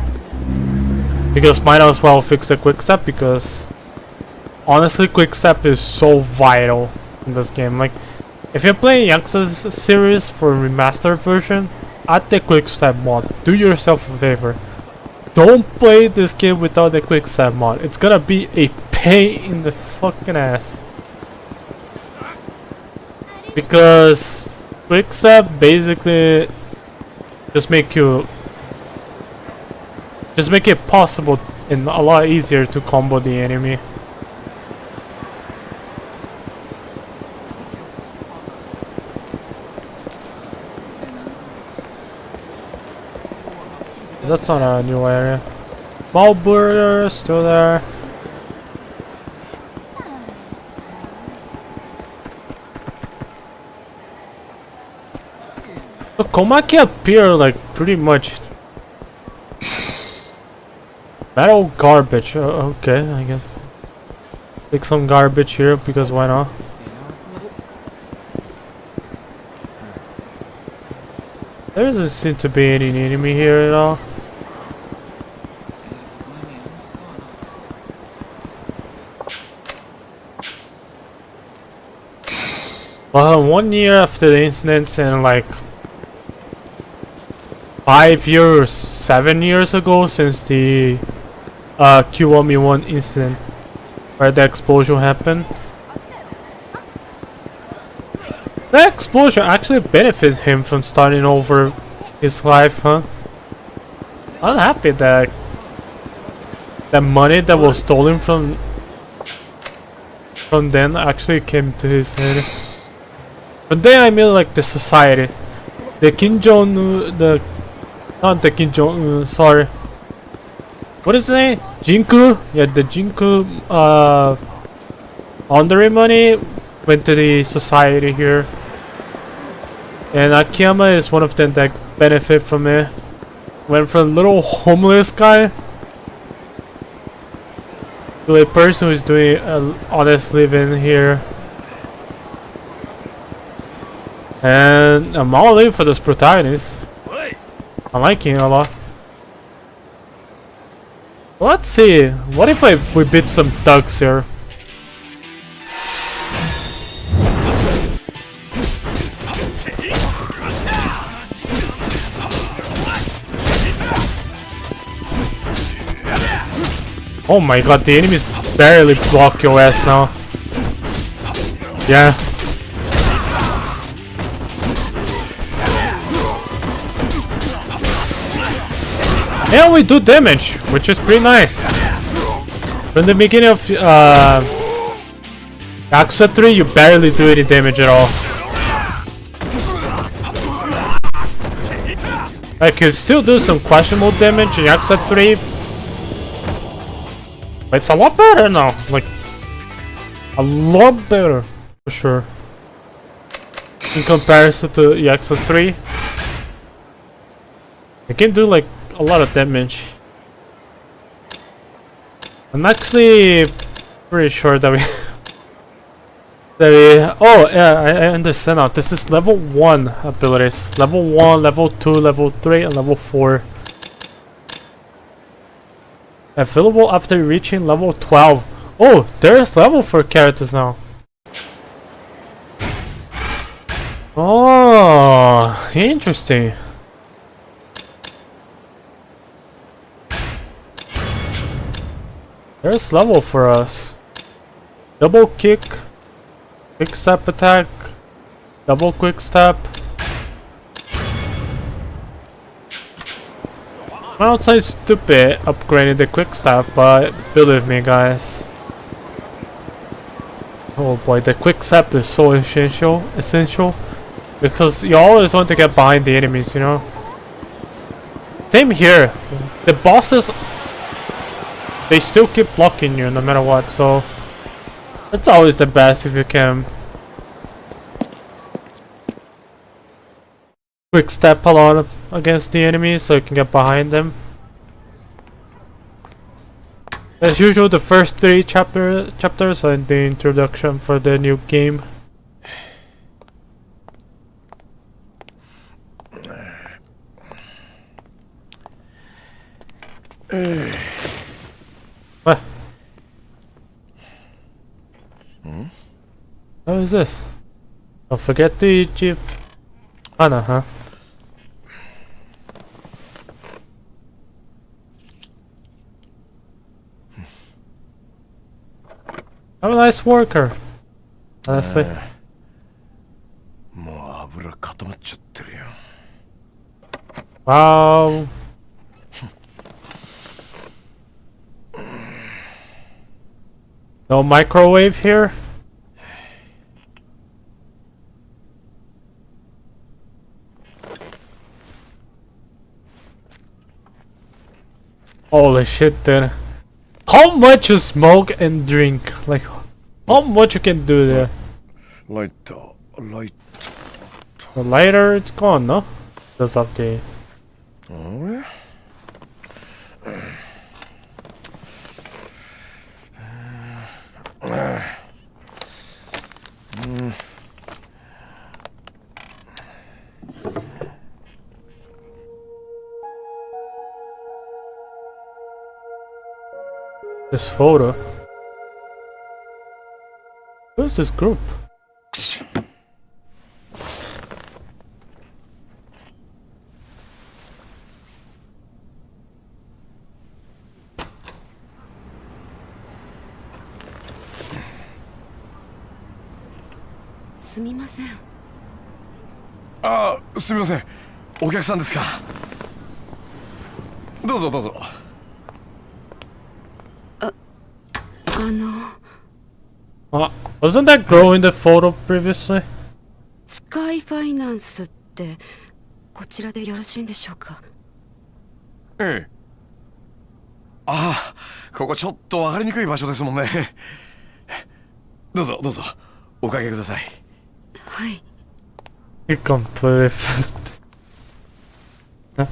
Because might as well fix the quick step, because honestly quick step is so vital in this game. Like, if you're playing Yakuza series for remastered version, add the quick step mod. Do yourself a favor. Don't play this game without the quick step mod. It's gonna be a pain in the fucking ass. Because quick step basically just make it possible and a lot easier to combo the enemy. That's not a new area. Ball burger still there. So Komaki appear like pretty much metal garbage. Okay, I guess take some garbage here because why not? There doesn't seem to be any enemy here at all. Well, 1 year after the incidents and like 5 years, 7 years ago since the Kiwami 1 incident where the explosion happened. The explosion actually benefited him from starting over his life, huh? I'm happy that the money that was stolen from then actually came to his head. But then I mean like the society. The Kim Jong-un, not the Kim Jong-un, sorry. What is the name? Jinku? Yeah, the Jinku laundering money went to the society here. And Akiyama is one of them that benefit from it. Went from a little homeless guy to a person who's doing an honest living here. And I'm all in for this protagonist. I like him a lot. Let's see. What if we beat some thugs here? Oh my god, the enemies barely block your ass now. Yeah. And we do damage, which is pretty nice. From the beginning of Yakuza 3, you barely do any damage at all. Like, you still do some questionable damage in Yakuza 3. But it's a lot better now. Like, a lot better, for sure. In comparison to Yakuza 3. I can do like a lot of damage. I'm actually pretty sure that we oh yeah, I understand now. This is level 1 abilities. Level 1, level 2, level 3, and level 4. Available after reaching level 12. Oh, there's level 4 characters now. Oh, interesting. There's level for us. Double kick, quick step attack, double quick step. I don't say stupid upgrading the quick step, but believe me guys. Oh boy, the quick step is so essential because you always want to get behind the enemies, you know. Same here. The bosses, they still keep blocking you no matter what, so it's always the best if you can quick step a lot against the enemies so you can get behind them. As usual, the first 3 chapters are the introduction for the new game. What? What is this? Don't forget to eat you. Anna, huh? I'm a nice worker. Honestly.
もう油固まっちゃってるよ。
Wow. No microwave here? Holy shit, dude. How much you smoke and drink? Like, how much you can do there?
Light.
The lighter, it's gone, no? That's up to you.
あれ
This photo. Who's this group?
すみません。お客さんですか。どうぞどうぞ。
Wasn't that girl in the photo previously?
スカイファイナンスってこちらでよろしいんでしょうか。
ええ。ああ、ここちょっと分かりにくい場所ですもんね。どうぞどうぞおかけください。
はい。
You completely It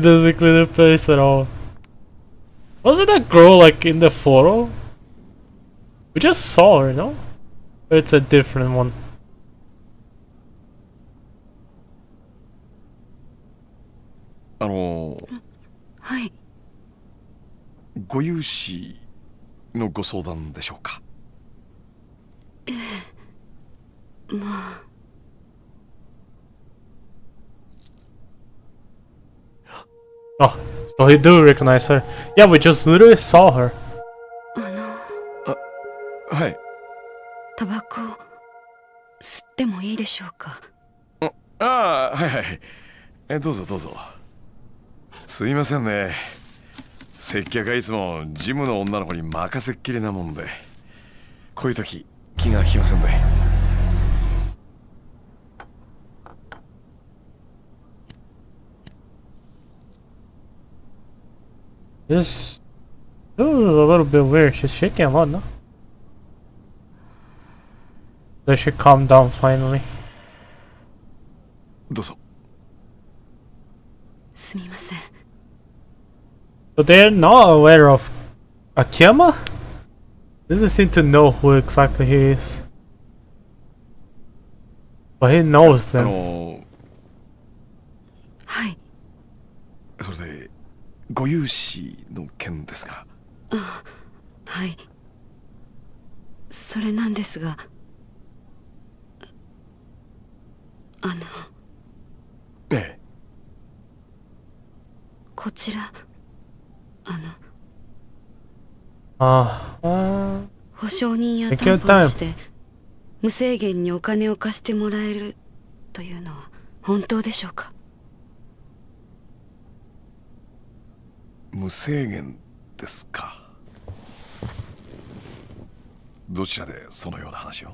doesn't clear the place at all. Wasn't that girl like in the photo? We just saw her, no? Or it's a different one.
はい。
ご融資のご相談でしょうか。
まあ。
Oh, so he do recognize her. Yeah, we just literally saw her.
はい。
タバコ吸ってもいいでしょうか。
ああ、はいはい。どうぞどうぞ。すいませんね。接客はいつもジムの女の子に任せっきりなもんで、こういう時気が利きませんね。
This was a little bit weird. She's shaking a lot, no? They should calm down finally.
どうぞ。
すみません。
So they're not aware of Akiyama? Doesn't seem to know who exactly he is. But he knows them.
はい。
それでご融資の件ですが。
はい。それなんですが、
ええ。
こちら保証人や担保をして無制限にお金を貸してもらえるというのは本当でしょうか？
無制限ですか。どちらでそのような話を？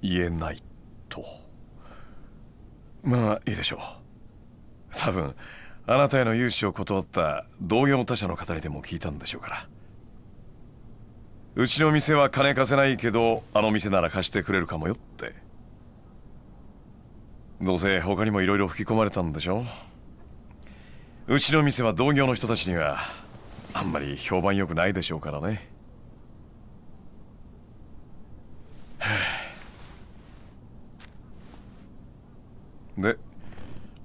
言えないと。まあいいでしょう。多分あなたへの融資を断った同業他社の方にでも聞いたんでしょうから。うちの店は金貸せないけどあの店なら貸してくれるかもよって。どうせ他にもいろいろ吹き込まれたんでしょ。うちの店は同業の人たちにはあんまり評判良くないでしょうからね。で、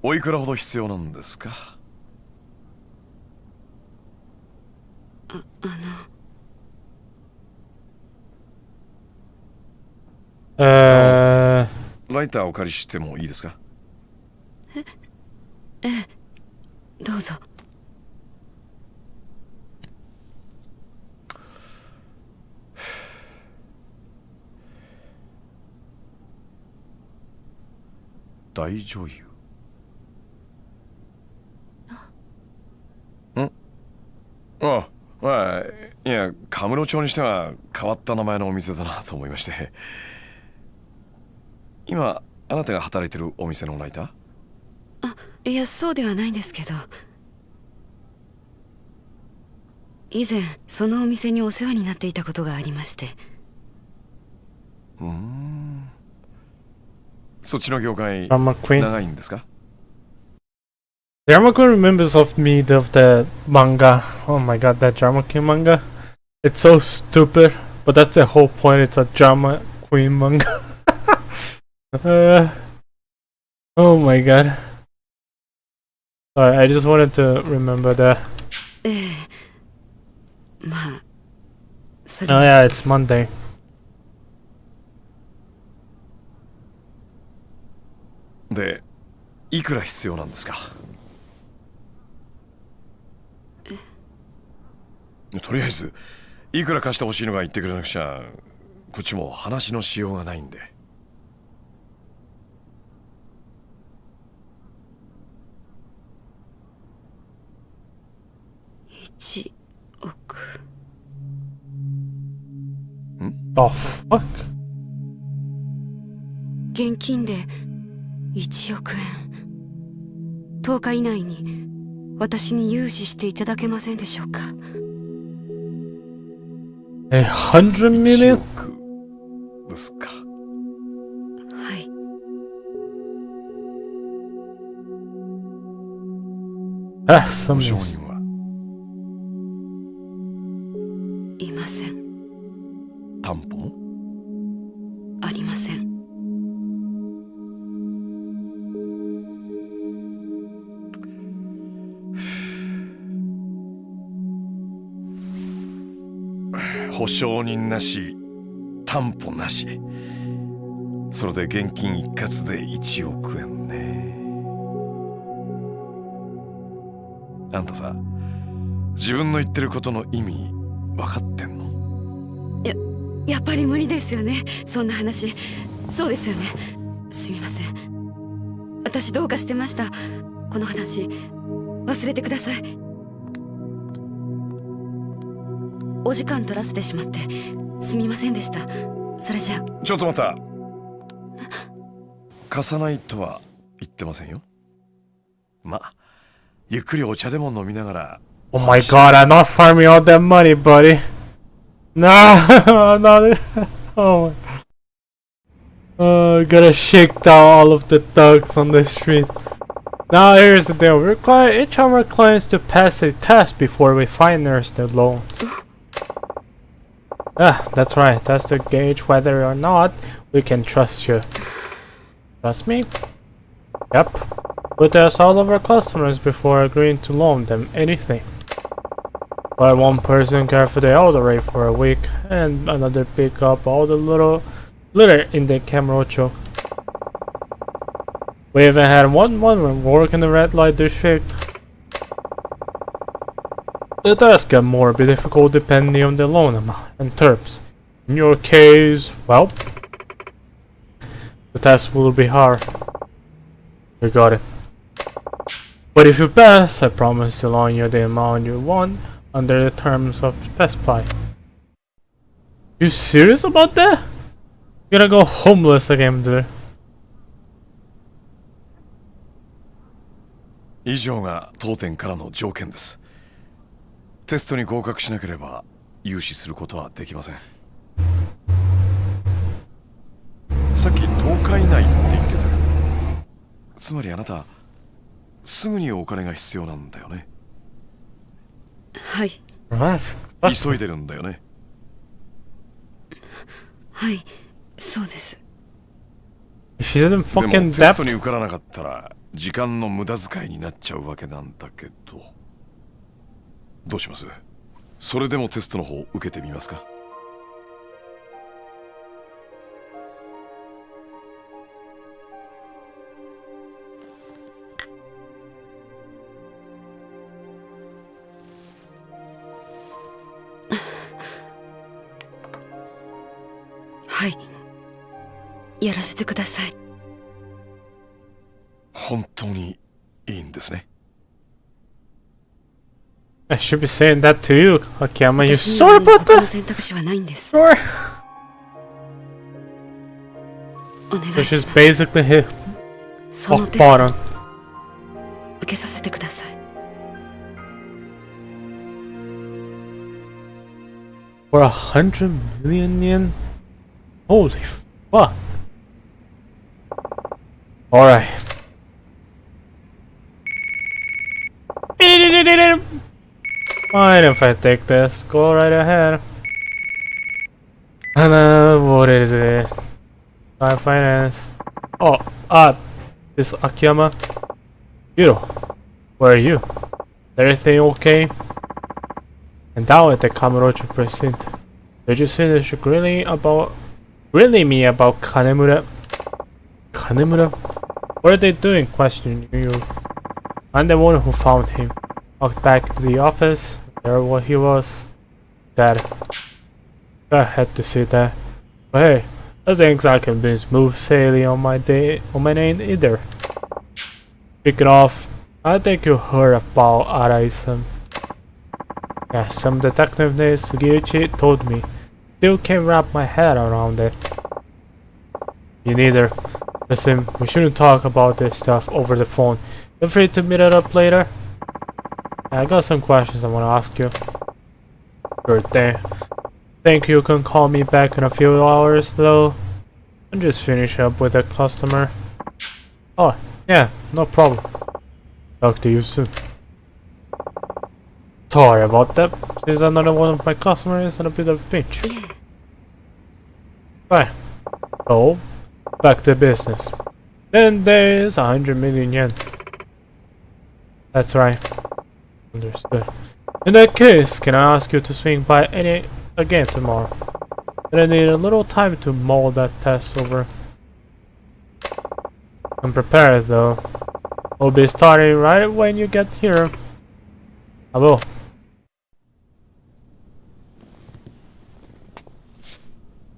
おいくらほど必要なんですか？ライターお借りしてもいいですか？
ええ、どうぞ。
大女優。ああ、いや、カムロ町にしては変わった名前のお店だなと思いまして。今あなたが働いてるお店のライター？
いや、そうではないんですけど、以前そのお店にお世話になっていたことがありまして。
そっちの業界長いんですか
？Drama Queen remembers of me of the manga. Oh my god, that Drama Queen manga. It's so stupid, but that's the whole point. It's a Drama Queen manga. Oh my god. Sorry, I just wanted to remember that. Oh yeah, it's Monday.
De, いくら必要なんですか？とりあえずいくら貸してほしいのか言ってくれなくちゃこっちも話のしようがないんで。
1億。
The fuck?
現金で1億円。10日以内に私に融資していただけませんでしょうか
？100 million?
ですか。
はい。
some news.
いません。
担保も？
ありません。
保証人なし、担保なし。それで現金一括で1億円ね。あんたさ、自分の言ってることの意味分かってんの？
やっぱり無理ですよね、そんな話。そうですよね。すみません。私どうかしてました。この話忘れてください。お時間取らせてしまってすみませんでした。それじゃ。
ちょっと待った。貸さないとは言ってませんよ。まあゆっくりお茶でも飲みながら。
Oh my god, I'm not farming all that money, buddy. No, I'm not. Oh my. Gotta shake down all of the thugs on the street. Now here's the deal. We require each of our clients to pass a test before we finance their loans. That's right. That's to gauge whether or not we can trust you. Trust me? Yep. We test all of our customers before agreeing to loan them anything. Let one person care for the elderly for a week, and another pick up all the little litter in the Camarocho. We even had one woman work in the red light district. The task got more difficult depending on the loan amount and terms. In your case, well, the test will be hard. You got it. But if you pass, I promise to loan you the amount you want under the terms of specified. You serious about that? You're gonna go homeless again, dude.
以上が当店からの条件です。テストに合格しなければ融資することはできません。さっき10日以内って言ってたけど、つまりあなたすぐにお金が必要なんだよね。
はい。
急いでるんだよね。
はい、そうです。
でもテストに受からなかったら時間の無駄遣いになっちゃうわけなんだけど、どうします？それでもテストの方受けてみますか？
はい、やらせてください。
本当にいいんですね。
I should be saying that to you, Akiyama. You sorry about that?
選択肢はないんです。
Sure.
お願いします。
Which is basically his
その
off
テスト
bottom.
受けさせてください。
For 100 million yen? Holy fuck. Alright. Fine if I take this. Go right ahead. And what is it? My finance. Oh, this Akiyama. Hiro, where are you? Everything okay? And down at the Kamurocho precinct. Did you finish grilling me about Kanemura? Kanemura? What are they doing questioning you? I'm the one who found him. Walked back to the office. There what he was. Dead. I had to see that. But hey, doesn't exactly been smooth sailing on my name either. Speaking of, I think you heard about Arai-san. Yeah, some detective named Sugiuchi told me. Still can't wrap my head around it. Me neither. Listen, we shouldn't talk about this stuff over the phone. Feel free to meet it up later. I got some questions I want to ask you. Sure thing. Think you can call me back in a few hours though? I'm just finishing up with a customer. Oh, yeah, no problem. Talk to you soon. Sorry about that, since another one of my customers is in a bit of a pinch. Bye. So, back to business. Then there's 100 million yen. That's right. Understood. In that case, can I ask you to swing by again tomorrow? And I need a little time to mull that test over. I'm prepared though. We'll be starting right when you get here. I will.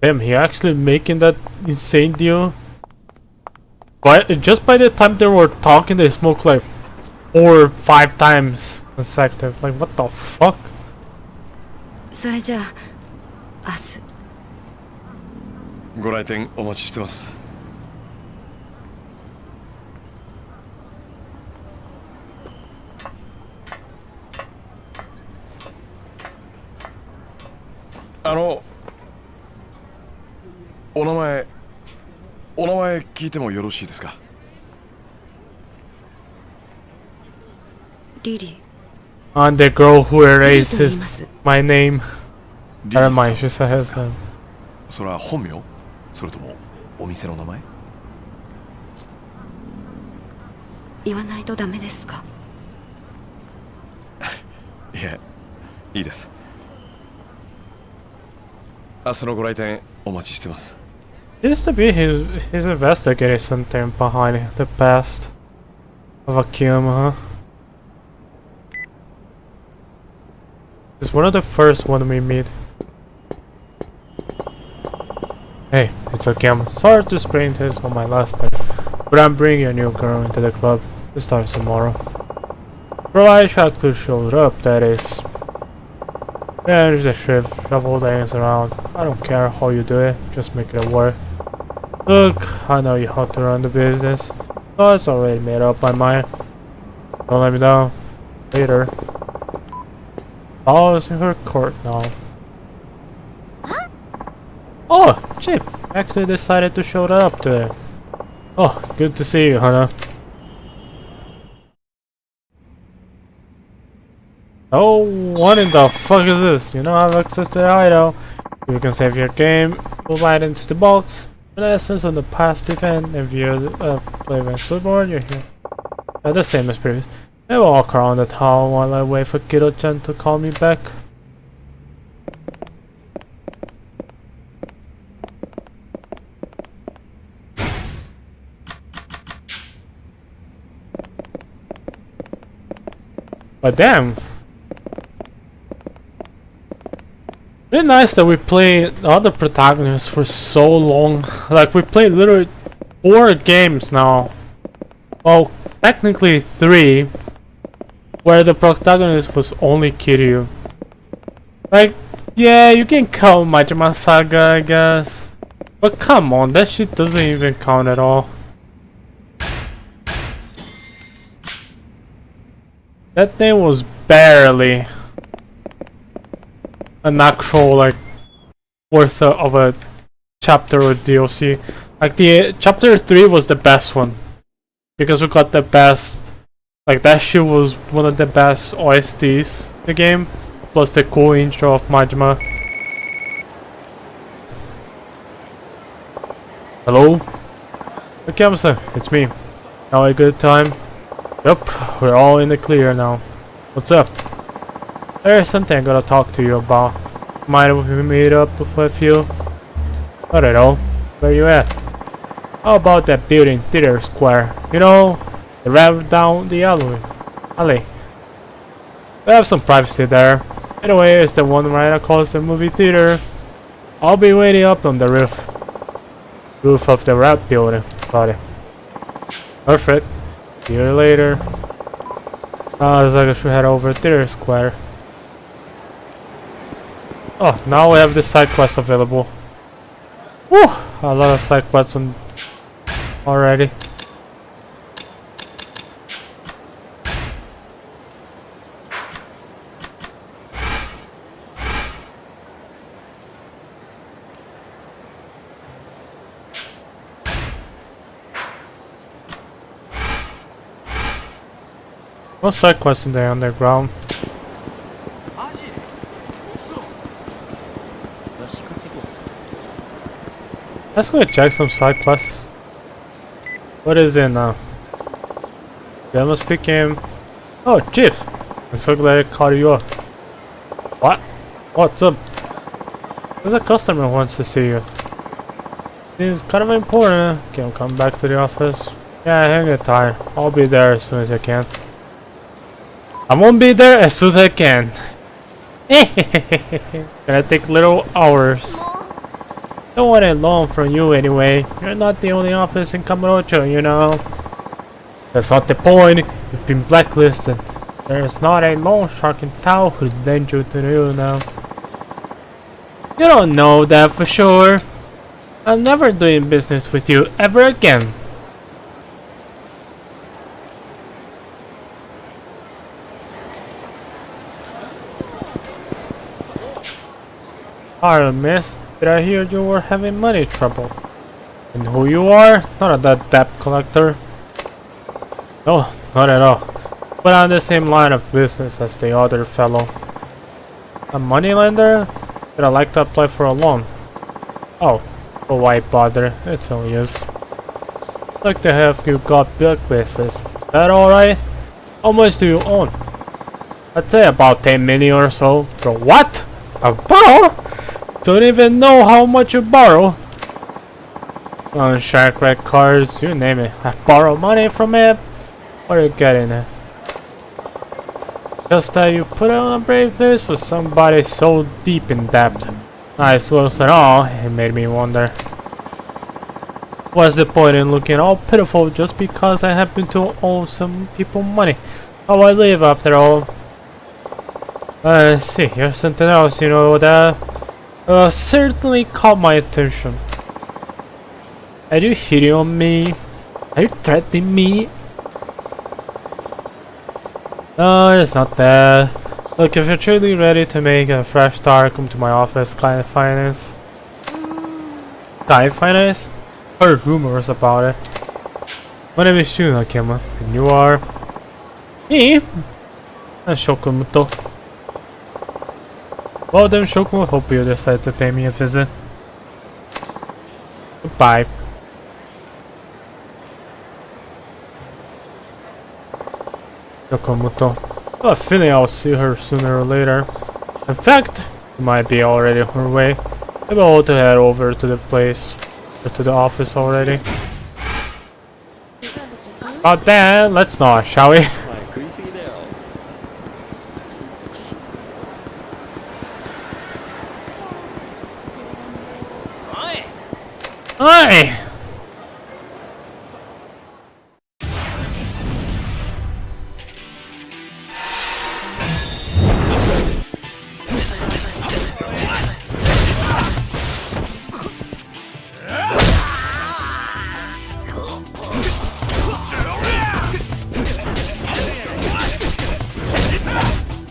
Damn, he actually making that insane deal? Just by the time they were talking, they smoked like 4 or 5 times consecutive. Like, what the fuck?
それじゃあ、明日。
ご来店お待ちしてます。お名前聞いてもよろしいですか？
リリ
I'm the girl who erases my name. Never mind, she said his name.
それは本名？それともお店の名前？
言わないとダメですか？
いえ、いいです。明日のご来店お待ちしてます。
Seems to be he's investigating something behind the past of Akiyama, huh? It's one of the first one we meet. Hey, it's Akiyama. Sorry to sprain this on my last bed, but I'm bringing a new girl into the club. It starts tomorrow. Provided Shaku showed up, that is. Manage the shift, shuffle things around. I don't care how you do it, just make it work. Look, I know you have to run the business, so it's already made up my mind. Don't let me down. Later. Paula's in her court now. Oh, Chip actually decided to show up today. Oh, good to see you, Hana. Oh, what in the fuck is this? You don't have access to the hideout. You can save your game, move right into the box. In essence, on the past event, if you play eventually board, you're here. The same as previous. I walk around the town while I wait for Kido-chan to call me back. But damn! Really nice that we play the other protagonists for so long. Like, we played literally 4 games now. Well, technically 3. Where the protagonist was only Kiryu. Like, yeah, you can count Majima Saga, I guess. But come on, that shit doesn't even count at all. That thing was barely an actual, like, worth of a chapter or DLC. Like, the chapter 3 was the best one. Because we got the best, like, that shit was one of the best OSTs in the game. Plus the cool intro of Majima. Hello? Okay, it's me. Now a good time? Yup, we're all in the clear now. What's up? There's something I gotta talk to you about. Mind if we meet up with you? I don't know. Where you at? How about that building, Theater Square? You know, the ramp down the alley. We have some privacy there. Anyway, it's the one right across the movie theater. I'll be waiting up on the roof of the rap building. Got it. Perfect. See you later. Looks like I should head over to Theater Square. Oh, now we have the side quests available. Woo! A lot of side quests on already. What side quests in the underground? Let's go check some side quests. What is it now? Demo speaking. Oh, Chief! I'm so glad I called you up. What? What's up? There's a customer who wants to see you. It's kind of important. Can you come back to the office? Yeah, hang tight. I'll be there as soon as I can. I won't be there as soon as I can. Gonna take little hours. Don't want a loan from you anyway. You're not the only office in Kamurocho, you know. That's not the point. You've been blacklisted. There's not a loan shark in town who'd lend you to you now. You don't know that for sure. I'm never doing business with you ever again. Pardon, miss. Did I hear you were having money trouble? And who you are? Not that debt collector. No, not at all. But on the same line of business as the other fellow. A moneylender? Would I like to apply for a loan? Oh, but why bother? It's no use. Like to have you got blacklisted. Is that alright? How much do you own? I'd say about 10 million or so. For what? A borrow? Don't even know how much you borrow. On shark red cards, you name it. I borrow money from it. What are you getting it? Just that you put on a brave face with somebody so deep in debt. Nice looks and all, it made me wonder. What's the point in looking all pitiful just because I happen to owe some people money? How I live after all. See, here's something else, you know, that certainly caught my attention. Are you hitting on me? Are you threatening me? No, it's not that. Look, if you're truly ready to make a fresh start, come to my office, Client Finance. Client Finance? Heard rumors about it. My name is Shun Akiyama, and you are... Me? And Shokumoto. Well then, Shoku, hope you decide to pay me a visit. Goodbye. Yokomoto. I have a feeling I'll see her sooner or later. In fact, it might be already on her way. Maybe I'll have to head over to the place, or to the office already. About that, let's not, shall we? Hi!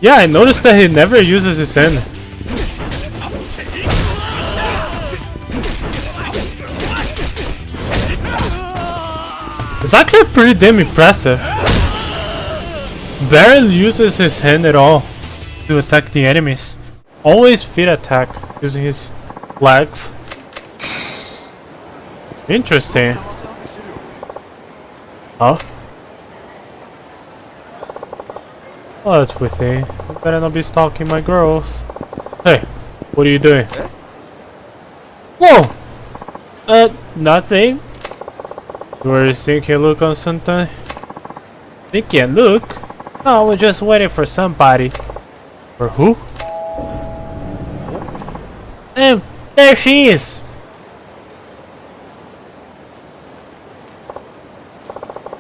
Yeah, I noticed that he never uses his hand. It's actually pretty damn impressive. Barely uses his hand at all to attack the enemies. Always feet attack using his legs. Interesting. Huh? Oh, that's with you. You better not be stalking my girls. Hey, what are you doing? Whoa! Nothing. You were thinking look on something? Thinking look? No, we're just waiting for somebody. For who? There she is!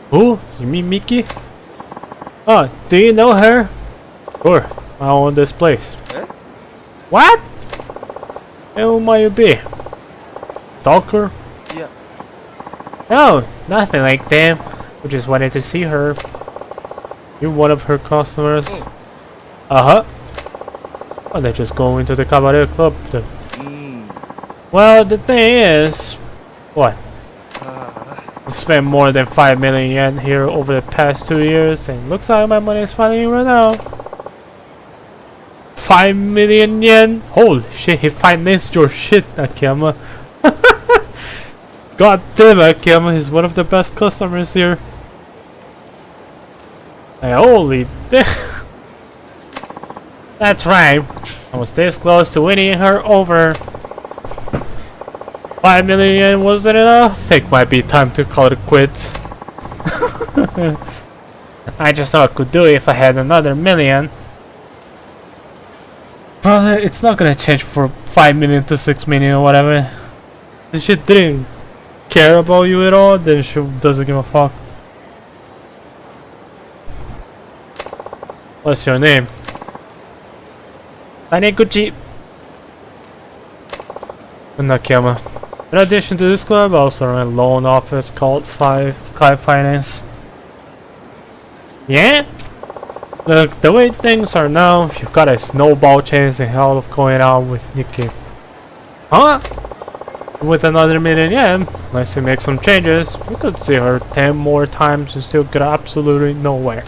Who? You mean Mickey? Oh, do you know her? Sure, I own this place. What? And who might you be? Stalker?
Yeah.
No, nothing like that. We just wanted to see her. You're one of her customers? Uh-huh. Oh, they're just going to the cabaret club. Well, the thing is... What? I've spent more than 5 million yen here over the past 2 years, and looks like my money is finally run out. 5 million yen? Holy shit, he financed your shit, Akiyama. God damn, Akiyama, he's one of the best customers here. Hey, holy damn. That's right. I was this close to winning her over. 5 million yen wasn't enough? Think might be time to call it quits. I just thought I could do it if I had another million. Brother, it's not gonna change for 5 million to 6 million or whatever. If she didn't care about you at all, then she doesn't give a fuck. What's your name? Taniguchi Nakayama. In addition to this club, I also run a loan office called Sky Finance. Yeah? Look, the way things are now, you've got a snowball chance in hell of going out with Nikki. Huh? With another million yen, unless you make some changes, we could see her 10 more times and still get absolutely nowhere.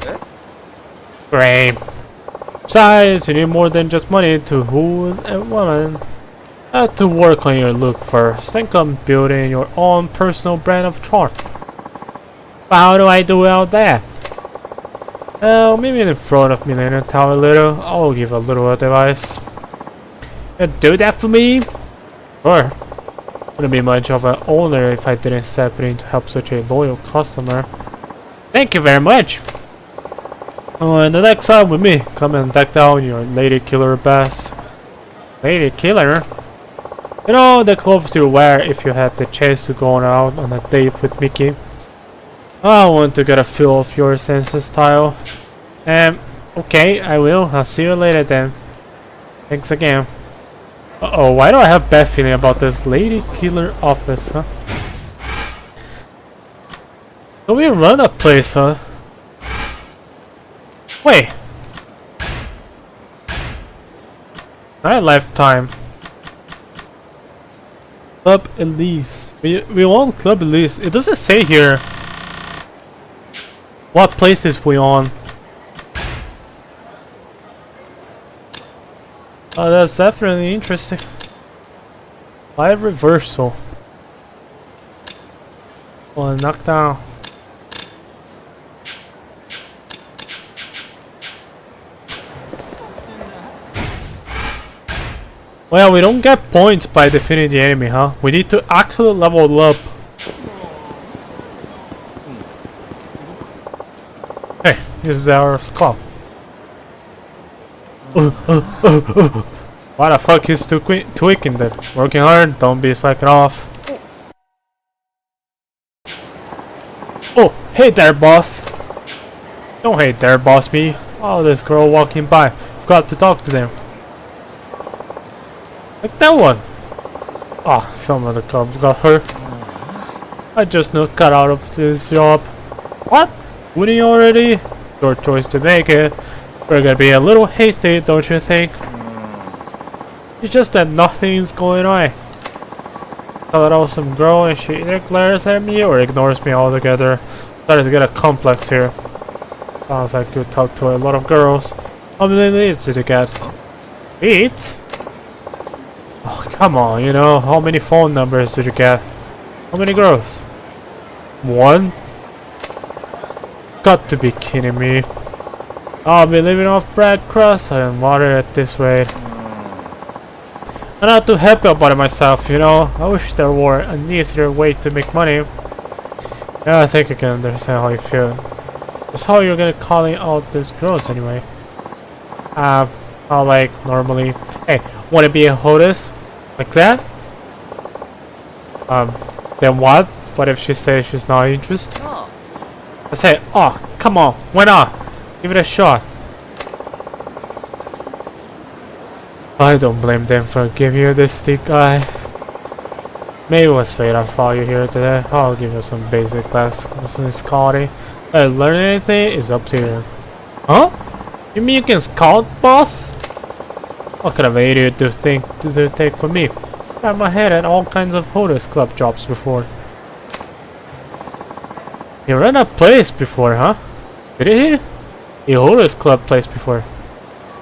Great. Besides, you need more than just money to woo a woman. Have to work on your look first, then come building your own personal brand of charm. But how do I do all that? Well, maybe in front of me and tell a little. I'll give a little advice. You do that for me? Sure. Wouldn't be much of an owner if I didn't step in to help such a loyal customer. Thank you very much. Oh, and the next time with me, come and deck down your lady killer best. Lady killer? You know, the clothes you wear if you had the chance to go out on a date with Mickey. I want to get a feel of your sense of style. Okay, I will. I'll see you later then. Thanks again. Uh-oh, why do I have bad feeling about this lady killer office, huh? Can we run a place, huh? Wait. Nightlife time. Club Elise. We want Club Elise. It doesn't say here what places we on. Oh, that's definitely interesting. Live reversal. Oh, knockdown. Well, we don't get points by defeating the enemy, huh? We need to actually level up. Hey, this is our club. Why the fuck is tweaking that? Working hard, don't be slacking off. Oh, hey there, boss. Don't hate there, boss me. Oh, this girl walking by. Forgot to talk to them. Like that one. Ah, some of the cops got hurt. I just not cut out of this job. What? Winning already? Your choice to make it. We're gonna be a little hasty, don't you think? It's just that nothing's going on. Tell that awesome girl and she either glares at me or ignores me altogether. Starting to get a complex here. Sounds like you talk to a lot of girls. How many leads did you get? Eat? Oh, come on, you know, how many phone numbers did you get? How many girls? One? Got to be kidding me. I'll be living off bread crust and water at this rate. I'm not too happy about it myself, you know. I wish there were an easier way to make money. Yeah, I think I can understand how you feel. Just how you're gonna calling out these girls anyway. How like normally. Hey, wanna be a hostess? Like that? Then what? What if she says she's not interested? I say, oh, come on, why not? Give it a shot. I don't blame them for giving you this stick guy. Maybe it was fate I saw you here today. I'll give you some basic lessons, Scotty. Learn anything is up to you. Huh? You mean you can scout, boss? What kind of idiot do they take for me? I had my head at all kinds of Hooters club jobs before. You ran a place before, huh? Did he? A Hooters club place before.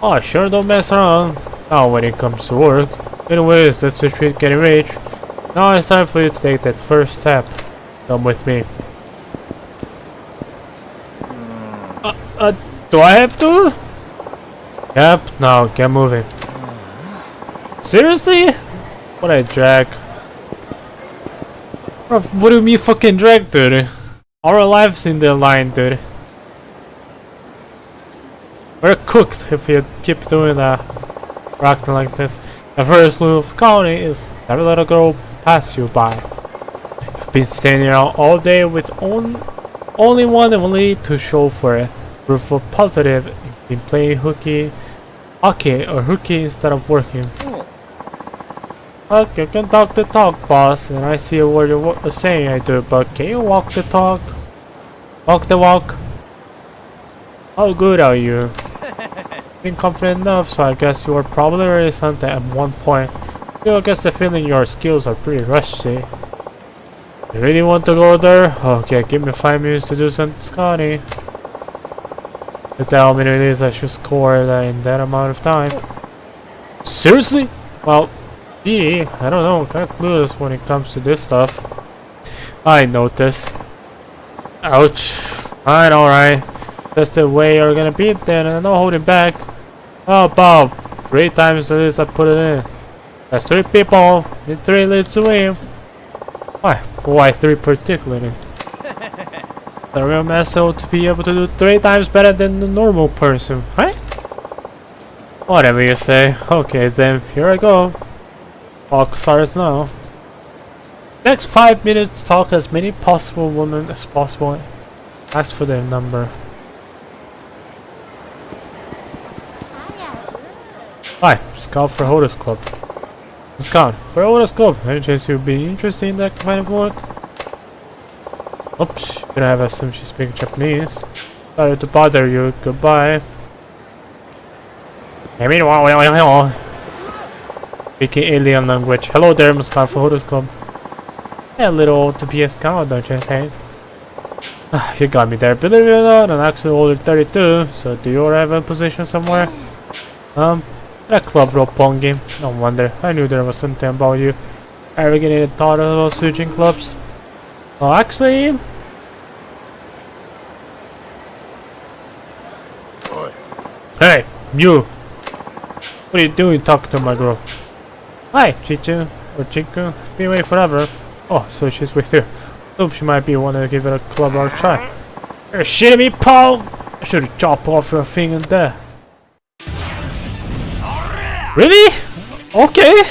Oh, I sure don't mess around. Now when it comes to work. Anyways, that's the treat getting rich. Now it's time for you to take that first step. Come with me. Do I have to? Yep, now get moving. Seriously? What a drag. What do you mean fucking drag, dude? Our lives in the line, dude. We're cooked if you keep doing that. Acting like this. The first rule of scouting is never let a girl pass you by. You've been standing out all day with only one lead to show for it. Proof of positive, you've been playing hockey or hooky instead of working. Look, you can talk the talk, boss, and I see what you're saying I do, but can you walk the talk? Walk the walk? How good are you? Been confident enough, so I guess you were probably already something at one point. Still, I guess the feeling your skills are pretty rusty. You really want to go there? Okay, give me 5 minutes to do some scouting. To tell me what it is I should score in that amount of time. Seriously? Well, gee, I don't know, I'm kinda clueless when it comes to this stuff. I noticed. Ouch. Fine, alright. That's the way you're gonna beat then, and no holding back. Oh, about 3 times the list I put it in. That's 3 people, with 3 leads to win. Why? Why 3 particularly? The real master ought to be able to do 3 times better than the normal person, right? Whatever you say. Okay then, here I go. Clock starts now. Next 5 minutes, talk as many possible women as possible. Ask for their number. Hi, scout for Hodor's Club. Scout for Hodor's Club. Any chance you'd be interested in that kind of work? Oops, gonna have assumed she speaks Japanese. Sorry to bother you. Goodbye. Speaking alien language. Hello there, Scout for Hodor's Club. Yeah, a little old to be a scout, don't you think? You got me there. Believe it or not, I'm actually older 32. So do you have a position somewhere? That club rope pong game. No wonder. I knew there was something about you. Ever get any thought of those switching clubs? Well, actually... Hey, you! What are you doing talking to my girl? Hi, Chichu. Or Chiku. Been away forever. Oh, so she's with you. Hope she might be one to give it a club or a try. You're shitting me, Paul! I should have chopped off your finger there. Really? Okay.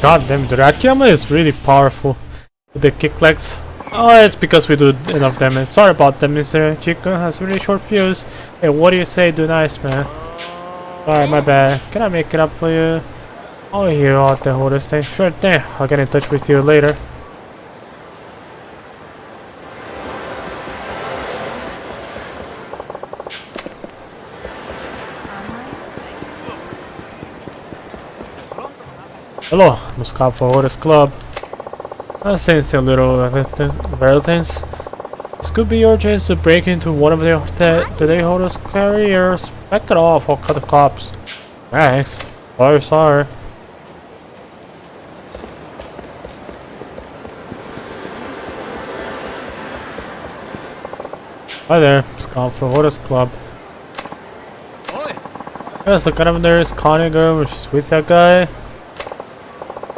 God damn, the Akiyama is really powerful with the kick legs. Oh, it's because we do enough damage. Sorry about that, Mr. Chico has really short fuse. Hey, what do you say? Do nice, man. Alright, my bad. Can I make it up for you? Oh, here out the Hodor's thing. Sure thing. I'll get in touch with you later. Hello, I'm Scout for Hodor's Club. I'm sensing a little relevance. This could be your chance to break into one of today Hodor's careers. Back it off, I'll cut the cops. Thanks. Sorry. Hi there, Scout for Hodor's Club. Yes, the kind of there's Connie girl, which is with that guy.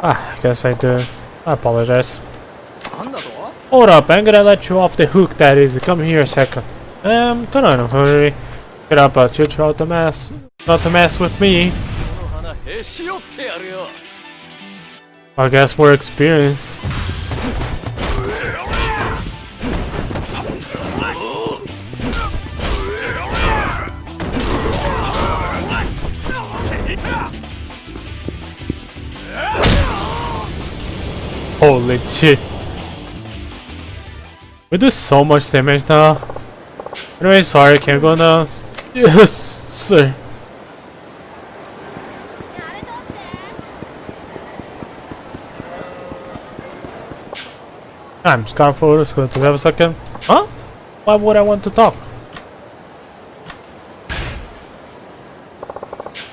I guess I do. I apologize. Hold up, I'm gonna let you off the hook, that is. Come here a second. Kinda in a hurry. Get up, but you try to mess. Not to mess with me. I guess more experience. Holy shit. We do so much damage now. Anyway, sorry, can't go now. Yes, sir. I'm Scar Photos, going to have a second. Huh? Why would I want to talk?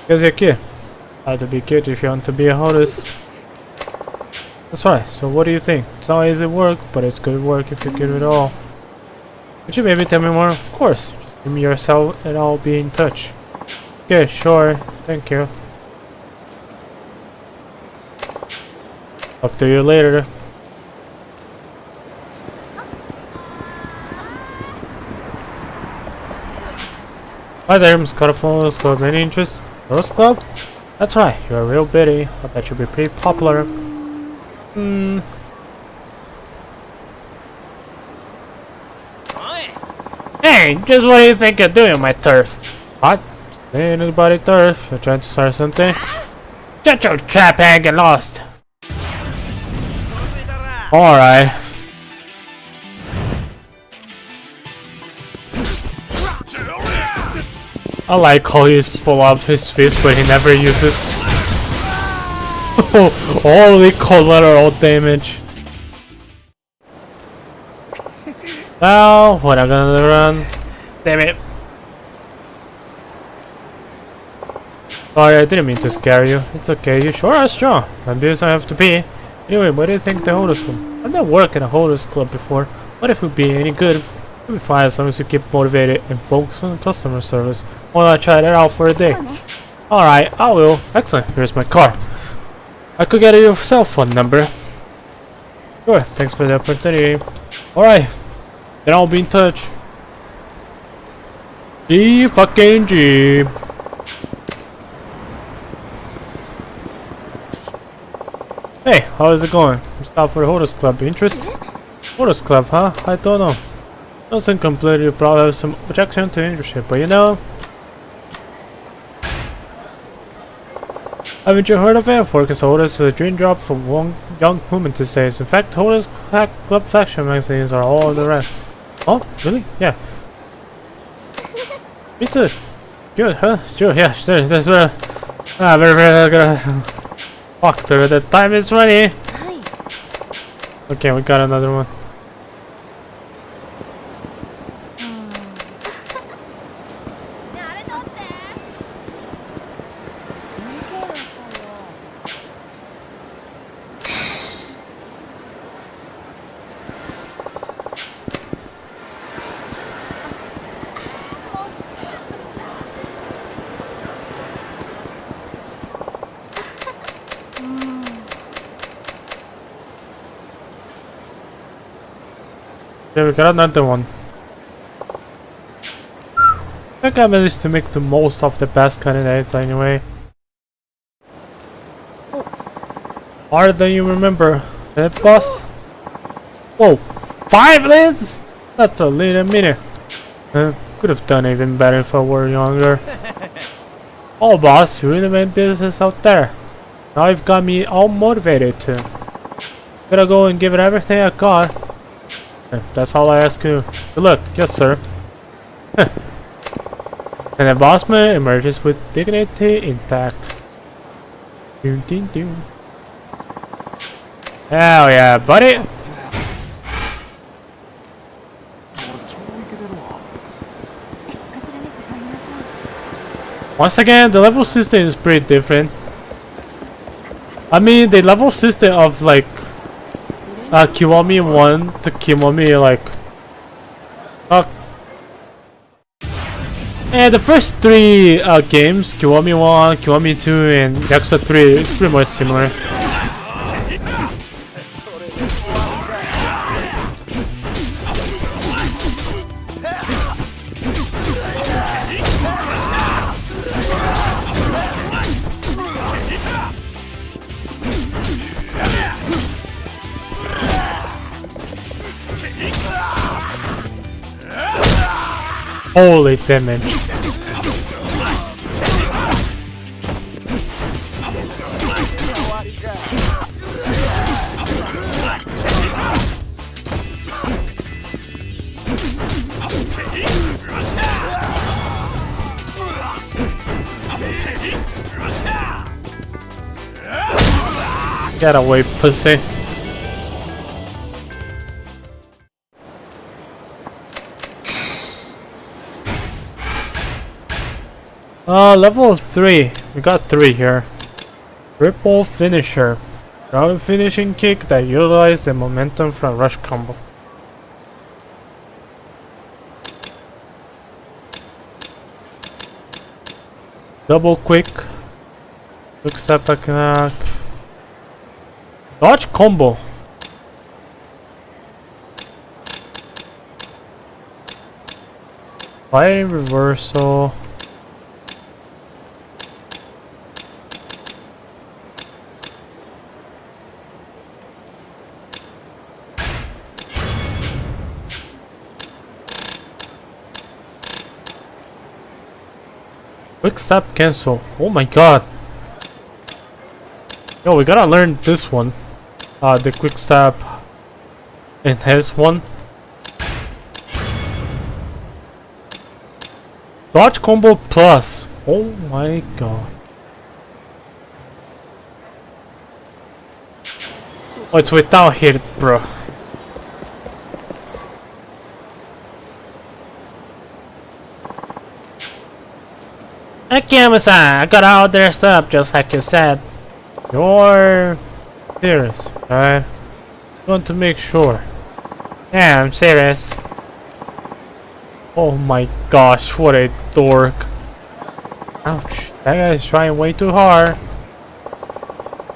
Because you're cute. Have to be cute if you want to be a hottest. That's right, so what do you think? It's not easy work, but it's good work if you give it all. Could you maybe tell me more? Of course. Just give me yourself and I'll be in touch. Okay, sure. Thank you. Talk to you later. Hi there, Miss Carafos. Got any interest? Rose Club? That's right, you're a real biddy. I bet you'll be pretty popular. Hey, just what do you think you're doing on my turf? What? Ain't anybody turf? You're trying to start something? Shut your trap and get lost! Alright. I like how he's pull out his fist but he never uses. Holy collateral damage. Now, what am I gonna run? Damn it. Sorry, I didn't mean to scare you. It's okay, you sure are strong. Ambitious I have to be. Anyway, what do you think the Holders Club? I've never worked in a Holders Club before. What if it would be any good? It'll be fine as long as you keep motivated and focus on customer service. Why not try that out for a day? Alright, I will. Excellent, here's my card. I could get your cell phone number. Sure, thanks for the opportunity. Alright, then I'll be in touch. G fucking G. Hey, how is it going? You stopped for the Holders Club. Interest? Holders Club, huh? I don't know. Doesn't completely probably have some objection to internship, but you know. Haven't you heard of it? Work as Holders is a dream job for one young woman these days. In fact, Holders Club fashion magazines are all the rest. Oh, really? Yeah. Me too. Good, huh? Sure, yeah, sure. That's very good. Fuck, the time is running. Okay, we got another one. Okay, we got another one. I think I managed to make the most of the best candidates anyway. Harder than you remember. That boss? Whoa, 5 lids? That's a little minute. Could have done even better if I were younger. Oh boss, you really made business out there. Now you've got me all motivated to. Gotta go and give it everything I got. That's all I ask you. Good luck. Yes, sir. And the bossman emerges with dignity intact. Doom, doom, doom. Hell yeah, buddy! Once again, the level system is pretty different. I mean, the level system of like Kiwami 1 to Kiwami like and the first 3 games, Kiwami 1, Kiwami 2 and Yakuza 3 is pretty much similar. Holy damage. Get away, pussy. Level 3. We got 3 here. Ripple Finisher. Ground finishing kick that utilizes the momentum from rush combo. Double quick. Quick step back knock. Dodge combo. Fighting reversal. Quick step cancel. Oh my god. Yo, we gotta learn this one. The quick step enhance one. Dodge combo plus. Oh my god. Oh, it's without hit, bro. Yakuza, I got all dressed up just like you said. You're Serious, right? Want to make sure. Yeah, I'm serious. Oh my gosh, what a dork. Ouch, that guy's trying way too hard.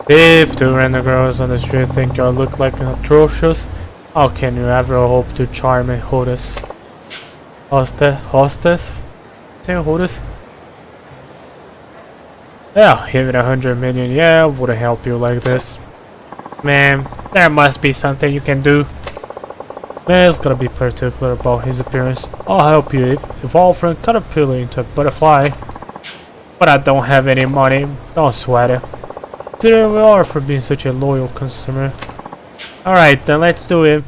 If two random girls on the street think you look like atrocious, how can you ever hope to charm a hostess? Hostess? Say hostess? Yeah, even 100 million, yeah, wouldn't help you like this. Man, there must be something you can do. Man's gotta be particular about his appearance. I'll help you evolve from a caterpillar into a butterfly. But I don't have any money, don't sweat it. Consider we are for being such a loyal customer. Alright, then let's do it.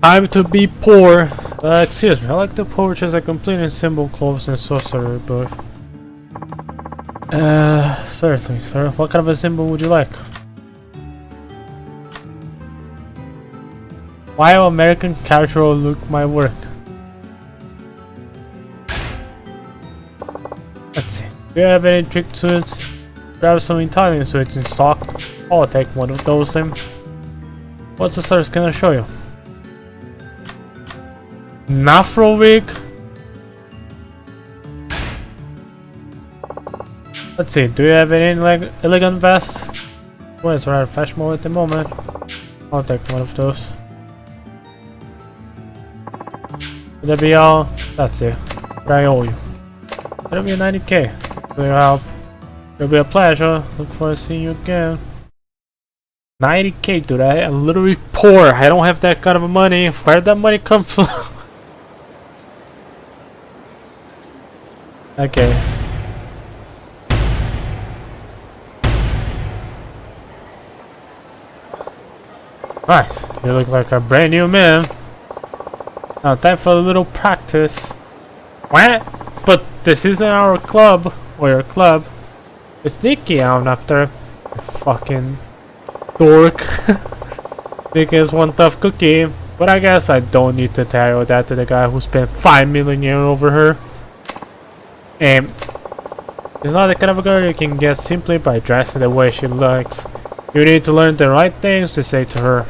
Time to be poor. Excuse me, I like to purchase a complete and simple clothes and sorcery book. Certainly, sir. What kind of a symbol would you like? Why American casual look my work? Let's see. Do you have any trick suits? Grab some Italian suits in stock. I'll take one of those then. What's the source can I show you? Nafro wig? Let's see, do you have any elegant vests? Well, it's rather fashionable at the moment. I'll take one of those. Would that be all? That's it. What I owe you. That'll be a 90k. For your help. It'll be a pleasure. Look forward to seeing you again. 90k, dude. I'm literally poor. I don't have that kind of money. Where'd that money come from? Okay. Nice. You look like a brand new man. Now time for a little practice. What? But this isn't our club, or your club. It's Nicky out after. Fucking dork. Nicky is one tough cookie. But I guess I don't need to tell you that to the guy who spent 5 million yen over her. And she's not the kind of a girl you can get simply by dressing the way she likes. You need to learn the right things to say to her.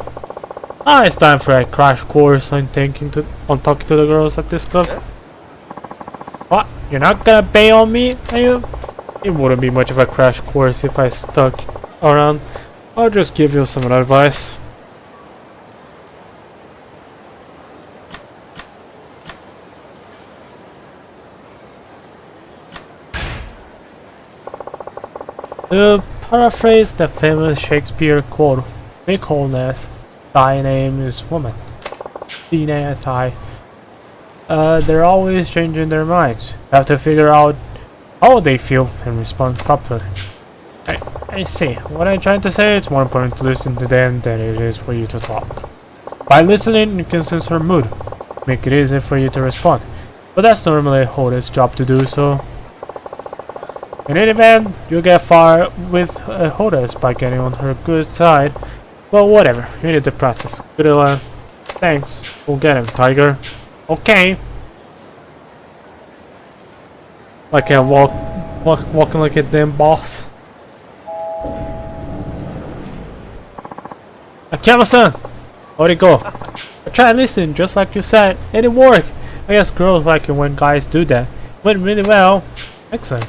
Ah, it's time for a crash course on talking to the girls at this club. What? You're not gonna pay on me, are you? It wouldn't be much of a crash course if I stuck around. I'll just give you some advice. To paraphrase the famous Shakespeare quote, "Make wholeness, thy name is woman." They're always changing their minds. You have to figure out how they feel and respond properly. I see. What I'm trying to say, it's more important to listen to them than it is for you to talk. By listening, you can sense her mood, make it easy for you to respond. But that's normally a hostess' job to do so. In any event, you get far with a hostess by getting on her good side. Well, whatever. You need to practice. Good luck. Thanks. We'll get him, Tiger. Okay. Like I walking like a damn boss. Akiyama-san! How'd it go? I tried listening, just like you said, and it worked. I guess girls like it when guys do that. Went really well. Excellent.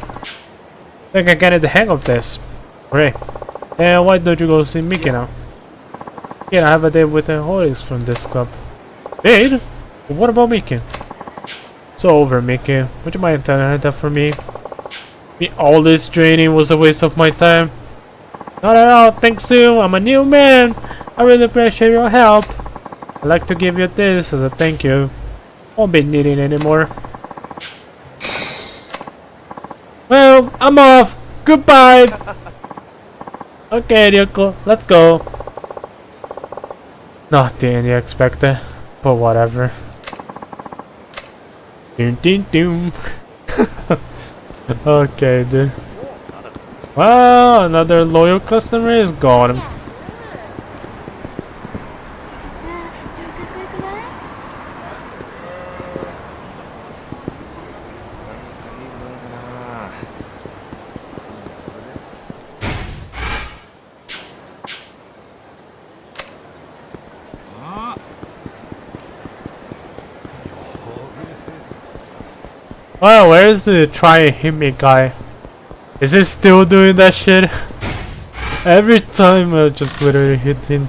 Think I get the hang of this. Great. And why don't you go see Mickey now? Yeah, I have a date with the holidays from this club. Date? But what about Mickey? So over, Mickey. Would you mind telling her that for me? All this training was a waste of my time. Not at all, thanks you. I'm a new man. I really appreciate your help. I'd like to give you this as a thank you. Won't be needing anymore. Well, I'm off. Goodbye. Okay, Ryoko, let's go. Not the end you expected, but whatever. Doom doom doom. Okay, dude. Wow, another loyal customer is gone. Oh, where's the try and hit me guy? Is he still doing that shit? Every time I just literally hit him,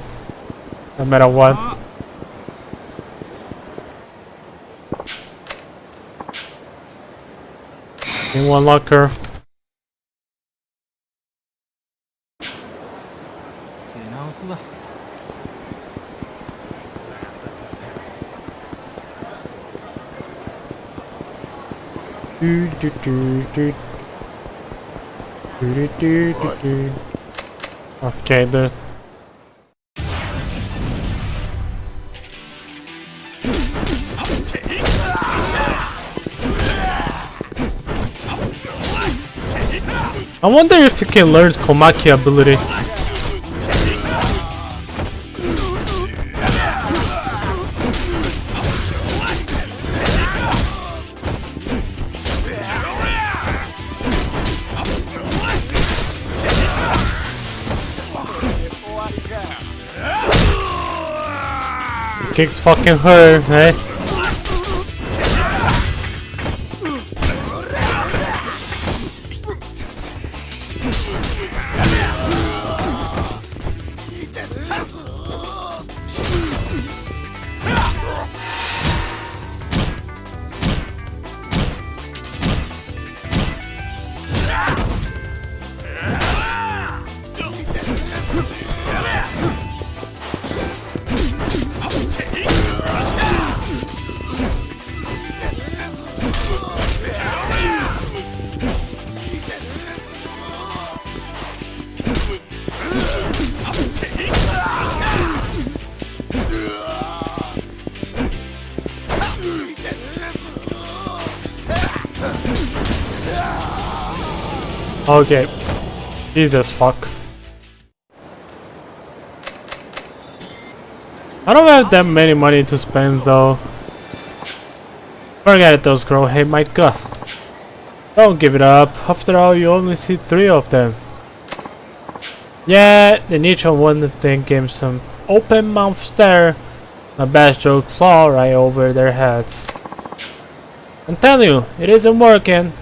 no matter what. In one locker. Okay, there. I wonder if you can learn Komaki abilities. Kicks fucking hurt, eh? Okay. Jesus fuck. I don't have that many money to spend though. Forget it, those girls hate my guts. Don't give it up. After all, you only see 3 of them. Yeah, they each one thing gave some open mouth stare. A bad joke fly right over their heads. I'm telling you, it isn't working.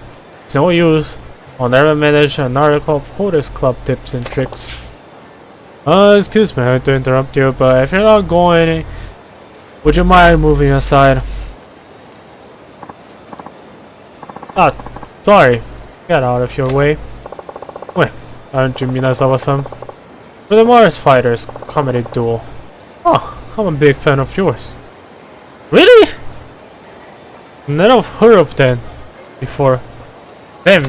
It's no use. I'll never manage an article of Hooters Club tips and tricks. Excuse me, I hate to interrupt you, but if you're not going, would you mind moving aside? Ah, sorry. Get out of your way. Wait, aren't you Minazawa-san? We're the Mars Fighters comedy duo. Oh, I'm a big fan of yours. Really? Never heard of them before. Them.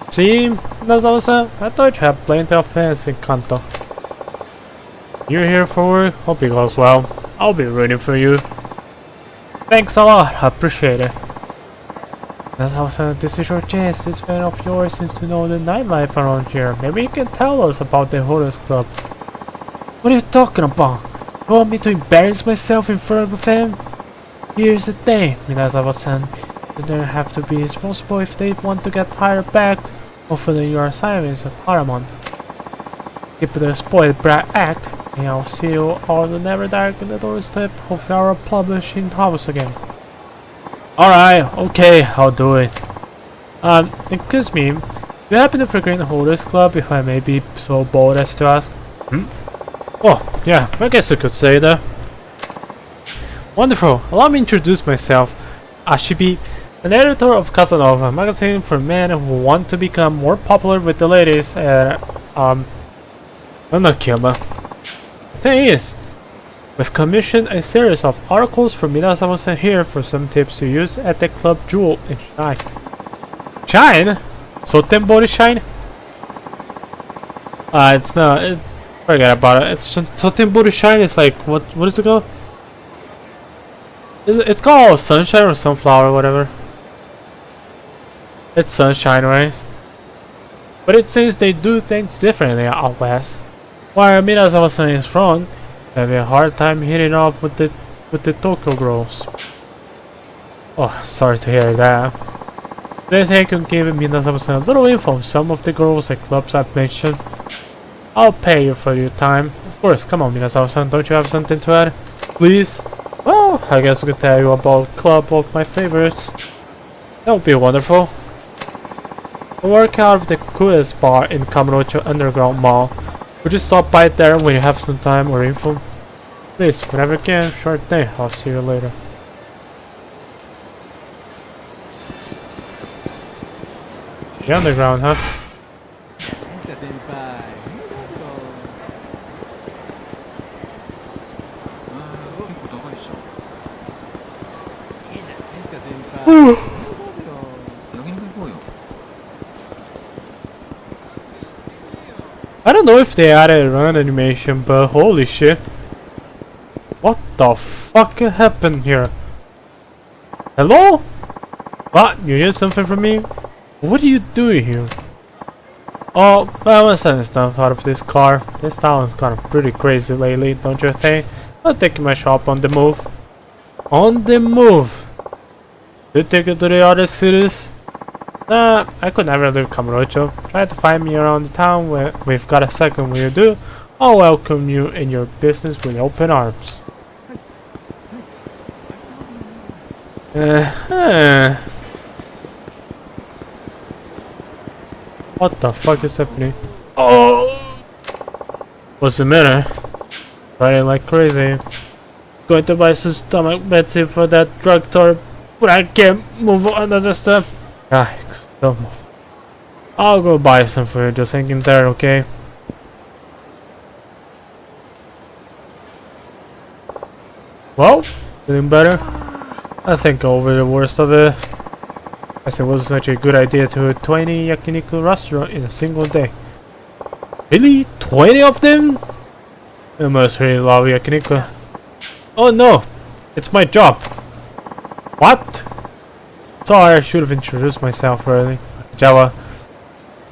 See, Minazawa-san, I thought you had plenty of fans in Kanto. You're here for work? Hope it goes well. I'll be rooting for you. Thanks a lot, I appreciate it. Minazawa-san, this is your chance. This fan of yours seems to know the nightlife around here. Maybe you can tell us about the Hooters Club. What are you talking about? You want me to embarrass myself in front of them? Here's the thing, Minazawa-san. You don't have to be responsible if they want to get hired back. Hopefully your assignment is paramount. Keep the spoiled brat act, and I'll see you all the never dark in the doorstep of our publishing house again. Alright, okay, I'll do it. Excuse me, do you happen to frequent the Hooters Club, if I may be so bold as to ask? Oh, yeah, I guess I could say that. Wonderful, allow me to introduce myself. Ashibi, an editor of Casanova, a magazine for men who want to become more popular with the ladies, and, I'm not Kiyama. The thing is, we've commissioned a series of articles for Minazawa-san here for some tips to use at the club Jewel and Shine. Shine? Sotenbori Shine? It's not, forget about it. It's just, Sotenbori Shine is like, what is it called? It's called Sunshine or Sunflower or whatever. It's Sunshine, right? But it seems they do things differently out west. While Minazawa-san is from, having a hard time hitting off with the Tokyo girls. Oh, sorry to hear that. They think you can give Minazawa-san a little info on some of the girls and clubs I've mentioned. I'll pay you for your time. Of course, come on Minazawa-san, don't you have something to add? Please? Well, I guess we could tell you about club of my favorites. That would be wonderful. I work out of the coolest bar in Kamurocho Underground Mall. Would you stop by there when you have some time or info? Please, whenever you can. Sure thing. I'll see you later. The underground, huh? I don't know if they added a run animation, but holy shit. What the fuck happened here? Hello? What? You need something from me? What are you doing here? Oh, I was selling stuff out of this car. This town's gone pretty crazy lately, don't you think? I'm taking my shop on the move. On the move! You take it to the other cities? Nah, I could never leave Kamurocho. Try to find me around the town when we've got a second. When you do, I'll welcome you in your business with open arms. What the fuck is happening? Oh! What's the matter? Running like crazy. Going to buy some stomach medicine for that drugstore, but I can't move another step. Yikes, don't move. I'll go buy some for you, just hang in there, okay? Well, feeling better? I think over the worst of it. Guess it wasn't such a good idea to a 20 yakiniku restaurant in a single day. Really? 20 of them? I must really love yakiniku. Oh no! It's my job! What? Sorry, I should have introduced myself early.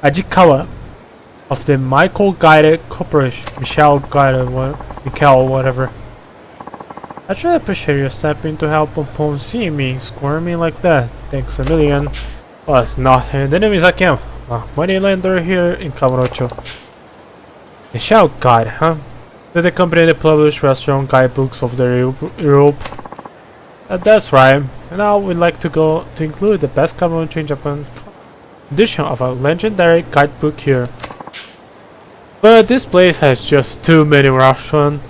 Ajikawa of the Michael Guided Corporation. Michael, whatever. I truly appreciate you stepping to help upon seeing me squirming like that. Thanks a million. Well, it's nothing. The name is Akem, a moneylender here in Kamurocho. Michelle Guide, huh? They're the company that publishes restaurant guidebooks of the Europe. That's right. And now we'd like to include the best Kamurocho in Japan edition of a legendary guidebook here. But this place has just too many restaurants.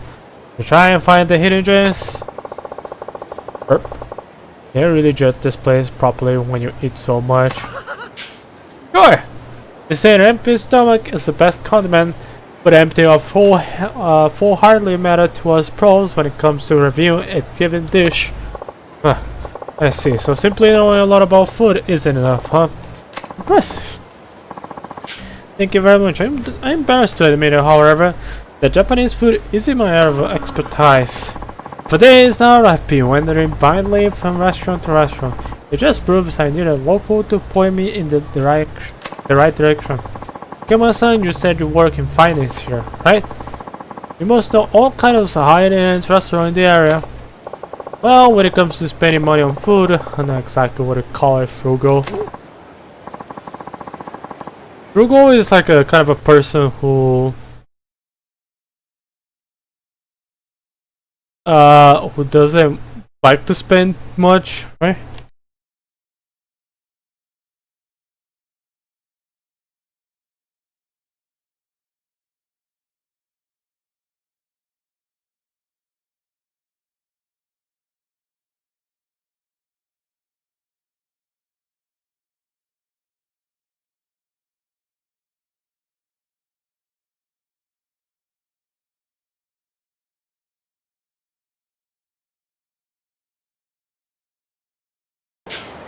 To try and find the hidden gems. Can't really judge this place properly when you eat so much. Sure! They say an empty stomach is the best condiment, but empty or full hardly matter to us pros when it comes to reviewing a given dish. I see, so simply knowing a lot about food isn't enough, huh? Impressive. Thank you very much. I'm embarrassed to admit it, however, that Japanese food isn't my area of expertise. For days now, I've been wandering blindly from restaurant to restaurant. It just proves I need a local to point me in the right direction. Kema-san, you said you work in finance here, right? You must know all kinds of high-end restaurants in the area. Well, when it comes to spending money on food, I know exactly what to call it, frugal. Frugal is like a kind of a person who doesn't like to spend much, right?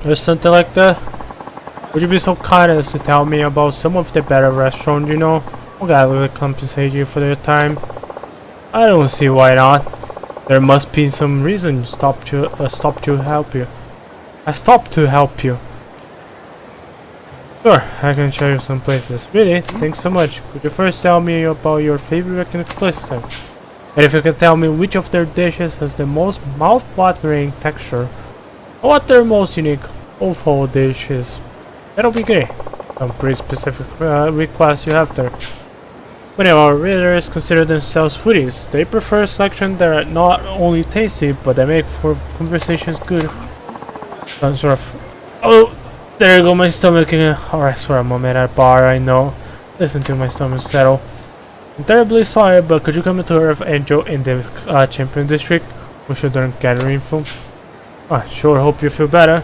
Or something like that. Would you be so kind as to tell me about some of the better restaurants you know? I'll gladly compensate you for your time. I don't see why not. There must be some reason you stopped to help you. I stopped to help you. Sure, I can show you some places. Really? Thanks so much. Could you first tell me about your favorite place then? And if you can tell me which of their dishes has the most mouth-watering texture, or what their most unique offal dish is, that'll be great. Some pretty specific requests you have there. Many of our readers consider themselves foodies. They prefer a selection that are not only tasty, but they make for conversations good. Some sort of... Oh! There you go, my stomach again. Alright, for a moment at a bar, I know. Listen to my stomach settle. I'm terribly sorry, but could you come to Earth Angel in the Champion District? We should learn gathering info. Sure, hope you feel better.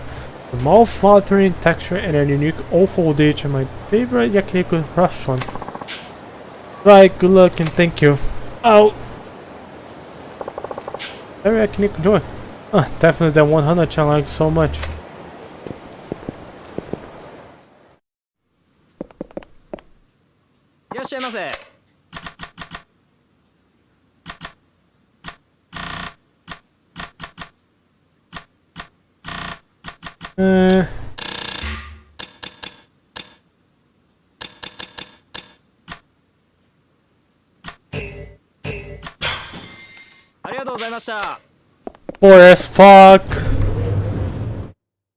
The mouth-watering texture and a unique awful dish are my favorite yakiniku restaurant. Right, good luck and thank you. Ow! Very yakiniku joy. Definitely that 100 I like so much. Poor as fuck.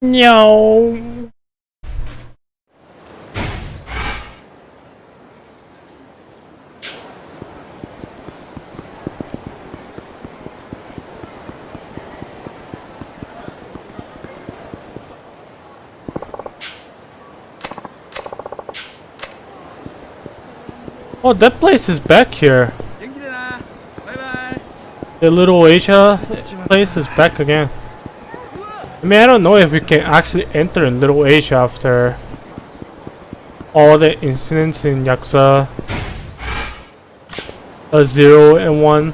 No. Oh, that place is back here. The Little Asia place is back again. I mean, I don't know if we can actually enter in Little Asia after all the incidents in Yakuza 0 and 1.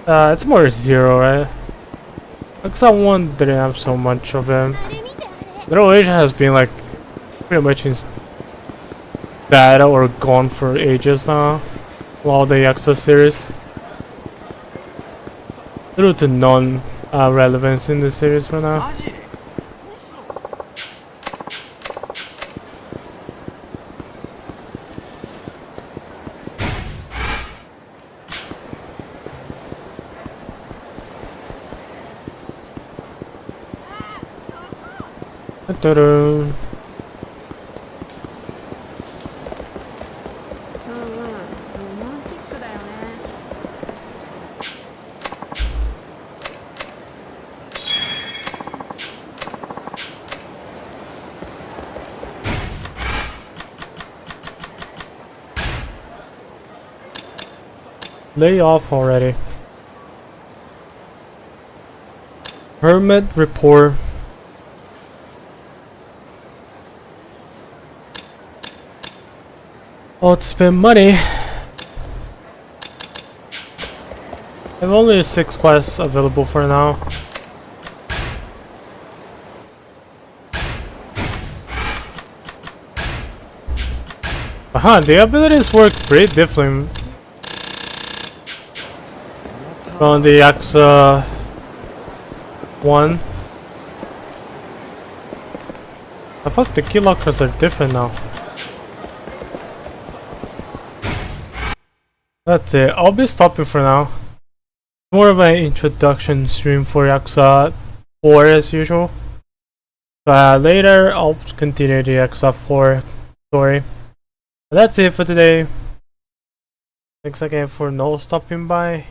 It's more 0, right? Yakuza 1 didn't have so much of them. Little Asia has been like pretty much in bad or gone for ages now. All the Yakuza series. Little to none relevance in the series for now. Ta-da. Lay off already. Hermit report. Oh, to spend money. I have only 6 quests available for now. The abilities work pretty differently from the Yakuza 1. I thought the key lockers are different now. That's it. I'll be stopping for now. More of an introduction stream for Yakuza 4 as usual. But later I'll continue the Yakuza 4 story. But that's it for today. Thanks again for no stopping by.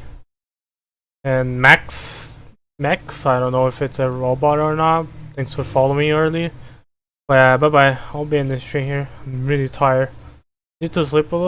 And Max, I don't know if it's a robot or not. Thanks for following me early. But yeah, bye bye. I'll be in the stream here. I'm really tired. Need to sleep a little.